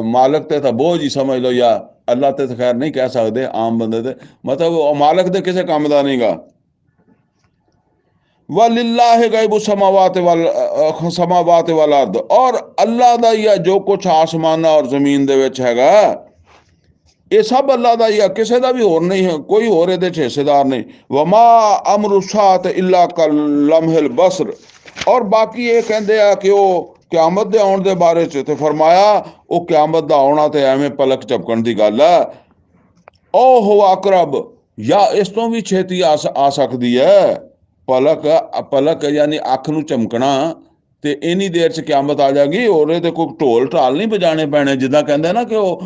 ਮਾਲਕ ਤੇ ਤਾਂ ਬੋਝ ਹੀ ਸਮਝ ਲਓ, ਜਾਂ ਅੱਲਾ ਤੇ ਤਾਂ ਖੈਰ ਨਹੀਂ ਕਹਿ ਸਕਦੇ ਆਮ ਬੰਦੇ ਤੇ, ਮਤਲਬ ਉਹ ਮਾਲਕ ਦੇ ਕਿਸੇ ਕੰਮ ਦਾ ਨਹੀਂਗਾ। वलिल्लाहि गैबु समावात वल अर्द, और अल्लाह ਦਾ ਹੀ ਆ ਜੋ ਕੁਛ ਆਸਮਾਨਾਂ ਔਰ ਜ਼ਮੀਨ ਦੇ ਵਿੱਚ ਹੈਗਾ, ਇਹ ਸਭ ਅੱਲਾ ਦਾ ਹੀ ਆ, ਕਿਸੇ ਦਾ ਵੀ ਹੋਰ ਨਹੀਂ ਹੈ, ਕੋਈ ਹੋਰ ਇਹਦੇ 'ਚ ਹਿੱਸੇਦਾਰ ਨਹੀਂ। ਵਮਾ ਅਮਰੂ ਸਾਤ ਇਲਾ ਕਲਮਹਿਲ ਬਸਰ, ਔਰ ਬਾਕੀ ਇਹ ਕਹਿੰਦੇ ਆ ਕਿ ਉਹ ਕਿਆਮਤ ਦੇ ਆਉਣ ਦੇ ਬਾਰੇ 'ਚ, ਤੇ ਫਰਮਾਇਆ ਉਹ ਕਿਆਮਤ ਦਾ ਆਉਣਾ ਤੇ ਐਵੇਂ ਪਲਕ ਝਪਕਣ ਦੀ ਗੱਲ ਹੈ। ਉਹ ਹੋ ਅਕਰਬ, ਜਾਂ ਇਸ ਤੋਂ ਵੀ ਛੇਤੀ ਆ ਸਕਦੀ ਹੈ। ਪਲਕ ਯਾਨੀ ਅੱਖ ਨੂੰ ਝਮਕਣਾ, ਤੇ ਇੰਨੀ ਦੇਰ 'ਚ ਕਿਆਮਤ ਆ ਜਾਏਗੀ। ਉਹਦੇ ਤੇ ਕੋਈ ਢੋਲ ਢਾਲ ਨਹੀਂ ਵਜਾਣੇ ਪੈਣੇ, ਜਿੱਦਾਂ ਕਹਿੰਦੇ ਨਾ ਕਿ ਉਹ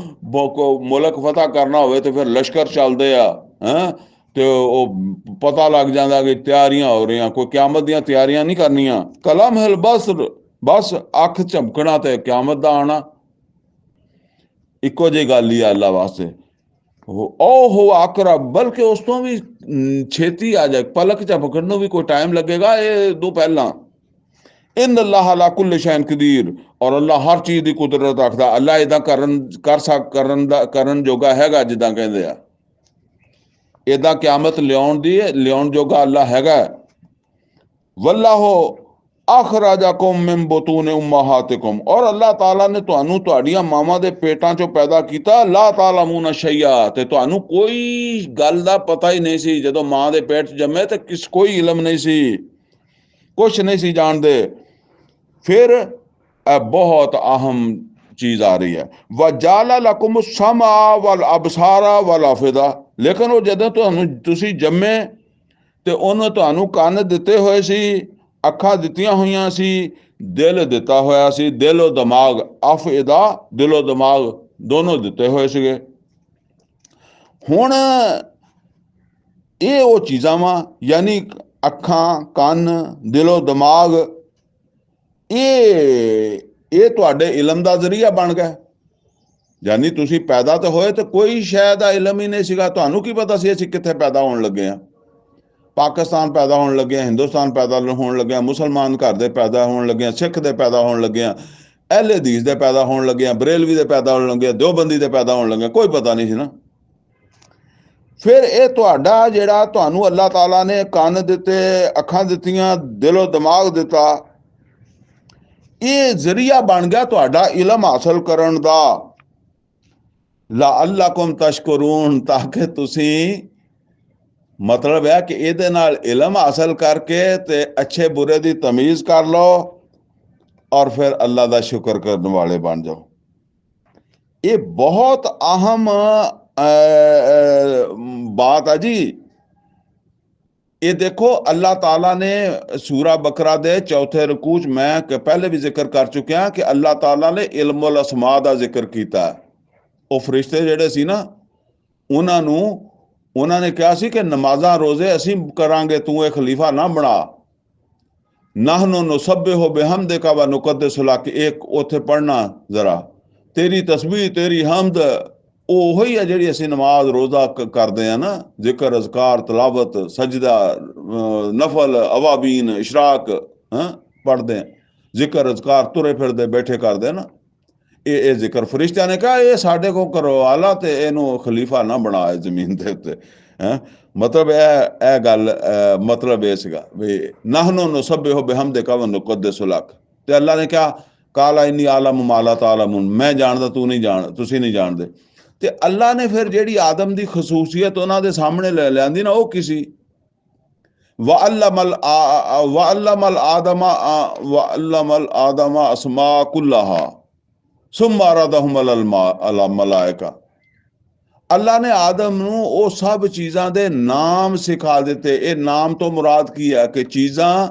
ਮੁਲਕ ਫਤਹ ਕਰਨਾ ਹੋਵੇ ਤੇ ਫਿਰ ਲਸ਼ਕਰ ਚੱਲਦੇ ਆ, ਤੇ ਉਹ ਪਤਾ ਲੱਗ ਜਾਂਦਾ ਕਿ ਤਿਆਰੀਆਂ ਹੋ ਰਹੀਆਂ। ਕੋਈ ਕਿਆਮਤ ਦੀਆਂ ਤਿਆਰੀਆਂ ਨਹੀਂ ਕਰਨੀਆਂ। ਕਲਮ ਹਿਲ ਬਸ ਅੱਖ ਝਮਕਣਾ ਤੇ ਕਿਆਮਤ ਦਾ ਆਉਣਾ, ਇੱਕੋ ਜਿਹੀ ਗੱਲ ਹੀ ਆ ਅੱਲਾ ਵਾਸਤੇ। ਉਹ ਹੋ ਆਕਰਬ, ਬਲਕਿ ਉਸ ਤੋਂ ਵੀ ਛੇਤੀ ਆ ਜਾਏ, ਪਲਕ ਝਪਕਣ ਨੂੰ ਵੀ ਕੋਈ ਟਾਈਮ ਲੱਗੇਗਾ ਇਹ ਤੋਂ ਪਹਿਲਾਂ। ਇਨ ਅੱਲਾਹ ਅਲਾ ਕੁੱਲ ਸ਼ੈਨ ਕਦੀਰ, ਔਰ ਅੱਲਾ ਹਰ ਚੀਜ਼ ਦੀ ਕੁਦਰਤ ਰੱਖਦਾ। ਅੱਲਾ ਇਦਾਂ ਕਰਨ ਜੋਗਾ ਹੈਗਾ, ਜਿੱਦਾਂ ਕਹਿੰਦੇ ਆ ਇਦਾਂ ਕਿਆਮਤ ਲਿਆਉਣ ਜੋਗਾ ਅੱਲਾ ਹੈਗਾ। ਵੱਲਾਹੋ ਅਖਰਾਜਕੁਮ ਮਿਨ ਬੁਤੂਨ ਉਮਹਾਤਿਕੁਮ, ਔਰ ਅੱਲਾਹ ਤਾਲਾ ਨੇ ਤੁਹਾਨੂੰ ਤੁਹਾਡੀਆਂ ਮਾਵਾਂ ਦੇ ਪੇਟਾਂ 'ਚੋਂ ਪੈਦਾ ਕੀਤਾ। ਲਾ ਤਾਲਮੂਨ ਸ਼ੈਆ, ਤੇ ਤੁਹਾਨੂੰ ਕੋਈ ਗੱਲ ਦਾ ਪਤਾ ਹੀ ਨਹੀਂ ਸੀ ਜਦੋਂ ਮਾਂ ਦੇ ਪੇਟ 'ਚ ਜੰਮੇ, ਤੇ ਕੋਈ ਇਲਮ ਨਹੀਂ ਸੀ, ਕੁਛ ਨਹੀਂ ਸੀ ਜਾਣਦੇ। ਫਿਰ ਇਹ ਬਹੁਤ ਅਹਿਮ ਚੀਜ਼ ਆ ਰਹੀ ਹੈ, ਵਜਾਲਾ ਲਕੁਮ ਸਮਾ ਵਲ ਅਬਸਾਰਾ ਵਲ ਅਫਿਦਾ, ਲੇਕਿਨ ਉਹ ਜਦੋਂ ਤੁਸੀਂ ਜੰਮੇ ਤੇ ਉਹਨੇ ਤੁਹਾਨੂੰ ਕੰਨ ਦਿੱਤੇ ਹੋਏ ਸੀ, ਅੱਖਾਂ ਦਿੱਤੀਆਂ ਹੋਈਆਂ ਸੀ, ਦਿਲ ਦਿੱਤਾ ਹੋਇਆ ਸੀ, ਦਿਲ ਦਿਮਾਗ, ਅਫਇਦਾ ਦਿਲੋਂ ਦਿਮਾਗ ਦੋਨੋਂ ਦਿੱਤੇ ਹੋਏ ਸੀਗੇ। ਹੁਣ ਇਹ ਉਹ ਚੀਜ਼ਾਂ ਵਾ, ਯਾਨੀ ਅੱਖਾਂ, ਕੰਨ, ਦਿਲੋਂ ਦਿਮਾਗ, ਇਹ ਤੁਹਾਡੇ ਇਲਮ ਦਾ ਜ਼ਰੀਆ ਬਣ ਗਿਆ। ਯਾਨੀ ਤੁਸੀਂ ਪੈਦਾ ਤਾਂ ਹੋਏ ਤੇ ਕੋਈ ਸ਼ੈ ਦਾ ਇਲਮ ਹੀ ਨਹੀਂ ਸੀਗਾ। ਤੁਹਾਨੂੰ ਕੀ ਪਤਾ ਸੀ ਅਸੀਂ ਕਿੱਥੇ ਪੈਦਾ ਹੋਣ ਲੱਗੇ ਹਾਂ? ਪਾਕਿਸਤਾਨ ਪੈਦਾ ਹੋਣ ਲੱਗੇ, ਹਿੰਦੁਸਤਾਨ ਪੈਦਾ ਹੋਣ ਲੱਗਿਆ, ਮੁਸਲਮਾਨ ਘਰ ਦੇ ਪੈਦਾ ਹੋਣ ਲੱਗੇ, ਸਿੱਖ ਦੇ ਪੈਦਾ ਹੋਣ ਲੱਗੇ, ਅਹਿਲੇ ਹਦੀਸ ਦੇ ਪੈਦਾ ਹੋਣ ਲੱਗੇ, ਬਰੇਲਵੀ ਦੇ ਪੈਦਾ ਹੋਣ ਲੱਗੇ, ਦਿਓਬੰਦੀ ਦੇ ਪੈਦਾ ਹੋਣ ਲੱਗੇ, ਕੋਈ ਪਤਾ ਨਹੀਂ ਸੀ ਨਾ। ਫਿਰ ਇਹ ਤੁਹਾਡਾ ਜਿਹੜਾ ਤੁਹਾਨੂੰ ਅੱਲਾਹ ਤਾਲਾ ਨੇ ਕੰਨ ਦਿੱਤੇ, ਅੱਖਾਂ ਦਿੱਤੀਆਂ, ਦਿਲੋਂ ਦਿਮਾਗ ਦਿੱਤਾ, ਇਹ ਜ਼ਰੀਆ ਬਣ ਗਿਆ ਤੁਹਾਡਾ ਇਲਮ ਹਾਸਲ ਕਰਨ ਦਾ। ਲਅੱਲਕੁਮ ਤਸ਼ਕੁरून, ਤਾਂ ਕਿ ਤੁਸੀਂ, ਮਤਲਬ ਹੈ ਕਿ ਇਹਦੇ ਨਾਲ ਇਲਮ ਹਾਸਲ ਕਰਕੇ ਤੇ ਅੱਛੇ ਬੁਰੇ ਦੀ ਤਮੀਜ਼ ਕਰ ਲਓ, ਔਰ ਫਿਰ ਅੱਲਾ ਦਾ ਸ਼ੁਕਰ ਕਰਨ ਵਾਲੇ ਬਣ ਜਾਓ। ਇਹ ਬਹੁਤ ਅਹਿਮ ਬਾਤ ਹੈ ਜੀ। ਇਹ ਦੇਖੋ ਅੱਲਾਹ ਤਾਲਾ ਨੇ ਸੂਰਾ ਬਕਰਾ ਦੇ ਚੌਥੇ ਰਕੂ 'ਚ, ਮੈਂ ਪਹਿਲੇ ਵੀ ਜ਼ਿਕਰ ਕਰ ਚੁੱਕਿਆ ਕਿ ਅੱਲਾਹ ਤਾਲਾ ਨੇ ਇਲਮੁਲ ਅਸਮਾ ਦਾ ਜ਼ਿਕਰ ਕੀਤਾ। ਉਹ ਫਰਿਸ਼ਤੇ ਜਿਹੜੇ ਸੀ ਨਾ, ਉਹਨਾਂ ਨੇ ਕਿਹਾ ਸੀ ਕਿ ਨਮਾਜ਼ਾਂ ਰੋਜ਼ੇ ਅਸੀਂ ਕਰਾਂਗੇ, ਤੂੰ ਇਹ ਖਲੀਫਾ ਨਾ ਬਣਾ। ਨਹਨੁ ਨੁਸੱਬਿਹੁ ਬਿਹਮਦਿਕਾ व नुक़द्दिसु लक, ਇੱਕ ਉੱਥੇ ਪੜ੍ਹਨਾ ਜ਼ਰਾ, ਤੇਰੀ ਤਸਬੀਹ, ਤੇਰੀ ਹਮਦ, ਉਹ ਹੀ ਹੈ ਜਿਹੜੀ ਅਸੀਂ ਨਮਾਜ਼ ਰੋਜ਼ਾ ਕਰਦੇ ਆ ਨਾ, ਜ਼ਿਕਰ, ਅਜ਼ਕਾਰ, ਤਲਾਵਤ, ਸਜਦਾ, ਨਫਲ, ਅਵਾਬੀਨ, ਇਸ਼ਰਾਕ ਪੜ੍ਹਦੇ ਆ, ਜ਼ਿਕਰ ਅਜ਼ਕਾਰ ਤੁਰੇ ਫਿਰਦੇ ਬੈਠੇ ਕਰਦੇ ਨਾ। ਇਹ ਜ਼ਿਕਰ ਫਰਿਸ਼ਤਿਆਂ ਨੇ ਕਿਹਾ ਇਹ ਸਾਡੇ ਕੋਲ ਕਰਵਾਲਾ, ਤੇ ਇਹਨੂੰ ਖਲੀਫਾ ਨਾ ਬਣਾਏ ਜ਼ਮੀਨ ਦੇ ਉੱਤੇ। ਮਤਲਬ ਇਹ ਗੱਲ, ਮਤਲਬ ਇਹ ਸੀਗਾ ਵੀ ਨਹਨੁ ਨੁਸੱਬਿਹੁ ਬਿਹਮਦਿਕਾ व नुक़द्दिसु लक, ਤੇ ਅੱਲਾ ਨੇ ਕਿਹਾ ਕਾਲਾ ਇੰਨੀ ਆਲਮ ਮਾਲਾ ਤਾਲਮੁਨ, ਮੈਂ ਜਾਣਦਾ ਤੂੰ ਨਹੀਂ ਜਾਣ, ਤੁਸੀਂ ਨਹੀਂ ਜਾਣਦੇ। ਤੇ ਅੱਲਾ ਨੇ ਫਿਰ ਜਿਹੜੀ ਆਦਮ ਦੀ ਖਸੂਸੀਅਤ ਉਹਨਾਂ ਦੇ ਸਾਹਮਣੇ ਲੈ ਲਿਆਂਦੀ ਨਾ, ਉਹ ਕਿਸੇ ਵਅੱਲਮਲ ਆਦਮਾ ਅਸਮਾ ਕੁੱਲਹਾ ਸੁੰਮਾ ਅਰਦਹੁਮ ਅਲਲ ਮਲਾਇਕਾ। ਅੱਲਾ ਨੇ ਆਦਮ ਨੂੰ ਉਹ ਸਭ ਚੀਜ਼ਾਂ ਦੇ ਨਾਮ ਸਿਖਾ ਦਿੱਤੇ। ਇਹ ਨਾਮ ਤੋਂ ਮੁਰਾਦ ਕੀ ਹੈ ਕਿ ਚੀਜ਼ਾਂ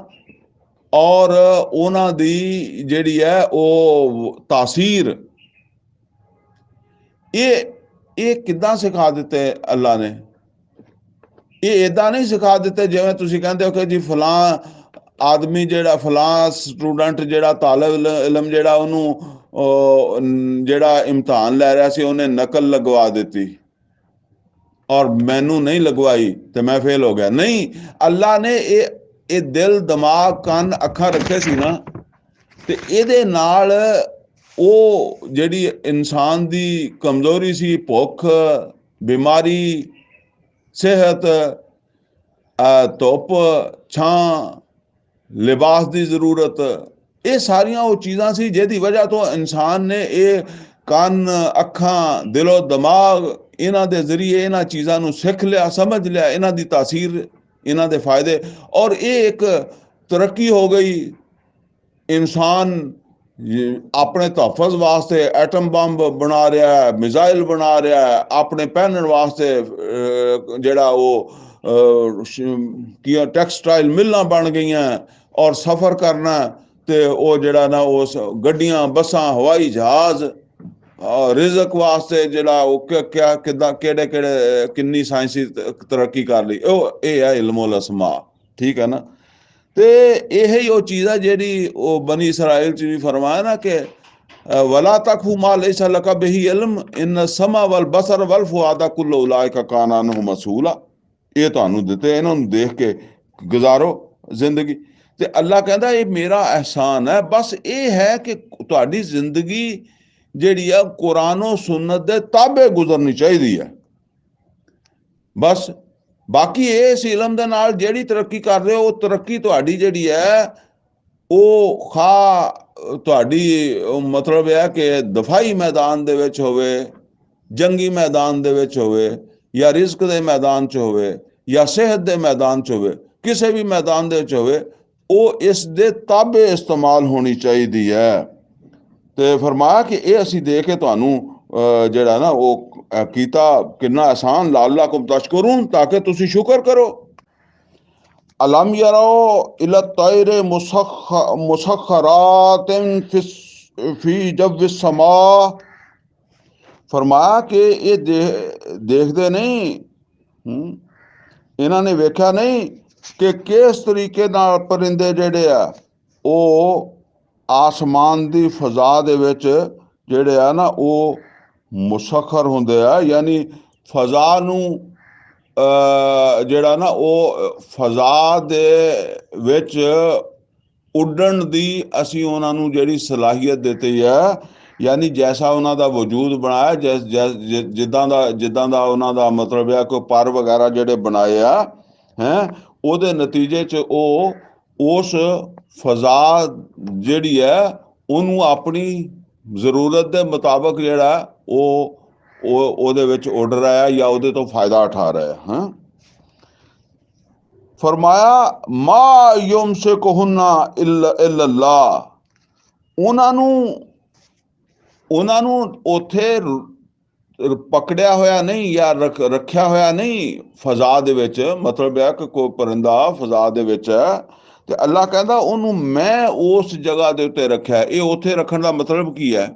ਔਰ ਉਹਨਾਂ ਦੀ ਜਿਹੜੀ ਹੈ ਉਹ ਤਾਸੀਰ, ਇਹ ਕਿੱਦਾਂ ਸਿਖਾ ਦਿੱਤੇ ਅੱਲਾ ਨੇ। ਇਹ ਇਦਾਂ ਨਹੀਂ ਸਿਖਾ ਦਿੱਤੇ ਜਿਵੇਂ ਤੁਸੀਂ ਕਹਿੰਦੇ ਹੋ ਕਿ ਜੀ ਫਲਾਂ ਆਦਮੀ ਜਿਹੜਾ ਫਲਾਂ ਸਟੂਡੈਂਟ ਜਿਹੜਾ ਤਾਲਿਬ ਇਲਮ ਜਿਹੜਾ ਉਹਨੂੰ ਜਿਹੜਾ ਇਮਤਿਹਾਨ ਲੈ ਰਿਹਾ ਸੀ ਉਹਨੇ ਨਕਲ ਲਗਵਾ ਦਿੱਤੀ ਔਰ ਮੈਨੂੰ ਨਹੀਂ ਲਗਵਾਈ ਤੇ ਮੈਂ ਫੇਲ ਹੋ ਗਿਆ। ਨਹੀਂ, ਅੱਲਾ ਨੇ ਇਹ ਦਿਲ ਦਿਮਾਗ ਕੰਨ ਅੱਖਾਂ ਰੱਖੇ ਸੀ ਨਾ, ਤੇ ਇਹਦੇ ਨਾਲ ਉਹ ਜਿਹੜੀ ਇਨਸਾਨ ਦੀ ਕਮਜ਼ੋਰੀ ਸੀ, ਭੁੱਖ, ਬਿਮਾਰੀ, ਸਿਹਤ, ਧੁੱਪ ਛਾਂ, ਲਿਬਾਸ ਦੀ ਜ਼ਰੂਰਤ, ਇਹ ਸਾਰੀਆਂ ਉਹ ਚੀਜ਼ਾਂ ਸੀ ਜਿਹਦੀ ਵਜ੍ਹਾ ਤੋਂ ਇਨਸਾਨ ਨੇ ਇਹ ਕੰਨ ਅੱਖਾਂ ਦਿਲੋਂ ਦਿਮਾਗ ਇਹਨਾਂ ਦੇ ਜ਼ਰੀਏ ਇਹਨਾਂ ਚੀਜ਼ਾਂ ਨੂੰ ਸਿੱਖ ਲਿਆ, ਸਮਝ ਲਿਆ, ਇਹਨਾਂ ਦੀ ਤਾਸੀਰ, ਇਹਨਾਂ ਦੇ ਫਾਇਦੇ। ਔਰ ਇਹ ਇੱਕ ਤਰੱਕੀ ਹੋ ਗਈ। ਇਨਸਾਨ ਆਪਣੇ ਤਹਫਜ਼ ਵਾਸਤੇ ਐਟਮ ਬੰਬ ਬਣਾ ਰਿਹਾ ਹੈ, ਮਿਜ਼ਾਈਲ ਬਣਾ ਰਿਹਾ ਹੈ, ਆਪਣੇ ਪਹਿਨਣ ਵਾਸਤੇ ਜਿਹੜਾ ਉਹ ਕੀ ਟੈਕਸਟਾਈਲ ਮਿਲਾਂ ਬਣ ਗਈਆਂ, ਔਰ ਸਫ਼ਰ ਕਰਨਾ ਤੇ ਉਹ ਜਿਹੜਾ ਨਾ ਉਸ ਗੱਡੀਆਂ ਬੱਸਾਂ ਹਵਾਈ ਜਹਾਜ਼, ਰਿਜ਼ਕ ਵਾਸਤੇ ਜਿਹੜਾ ਉਹ ਕਿੱਦਾਂ ਕਿਹੜੇ ਕਿੰਨੀ ਸਾਇੰਸੀ ਤਰੱਕੀ ਕਰ ਲਈ। ਇਹ ਹੈ ਇਲਮੁਲ ਅਸਮਾ, ਠੀਕ ਹੈ ਨਾ। ਤੇ ਇਹ ਉਹ ਚੀਜ਼ ਹੈ ਜਿਹੜੀ ਉਹ ਬਨੀ ਇਸਰਾਇਲ 'ਚ ਵੀ ਫਰਮਾਇਆ ਨਾ ਕਿ ਵਲਾ ਤਕਫੂ ਮਾ ਲੈਸਾ ਲਕ ਬਿਹੀ ਇਲਮ ਇਨ ਸਮਾ ਵਲ ਬਸਰ ਵਲ ਫੁਆਦਾ ਕੁੱਲੁ ਉਲਾਇਕਾ ਕਾਨ ਅਨਹੁ ਮਸਊਲਾ। ਇਹ ਤੁਹਾਨੂੰ ਦਿੱਤੇ, ਇਹਨਾਂ ਨੂੰ ਦੇਖ ਕੇ ਗੁਜ਼ਾਰੋ ਜ਼ਿੰਦਗੀ। ਤੇ ਅੱਲਾ ਕਹਿੰਦਾ ਇਹ ਮੇਰਾ ਅਹਿਸਾਨ ਹੈ। ਬਸ ਇਹ ਹੈ ਕਿ ਤੁਹਾਡੀ ਜ਼ਿੰਦਗੀ ਜਿਹੜੀ ਆ ਕੁਰਾਨੋ ਸੁਨਨਤ ਦੇ ਤਾਬੇ ਗੁਜ਼ਰਨੀ ਚਾਹੀਦੀ ਹੈ ਬਸ। ਬਾਕੀ ਇਸ ਇਲਮ ਦੇ ਨਾਲ ਜਿਹੜੀ ਤਰੱਕੀ ਕਰ ਰਹੇ ਹੋ, ਉਹ ਤਰੱਕੀ ਤੁਹਾਡੀ ਜਿਹੜੀ ਹੈ ਉਹ ਤੁਹਾਡੀ ਮਤਲਬ ਹੈ ਕਿ ਦਫਾਈ ਮੈਦਾਨ ਦੇ ਵਿੱਚ ਹੋਵੇ, ਜੰਗੀ ਮੈਦਾਨ ਦੇ ਵਿੱਚ ਹੋਵੇ, ਜਾਂ ਰਿਜ਼ਕ ਦੇ ਮੈਦਾਨ 'ਚ ਹੋਵੇ, ਜਾਂ ਸਿਹਤ ਦੇ ਮੈਦਾਨ 'ਚ ਹੋਵੇ, ਕਿਸੇ ਵੀ ਮੈਦਾਨ ਦੇ ਵਿੱਚ ਹੋਵੇ, ਉਹ ਇਸ ਦੇ ਤਾਬੇ ਇਸਤੇਮਾਲ ਹੋਣੀ ਚਾਹੀਦੀ ਹੈ। ਤੇ ਫਰਮਾਇਆ ਕਿ ਇਹ ਅਸੀਂ ਦੇ ਕੇ ਤੁਹਾਨੂੰ ਜਿਹੜਾ ਨਾ ਉਹ ਕੀਤਾ ਕਿੰਨਾ ਆਸਾਨ, ਲਅੱਲਕੁਮ ਤਸ਼ਕरून, ਤਾਂ ਕਿ ਤੁਸੀਂ ਸ਼ੁਕਰ ਕਰੋ। ਅਲਮ ਯਰੋ ਇਲਾ ਤੈਰ ਮੁਸਖਰਾਤਿਨ ਫੀ ਜਵ ਸਮਾ। ਫਰਮਾਇਆ ਕਿ ਇਹ ਦੇਖਦੇ ਨਹੀਂ, ਇਹਨਾਂ ਨੇ ਵੇਖਿਆ ਨਹੀਂ ਕਿ ਕਿਸ ਤਰੀਕੇ ਨਾਲ ਪਰਿੰਦੇ ਜਿਹੜੇ ਆ ਉਹ ਆਸਮਾਨ ਦੀ ਫਜ਼ਾ ਦੇ ਵਿੱਚ ਜਿਹੜੇ ਆ ਨਾ ਉਹ ਮੁਸਖਰ ਹੁੰਦੇ ਆ। ਯਾਨੀ ਫਜ਼ਾ ਨੂੰ ਜਿਹੜਾ ਨਾ ਉਹ ਫਜ਼ਾ ਦੇ ਵਿੱਚ ਉੱਡਣ ਦੀ ਅਸੀਂ ਉਹਨਾਂ ਨੂੰ ਜਿਹੜੀ ਸਲਾਹੀਅਤ ਦਿੱਤੀ ਹੈ, ਯਾਨੀ ਜੈਸਾ ਉਹਨਾਂ ਦਾ ਵਜੂਦ ਬਣਾਇਆ, ਜਿੱਦਾਂ ਦਾ ਉਹਨਾਂ ਦਾ ਮਤਲਬ ਹੈ ਕੋਈ ਪਰ ਵਗੈਰਾ ਜਿਹੜੇ ਬਣਾਏ ਆ ਹੈਂ, ਉਹਦੇ ਨਤੀਜੇ 'ਚ ਉਹ ਉਸ ਫਜ਼ਾ ਜਿਹੜੀ ਹੈ ਉਹਨੂੰ ਆਪਣੀ ਜ਼ਰੂਰਤ ਦੇ ਮੁਤਾਬਕ ਜਿਹੜਾ ਉਹਦੇ ਵਿੱਚ ਉੱਡ ਰਿਹਾ ਜਾਂ ਉਹਦੇ ਤੋਂ ਫਾਇਦਾ ਉਠਾ ਰਿਹਾ ਹੈ। ਫਰਮਾਇਆ ਮਾ ਯੁਮਸਿਕੁਹੁੰਨਾ ਇল্লাল্লাਹ। ਉਹਨਾਂ ਨੂੰ ਉੱਥੇ ਪਕੜਿਆ ਹੋਇਆ ਨਹੀਂ ਜਾਂ ਰੱਖਿਆ ਹੋਇਆ ਨਹੀਂ ਫਜ਼ਾ ਦੇ ਵਿੱਚ। ਮਤਲਬ ਹੈ ਕਿ ਕੋਈ ਪਰਿੰਦਾ ਫਜ਼ਾ ਦੇ ਵਿੱਚ ਹੈ ਤੇ ਅੱਲਾ ਕਹਿੰਦਾ ਉਹਨੂੰ ਮੈਂ ਉਸ ਜਗ੍ਹਾ ਦੇ ਉੱਤੇ ਰੱਖਿਆ। ਇਹ ਉੱਥੇ ਰੱਖਣ ਦਾ ਮਤਲਬ ਕੀ ਹੈ?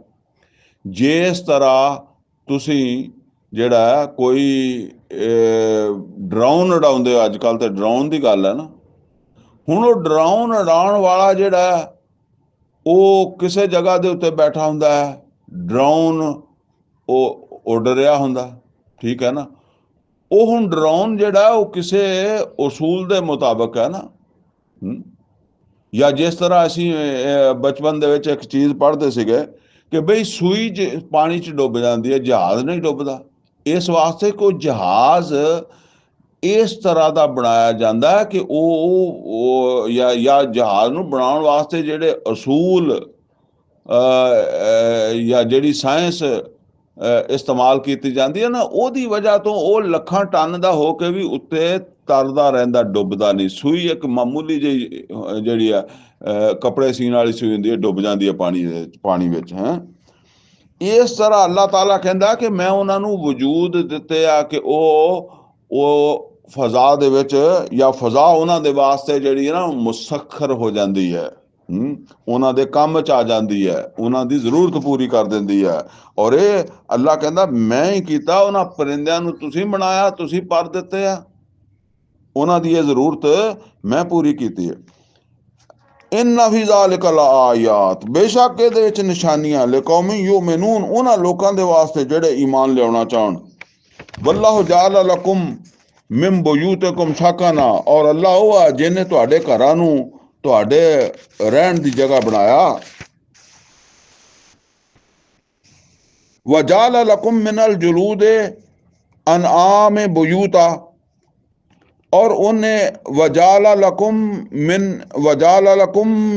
ਜਿਸ ਤਰ੍ਹਾਂ ਤੁਸੀਂ ਜਿਹੜਾ ਕੋਈ ਡਰਾਉਨ ਉਡਾਉਂਦੇ ਹੋ, ਅੱਜ ਕੱਲ੍ਹ ਤਾਂ ਡਰਾਉਨ ਦੀ ਗੱਲ ਹੈ ਨਾ, ਹੁਣ ਉਹ ਡਰਾਉਨ ਉਡਾਉਣ ਵਾਲਾ ਜਿਹੜਾ ਉਹ ਕਿਸੇ ਜਗ੍ਹਾ ਦੇ ਉੱਤੇ ਬੈਠਾ ਹੁੰਦਾ ਹੈ, ਡਰਾਉਨ ਉਹ ਉੱਡ ਰਿਹਾ ਹੁੰਦਾ, ਠੀਕ ਹੈ ਨਾ। ਉਹ ਹੁਣ ਡਰਾਉਨ ਜਿਹੜਾ ਉਹ ਕਿਸੇ ਉਸੂਲ ਦੇ ਮੁਤਾਬਕ ਹੈ ਨਾ। ਜਾਂ ਜਿਸ ਤਰ੍ਹਾਂ ਅਸੀਂ ਬਚਪਨ ਦੇ ਵਿੱਚ ਇੱਕ ਚੀਜ਼ ਪੜ੍ਹਦੇ ਸੀਗੇ ਕਿ ਬਈ ਸੂਈ 'ਚ ਪਾਣੀ 'ਚ ਡੁੱਬ ਜਾਂਦੀ ਹੈ, ਜਹਾਜ਼ ਨਹੀਂ ਡੁੱਬਦਾ। ਇਸ ਵਾਸਤੇ ਕੋਈ ਜਹਾਜ਼ ਇਸ ਤਰ੍ਹਾਂ ਦਾ ਬਣਾਇਆ ਜਾਂਦਾ ਹੈ ਕਿ ਉਹ ਜਾਂ ਜਹਾਜ਼ ਨੂੰ ਬਣਾਉਣ ਵਾਸਤੇ ਜਿਹੜੇ ਅਸੂਲ ਜਾਂ ਜਿਹੜੀ ਸਾਇੰਸ ਇਸਤੇਮਾਲ ਕੀਤੀ ਜਾਂਦੀ ਹੈ ਨਾ, ਉਹਦੀ ਵਜ੍ਹਾ ਤੋਂ ਉਹ ਲੱਖਾਂ ਟਨ ਦਾ ਹੋ ਕੇ ਵੀ ਉੱਤੇ ਤਰਦਾ ਰਹਿੰਦਾ, ਡੁੱਬਦਾ ਨਹੀਂ। ਸੂਈ ਇੱਕ ਮਾਮੂਲੀ ਜਿਹੀ ਜਿਹੜੀ ਆ ਕੱਪੜੇ ਸੀਨ ਵਾਲੀ ਸੂਈ ਹੁੰਦੀ ਹੈ, ਡੁੱਬ ਜਾਂਦੀ ਹੈ ਪਾਣੀ ਵਿੱਚ ਹੈ। ਇਸ ਤਰ੍ਹਾਂ ਅੱਲਾਹ ਤਾਲਾ ਕਹਿੰਦਾ ਕਿ ਮੈਂ ਉਹਨਾਂ ਨੂੰ ਵਜੂਦ ਦਿੱਤੇ ਆ ਕਿ ਉਹ ਫਜ਼ਾ ਦੇ ਵਿੱਚ, ਜਾਂ ਫਜ਼ਾ ਉਹਨਾਂ ਦੇ ਵਾਸਤੇ ਜਿਹੜੀ ਹੈ ਨਾ ਮੁਸੱਖਰ ਹੋ ਜਾਂਦੀ ਹੈ, ਉਹਨਾਂ ਦੇ ਕੰਮ 'ਚ ਆ ਜਾਂਦੀ ਹੈ, ਉਹਨਾਂ ਦੀ ਜ਼ਰੂਰਤ ਪੂਰੀ ਕਰ ਦਿੰਦੀ ਹੈ। ਔਰ ਇਹ ਅੱਲਾਹ ਕਹਿੰਦਾ ਮੈਂ ਹੀ ਕੀਤਾ, ਉਹਨਾਂ ਪਰਿੰਦਿਆਂ ਨੂੰ ਤੁਸੀਂ ਬਣਾਇਆ, ਤੁਸੀਂ ਪਰ ਦਿੱਤੇ ਆ, ਉਹਨਾਂ ਦੀ ਇਹ ਜ਼ਰੂਰਤ ਮੈਂ ਪੂਰੀ ਕੀਤੀ ਹੈ। ਇन्ना फी ज़ालिका लआयात, बेशक ਇਹਦੇ ਵਿੱਚ ਨਿਸ਼ਾਨੀਆਂ, ਲਿਕੌਮੀ ਯੂਮਿਨੂਨ, ਉਹਨਾਂ ਲੋਕਾਂ ਦੇ ਵਾਸਤੇ ਜਿਹੜੇ ਈਮਾਨ ਲਿਆਉਣਾ ਚਾਹਣ। ਵੱਲਾਹੁ ਜਅਲ ਲਕੁਮ ਮਿਨ ਬਯੂਤਿਕੁਮ ਸਕਨਾ, ਔਰ ਅੱਲਾਹ ਉਹ ਆ ਜਿਹਨੇ ਤੁਹਾਡੇ ਘਰਾਂ ਨੂੰ ਤੁਹਾਡੇ ਰਹਿਣ ਦੀ ਜਗ੍ਹਾ ਬਣਾਇਆ। ਵਜਅਲ ਲਕੁਮ ਮਿਨਲ ਜੁਲੂਦ ਅਨਆਮ ਬਯੂਤਾ, और उन्हें वजाला लकुम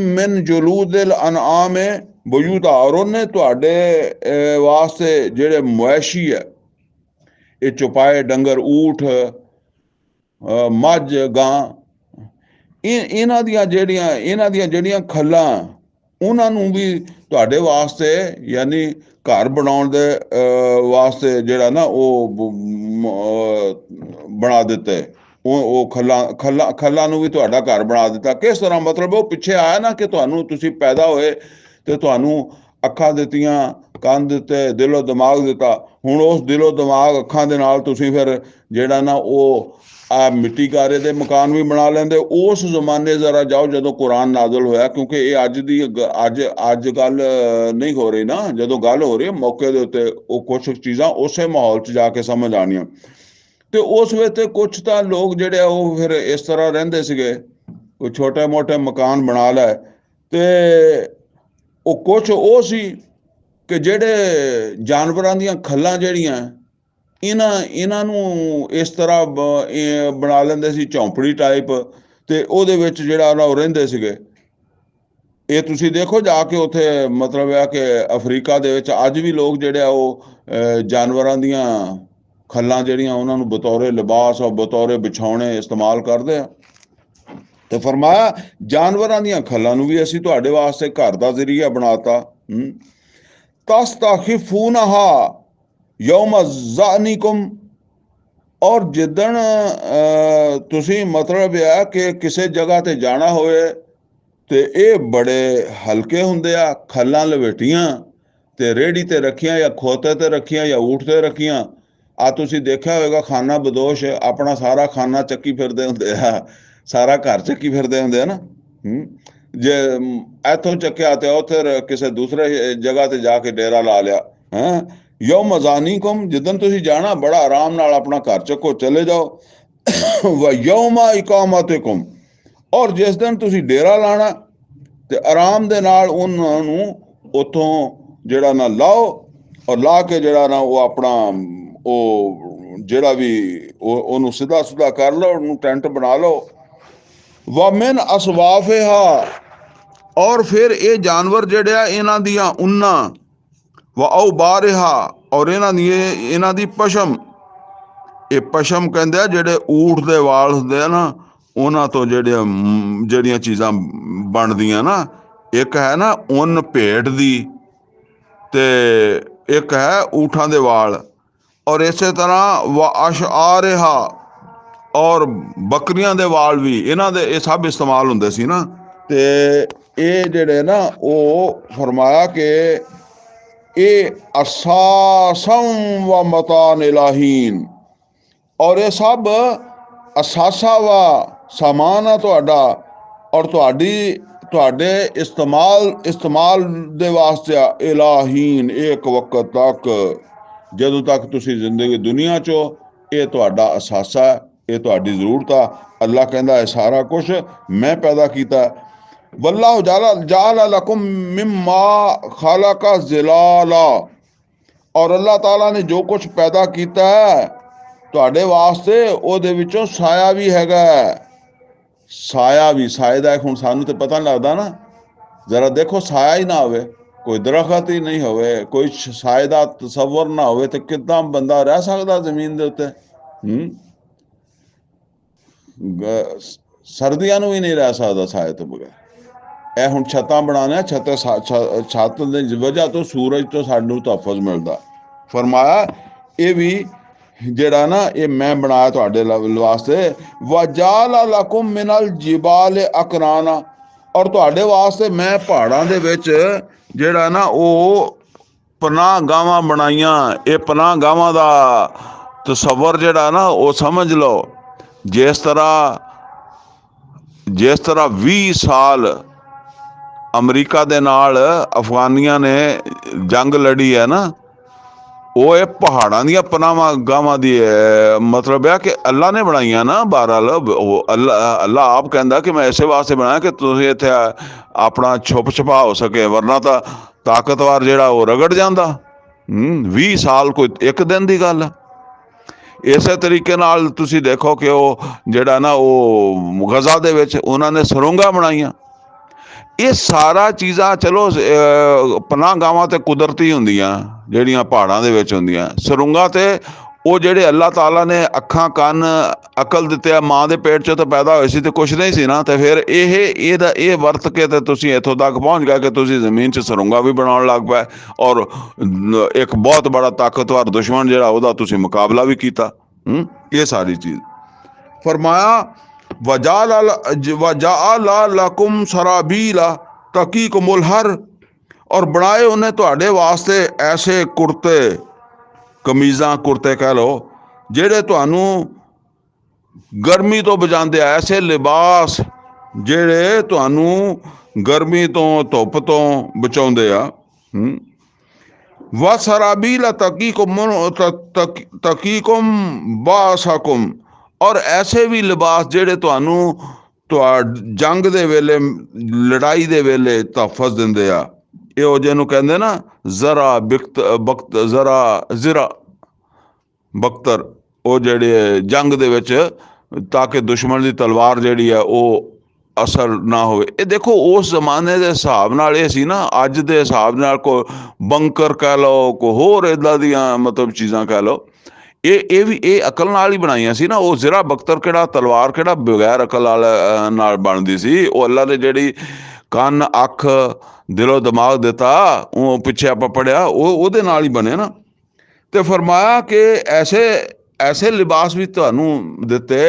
मिन जुलूदिल अनआम बयूता, और उन्हें तुहाडे वास्ते जेड़े मुआशी है, ये चौपाए डंगर ऊठ मझ गां, इन्हां दियां जेड़ियां खल्लां, उन्हां भी तुहाडे वास्ते यानी घर बनाउण दे वास्ते जेड़ा ना बना दिता है। ਉਹ ਖੱਲਾਂ ਨੂੰ ਵੀ ਤੁਹਾਡਾ ਘਰ ਬਣਾ ਦਿੱਤਾ। ਕਿਸ ਤਰ੍ਹਾਂ? ਮਤਲਬ ਉਹ ਪਿੱਛੇ ਆਇਆ ਨਾ ਕਿ ਤੁਸੀਂ ਪੈਦਾ ਹੋਏ ਤੇ ਤੁਹਾਨੂੰ ਅੱਖਾਂ ਦਿੱਤੀਆਂ, ਕੰਨ ਦਿੱਤੇ, ਦਿਲੋਂ ਦਿਮਾਗ ਦਿੱਤਾ। ਹੁਣ ਉਸ ਦਿਲੋਂ ਦਿਮਾਗ ਅੱਖਾਂ ਦੇ ਨਾਲ ਤੁਸੀਂ ਫਿਰ ਜਿਹੜਾ ਨਾ ਉਹ ਆ ਮਿੱਟੀ ਕਾਰੇ ਦੇ ਮਕਾਨ ਵੀ ਬਣਾ ਲੈਂਦੇ। ਉਸ ਜ਼ਮਾਨੇ ਜ਼ਰਾ ਜਾਓ ਜਦੋਂ ਕੁਰਾਨ ਨਾਜ਼ਲ ਹੋਇਆ, ਕਿਉਂਕਿ ਇਹ ਅੱਜ ਗੱਲ ਨਹੀਂ ਹੋ ਰਹੀ ਨਾ, ਜਦੋਂ ਗੱਲ ਹੋ ਰਹੀ ਹੈ ਮੌਕੇ ਦੇ ਉੱਤੇ, ਉਹ ਕੁਛ ਚੀਜ਼ਾਂ ਉਸੇ ਮਾਹੌਲ 'ਚ ਜਾ ਕੇ ਸਮਝ ਆਉਣੀਆਂ। ਤੇ ਉਸ ਵਿੱਚ ਕੁਛ ਤਾਂ ਲੋਕ ਜਿਹੜੇ ਆ ਉਹ ਫਿਰ ਇਸ ਤਰ੍ਹਾਂ ਰਹਿੰਦੇ ਸੀਗੇ, ਕੋਈ ਛੋਟੇ ਮੋਟੇ ਮਕਾਨ ਬਣਾ ਲੈ, ਤੇ ਉਹ ਕੁਛ ਉਹ ਸੀ ਕਿ ਜਿਹੜੇ ਜਾਨਵਰਾਂ ਦੀਆਂ ਖੱਲਾਂ ਜਿਹੜੀਆਂ ਇਹਨਾਂ ਨੂੰ ਇਸ ਤਰ੍ਹਾਂ ਬਣਾ ਲੈਂਦੇ ਸੀ, ਝੌਂਪੜੀ ਟਾਈਪ, ਤੇ ਉਹਦੇ ਵਿੱਚ ਜਿਹੜਾ ਉਹ ਰਹਿੰਦੇ ਸੀਗੇ। ਇਹ ਤੁਸੀਂ ਦੇਖੋ ਜਾ ਕੇ ਉੱਥੇ, ਮਤਲਬ ਹੈ ਕਿ ਅਫਰੀਕਾ ਦੇ ਵਿੱਚ ਅੱਜ ਵੀ ਲੋਕ ਜਿਹੜੇ ਆ ਉਹ ਜਾਨਵਰਾਂ ਦੀਆਂ ਖੱਲਾਂ ਜਿਹੜੀਆਂ ਉਹਨਾਂ ਨੂੰ ਬਤੌਰੇ ਲਿਬਾਸ ਔਰ ਬਤੌਰੇ ਵਿਛਾਉਣੇ ਇਸਤੇਮਾਲ ਕਰਦੇ ਆ। ਤੇ ਫਰਮਾਇਆ ਜਾਨਵਰਾਂ ਦੀਆਂ ਖੱਲਾਂ ਨੂੰ ਵੀ ਅਸੀਂ ਤੁਹਾਡੇ ਵਾਸਤੇ ਘਰ ਦਾ ਜ਼ਰੀਆ ਬਣਾਤਾ। ਤਸਤਖਿਫੂਨਹਾ ਯੌਮ ਜ਼ਾਨੀਕੁਮ, ਔਰ ਜਿੱਦਣ ਤੁਸੀਂ ਮਤਲਬ ਆ ਕਿ ਕਿਸੇ ਜਗ੍ਹਾ ਤੇ ਜਾਣਾ ਹੋਵੇ ਤੇ ਇਹ ਬੜੇ ਹਲਕੇ ਹੁੰਦੇ ਆ। ਖੱਲਾਂ ਲਵੇਟੀਆਂ ਤੇ ਰੇਹੜੀ ਤੇ ਰੱਖੀਆਂ, ਜਾਂ ਖੋਤੇ ਤੇ ਰੱਖੀਆਂ, ਜਾਂ ਊਠ ਤੇ ਰੱਖੀਆਂ। ਆ ਤੁਸੀਂ ਦੇਖਿਆ ਹੋਵੇਗਾ ਖਾਨਾ ਬਦੋਸ਼ ਆਪਣਾ ਸਾਰਾ ਖਾਨਾ ਚੱਕੀ ਫਿਰਦੇ ਹੁੰਦੇ ਆ, ਸਾਰਾ ਘਰ ਚੱਕੀ ਫਿਰਦੇ ਹੁੰਦੇ ਆ ਨਾ। ਜੇ ਇੱਥੋਂ ਚੱਕਿਆ ਤੇ ਉੱਥੇ ਕਿਸੇ ਦੂਸਰੇ ਜਗ੍ਹਾ ਤੇ ਜਾ ਕੇ ਡੇਰਾ ਲਾ ਲਿਆ। ਯੌਮ ਜ਼ਾਨੀਕੁਮ, ਜਿੱਦਣ ਤੁਸੀਂ ਜਾਣਾ ਬੜਾ ਆਰਾਮ ਨਾਲ ਆਪਣਾ ਘਰ ਚੱਕੋ, ਚਲੇ ਜਾਓ। ਵ ਯੌਮਾ ਇਕਾਮਤਿਕੁਮ, ਔਰ ਜਿਸ ਦਿਨ ਤੁਸੀਂ ਡੇਰਾ ਲਾਣਾ ਤੇ ਆਰਾਮ ਦੇ ਨਾਲ ਉਹਨਾਂ ਨੂੰ ਉੱਥੋਂ ਜਿਹੜਾ ਨਾ ਲਾਓ, ਔਰ ਲਾ ਕੇ ਜਿਹੜਾ ਨਾ ਉਹ ਆਪਣਾ ਉਹ ਜਿਹੜਾ ਵੀ ਉਹਨੂੰ ਸਿੱਧਾ ਸੁਧਾ ਕਰ ਲਓ, ਉਹਨੂੰ ਟੈਂਟ ਬਣਾ ਲਓ। ਵ ਮਿਨ ਅਸਵਾਫਿਹਾ, ਔਰ ਫਿਰ ਇਹ ਜਾਨਵਰ ਜਿਹੜੇ ਆ ਇਹਨਾਂ ਦੀਆਂ ਉੱਨਾਂ, ਵ ਔਬਾਰਿਹਾ, ਔਰ ਇਹਨਾਂ ਦੀ ਪਸ਼ਮ, ਇਹ ਪਸ਼ਮ ਕਹਿੰਦੇ ਆ ਜਿਹੜੇ ਊਠ ਦੇ ਵਾਲ ਹੁੰਦੇ ਆ ਨਾ, ਉਹਨਾਂ ਤੋਂ ਜਿਹੜੀਆਂ ਚੀਜ਼ਾਂ ਬਣਦੀਆਂ ਨਾ, ਇੱਕ ਹੈ ਨਾ ਉੱਨ ਭੇਡ ਦੀ, ਤੇ ਇੱਕ ਹੈ ਊਠਾਂ ਦੇ ਵਾਲ। ਔਰ ਇਸੇ ਤਰ੍ਹਾਂ ਵ ਅਸ਼ਆਰਿਹਾ, ਔਰ ਬੱਕਰੀਆਂ ਦੇ ਵਾਲ ਵੀ ਇਹਨਾਂ ਦੇ, ਇਹ ਸਭ ਇਸਤੇਮਾਲ ਹੁੰਦੇ ਸੀ ਨਾ। ਤੇ ਇਹ ਜਿਹੜੇ ਨਾ ਉਹ ਫਰਮਾਇਆ ਕਿ ਇਹ ਅਸਾਸਮ ਵ ਮਤਾਨ ਇਲਾਹੀਨ, ਔਰ ਇਹ ਸਭ ਅਸਾਸਾ ਵਾ ਸਾਮਾਨ ਆ ਤੁਹਾਡਾ, ਔਰ ਤੁਹਾਡੇ ਇਸਤੇਮਾਲ ਦੇ ਵਾਸਤੇ ਆ। ਇਲਾਹੀਨ, ਇੱਕ ਵਕਤ ਤੱਕ, ਜਦੋਂ ਤੱਕ ਤੁਸੀਂ ਜ਼ਿੰਦਗੀ ਦੁਨੀਆ 'ਚੋਂ, ਇਹ ਤੁਹਾਡਾ ਅਸਾਸਾ, ਇਹ ਤੁਹਾਡੀ ਜ਼ਰੂਰਤ ਆ। ਅੱਲਾਹ ਕਹਿੰਦਾ ਇਹ ਸਾਰਾ ਕੁਛ ਮੈਂ ਪੈਦਾ ਕੀਤਾ। ਵੱਲਾਹੁ ਜਅਲ ਲਕੁਮ ਮਿਮਾ ਖਲਕ ਜ਼ਿਲਾਲਾ, ਔਰ ਅੱਲਾਹ ਤਾਲਾ ਨੇ ਜੋ ਕੁਛ ਪੈਦਾ ਕੀਤਾ ਹੈ ਤੁਹਾਡੇ ਵਾਸਤੇ, ਉਹਦੇ ਵਿੱਚੋਂ ਸਾਇਆ ਵੀ ਹੈਗਾ। ਸਾਇਆ ਵੀ, ਸਾਏ ਦਾ ਹੁਣ ਸਾਨੂੰ ਤੇ ਪਤਾ ਨਹੀਂ ਲੱਗਦਾ ਨਾ, ਜ਼ਰਾ ਦੇਖੋ ਸਾਇਆ ਹੀ ਨਾ ਹੋਵੇ ਕੋਈ ਦਰਖਤ ਹੀ ਨਹੀਂ ਹੋਵੇ, ਕੋਈ ਸਾਏ ਦਾ ਤਸੱਵਰ ਨਾ ਹੋਵੇ, ਤੇ ਕਿੱਦਾਂ ਬੰਦਾ ਰਹਿ ਸਕਦਾ ਜ਼ਮੀਨ ਦੇ ਉੱਤੇ? ਸਰਦੀਆਂ ਨੂੰ ਵੀ ਨਹੀਂ ਰਹਿ ਸਕਦਾ ਸਾਏ ਤੋਂ ਬਗੈਰ। ਇਹ ਹੁਣ ਛੱਤਾਂ ਬਣਾਉਣਾ, ਛੱਤ ਦੀ ਵਜ੍ਹਾ ਤੋਂ ਸੂਰਜ ਤੋਂ ਸਾਨੂੰ ਤਹਫ਼ੁਜ਼ ਮਿਲਦਾ। ਫਰਮਾਇਆ ਇਹ ਵੀ ਜਿਹੜਾ ਨਾ, ਇਹ ਮੈਂ ਬਣਾਇਆ ਤੁਹਾਡੇ ਵਾਸਤੇ। ਵਜਾਲ ਲਕੁਮ ਮਿਨਲ ਜਿਬਾਲ ਅਕਨਾਨਾ, ਔਰ ਤੁਹਾਡੇ ਵਾਸਤੇ ਮੈਂ ਪਹਾੜਾਂ ਦੇ ਵਿੱਚ ਜਿਹੜਾ ਨਾ ਉਹ ਪਨਾਹ ਗਾਹਾਂ ਬਣਾਈਆਂ। ਇਹ ਪਨਾਹ ਗਾਹਾਂ ਦਾ ਤਸੱਵਰ ਜਿਹੜਾ ਨਾ ਉਹ ਸਮਝ ਲਓ, ਜਿਸ ਤਰ੍ਹਾਂ 20 ਸਾਲ ਅਮਰੀਕਾ ਦੇ ਨਾਲ ਅਫਗਾਨੀਆਂ ਨੇ ਜੰਗ ਲੜੀ ਹੈ ਨਾ, ਉਹ ਇਹ ਪਹਾੜਾਂ ਦੀਆਂ ਪਨਾਹਾਂ ਗਾਹਾਂ ਦੀ ਮਤਲਬ ਹੈ ਕਿ ਅੱਲਾ ਨੇ ਬਣਾਈਆਂ ਨਾ। ਬਹਰਹਾਲ ਅੱਲਾ ਆਪ ਕਹਿੰਦਾ ਕਿ ਮੈਂ ਇਸੇ ਵਾਸਤੇ ਬਣਾਇਆ ਕਿ ਤੁਸੀਂ ਇੱਥੇ ਆਪਣਾ ਛੁਪ ਛੁਪਾ ਹੋ ਸਕੇ, ਵਰਨਾ ਤਾਂ ਤਾਕਤਵਰ ਜਿਹੜਾ ਉਹ ਰਗੜ ਜਾਂਦਾ। 20 ਸਾਲ ਕੋਈ ਇੱਕ ਦਿਨ ਦੀ ਗੱਲ ਹੈ। ਇਸੇ ਤਰੀਕੇ ਨਾਲ ਤੁਸੀਂ ਦੇਖੋ ਕਿ ਉਹ ਜਿਹੜਾ ਨਾ ਉਹ ਗਜ਼ਾ ਦੇ ਵਿੱਚ ਉਹਨਾਂ ਨੇ ਸੁਰੰਗਾਂ ਬਣਾਈਆਂ। ਇਹ ਸਾਰਾ ਚੀਜ਼ਾਂ ਚਲੋ ਪਨਾਹ ਗਾਹਾਂ ਤੇ ਕੁਦਰਤੀ ਹੁੰਦੀਆਂ, ਜਿਹੜੀਆਂ ਪਹਾੜਾਂ ਦੇ ਵਿੱਚ ਹੁੰਦੀਆਂ। ਸੁਰੰਗਾਂ ਤੇ ਉਹ ਜਿਹੜੇ ਅੱਲਾਹ ਤਾਲਾ ਨੇ ਅੱਖਾਂ ਕੰਨ ਅਕਲ ਦਿੱਤੇ ਆ, ਮਾਂ ਦੇ ਪੇਟ 'ਚੋਂ ਤਾਂ ਪੈਦਾ ਹੋਏ ਸੀ ਤੇ ਕੁਛ ਨਹੀਂ ਸੀ ਨਾ, ਤੇ ਫਿਰ ਇਹ ਵਰਤ ਕੇ ਤੇ ਤੁਸੀਂ ਇੱਥੋਂ ਤੱਕ ਪਹੁੰਚ ਗਏ ਕਿ ਤੁਸੀਂ ਜ਼ਮੀਨ 'ਚ ਸੁਰੰਗਾਂ ਵੀ ਬਣਾਉਣ ਲੱਗ ਪਏ, ਔਰ ਇੱਕ ਬਹੁਤ ਬੜਾ ਤਾਕਤਵਰ ਦੁਸ਼ਮਣ ਜਿਹੜਾ ਉਹਦਾ ਤੁਸੀਂ ਮੁਕਾਬਲਾ ਵੀ ਕੀਤਾ। ਇਹ ਸਾਰੀ ਚੀਜ਼ ਫਰਮਾਇਆ वजाअल लकुम सराबीला तकीकुमुल हर, और बनाए उन्हें तुहाडे वास्ते ऐसे कुर्ते कमीज़ां कुर्ते कह लो जेड़े तुहानू गर्मी तो बचाते, ऐसे लिबास जेड़े तुहानू गर्मी तो धुप तो बचाउंदे आ। व सराबीला तकीकुम बासकुम, और ऐसे भी लिबास जेड़े तुहानू जंग दे वेले लड़ाई दे वेले तहफ़ुज़ दिंदे आ। इहो जिहनूं कहंदे ना ज़रा बख्तर, ਉਹ ਜਿਹੜੇ ਜੰਗ ਦੇ ਵਿੱਚ ਤਾਂ ਕਿ ਦੁਸ਼ਮਣ ਦੀ ਤਲਵਾਰ ਜਿਹੜੀ ਹੈ ਉਹ ਅਸਰ ਨਾ ਹੋਵੇ। ਇਹ ਦੇਖੋ ਉਸ ਜ਼ਮਾਨੇ ਦੇ ਹਿਸਾਬ ਨਾਲ ਇਹ ਸੀ ਨਾ, ਅੱਜ ਦੇ ਹਿਸਾਬ ਨਾਲ ਕੋਈ ਬੰਕਰ ਕਹਿ ਲਓ, ਕੋਈ ਹੋਰ ਇੱਦਾਂ ਦੀਆਂ ਮਤਲਬ ਚੀਜ਼ਾਂ ਕਹਿ ਲਓ, ਇਹ ਅਕਲ ਨਾਲ ਹੀ ਬਣਾਈਆਂ ਸੀ ਨਾ। ਉਹ ਜ਼ਰਾ ਬਖਤਰ ਕਿਹੜਾ, ਤਲਵਾਰ ਕਿਹੜਾ ਬਗੈਰ ਅਕਲ ਨਾਲ ਬਣਦੀ ਸੀ। ਉਹ ਅੱਲਾ ਨੇ ਜਿਹੜੀ ਕੰਨ ਅੱਖ ਦਿਲੋਂ ਦਿਮਾਗ ਦਿੱਤਾ, ਉਹ ਪਿੱਛੇ ਆਪਾਂ ਪੜ੍ਹਿਆ, ਉਹਦੇ ਨਾਲ ਹੀ ਬਣੇ ਨਾ। ਤੇ ਫਰਮਾਇਆ ਕਿ ਐਸੇ ਲਿਬਾਸ ਵੀ ਤੁਹਾਨੂੰ ਦਿੱਤੇ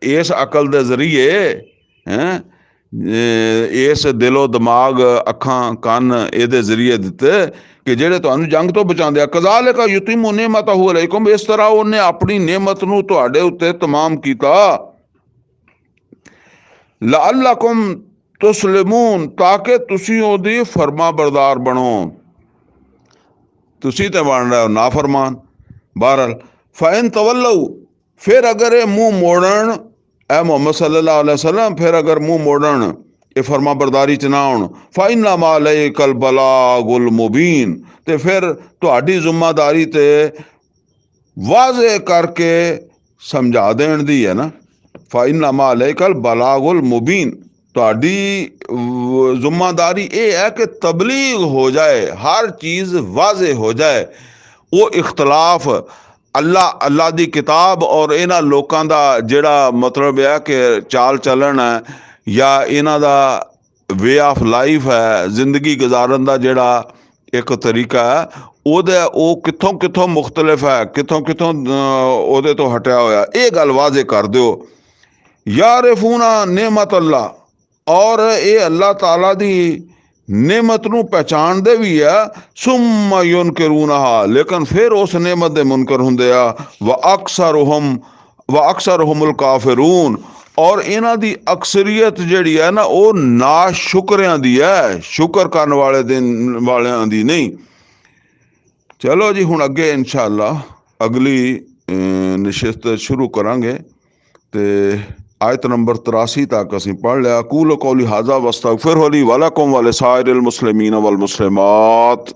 ਇਸ ਅਕਲ ਦੇ ਜ਼ਰੀਏ, ਇਸ ਦਿਲੋਂ ਦਿਮਾਗ ਅੱਖਾਂ ਕੰਨ ਇਹਦੇ ਜ਼ਰੀਏ ਦਿੱਤੇ ਕਿ ਜਿਹੜੇ ਤੁਹਾਨੂੰ ਜੰਗ ਤੋਂ ਬਚਾਉਂਦੇ ਆ। ਕਜ਼ਾਲਿਕਾ ਯੁਤਿਮੁ ਨਿਅਮਤਹੁ ਅਲੈਕੁਮ, ਇਸ ਤਰ੍ਹਾਂ ਉਹਨੇ ਆਪਣੀ ਨਿਅਮਤ ਨੂੰ ਤੁਹਾਡੇ ਉੱਤੇ ਤਮਾਮ ਕੀਤਾ। ਲਅੱਲਕੁਮ ਤੁਸਲਿਮੂਨ, ਤਾਂ ਕਿ ਤੁਸੀਂ ਉਹਦੀ ਫਰਮਾ ਬਰਦਾਰ ਬਣੋ। ਤੁਸੀਂ ਤੇ ਬਣ ਰਹੇ ਹੋ ਨਾਫਰਮਾਨ। ਬਹਰਹਾਲ ਫਇਨ ਤਵੱਲਊ, ਫਿਰ ਅਗਰ ਇਹ ਮੂੰਹ ਮੋੜਨ, ਐ ਮੁਹੰਮਦ ਸੱਲੱਲਾਹੁ ਅਲੈहि ਵਸੱਲਮ, ਫਿਰ ਅਗਰ ਮੂੰਹ ਮੋੜਨ, ਇਹ ਫਰਮਾ ਬਰਦਾਰੀ 'ਚ ਨਾ ਆਉਣ, ਫਇੰਨਮਾ ਅਲੈਕਲ ਬਲਾਗੁਲ ਮੁਬੀਨ, ਤੇ ਫਿਰ ਤੁਹਾਡੀ ਜ਼ਿੰਮੇਦਾਰੀ ਤੇ ਵਾਜ਼ੇ ਕਰਕੇ ਸਮਝਾ ਦੇਣ ਦੀ ਹੈ ਨਾ। ਫਇੰਨਮਾ ਅਲੈਕਲ ਬਲਾਗੁਲ ਮੁਬੀਨ, ਤੁਹਾਡੀ ਜ਼ਿੰਮੇਦਾਰੀ ਇਹ ਹੈ ਕਿ ਤਬਲੀਗ ਹੋ ਜਾਏ, ਹਰ ਚੀਜ਼ ਵਾਜ਼ੇ ਹੋ ਜਾਏ। ਉਹ ਇਖਤਲਾਫ ਅੱਲਾ ਦੀ ਕਿਤਾਬ ਔਰ ਇਹਨਾਂ ਲੋਕਾਂ ਦਾ ਜਿਹੜਾ ਮਤਲਬ ਹੈ ਕਿ ਚਾਲ ਚੱਲਣ ਹੈ, ਜਾਂ ਇਹਨਾਂ ਦਾ ਵੇ ਆਫ ਲਾਈਫ ਹੈ, ਜ਼ਿੰਦਗੀ ਗੁਜ਼ਾਰਨ ਦਾ ਜਿਹੜਾ ਇੱਕ ਤਰੀਕਾ ਹੈ, ਉਹ ਕਿੱਥੋਂ ਕਿੱਥੋਂ ਮੁਖਤਲਿਫ ਹੈ, ਕਿੱਥੋਂ ਕਿੱਥੋਂ ਉਹਦੇ ਤੋਂ ਹਟਿਆ ਹੋਇਆ, ਇਹ ਗੱਲ ਵਾਜ਼ੇ ਕਰ ਦਿਓ। ਯਾਰਿਫੂਨਾ ਨਿਅਮਤ ਅੱਲਾ, ਔਰ ਇਹ ਅੱਲਾਹ ਤਾਲਾ ਦੀ ਨਿਅਮਤ ਨੂੰ ਪਹਿਚਾਣਦੇ ਵੀ ਆ। ਸੁੰਮਾ ਯੁਨਕਿਰੂਨਹਾ, ਲੇਕਿਨ ਫਿਰ ਉਸ ਨਿਅਮਤ ਦੇ ਮੁਨਕਰ ਹੁੰਦੇ ਆ। ਵ ਅਕਸਰਹੁਮੁਲ ਕਾਫਿरून, ਔਰ ਇਹਨਾਂ ਦੀ ਅਕਸਰੀਅਤ ਜਿਹੜੀ ਹੈ ਨਾ ਉਹ ਨਾਸ਼ੁਕਰਿਆਂ ਦੀ ਹੈ, ਸ਼ੁਕਰ ਕਰਨ ਵਾਲਿਆਂ ਦੀ ਨਹੀਂ। ਚਲੋ ਜੀ, ਹੁਣ ਅੱਗੇ ਇਨਸ਼ਾ ਅੱਲਾ ਅਗਲੀ ਨਸ਼ਿਸਤ ਸ਼ੁਰੂ ਕਰਾਂਗੇ ਤੇ आयत नंबर 83 तक असीं पढ़ लिया। कूल कौली हाज़ा वस्तगफिरहु ली व लकुम व लिसाइरिल मुस्लिमीन वल मुस्लिमात।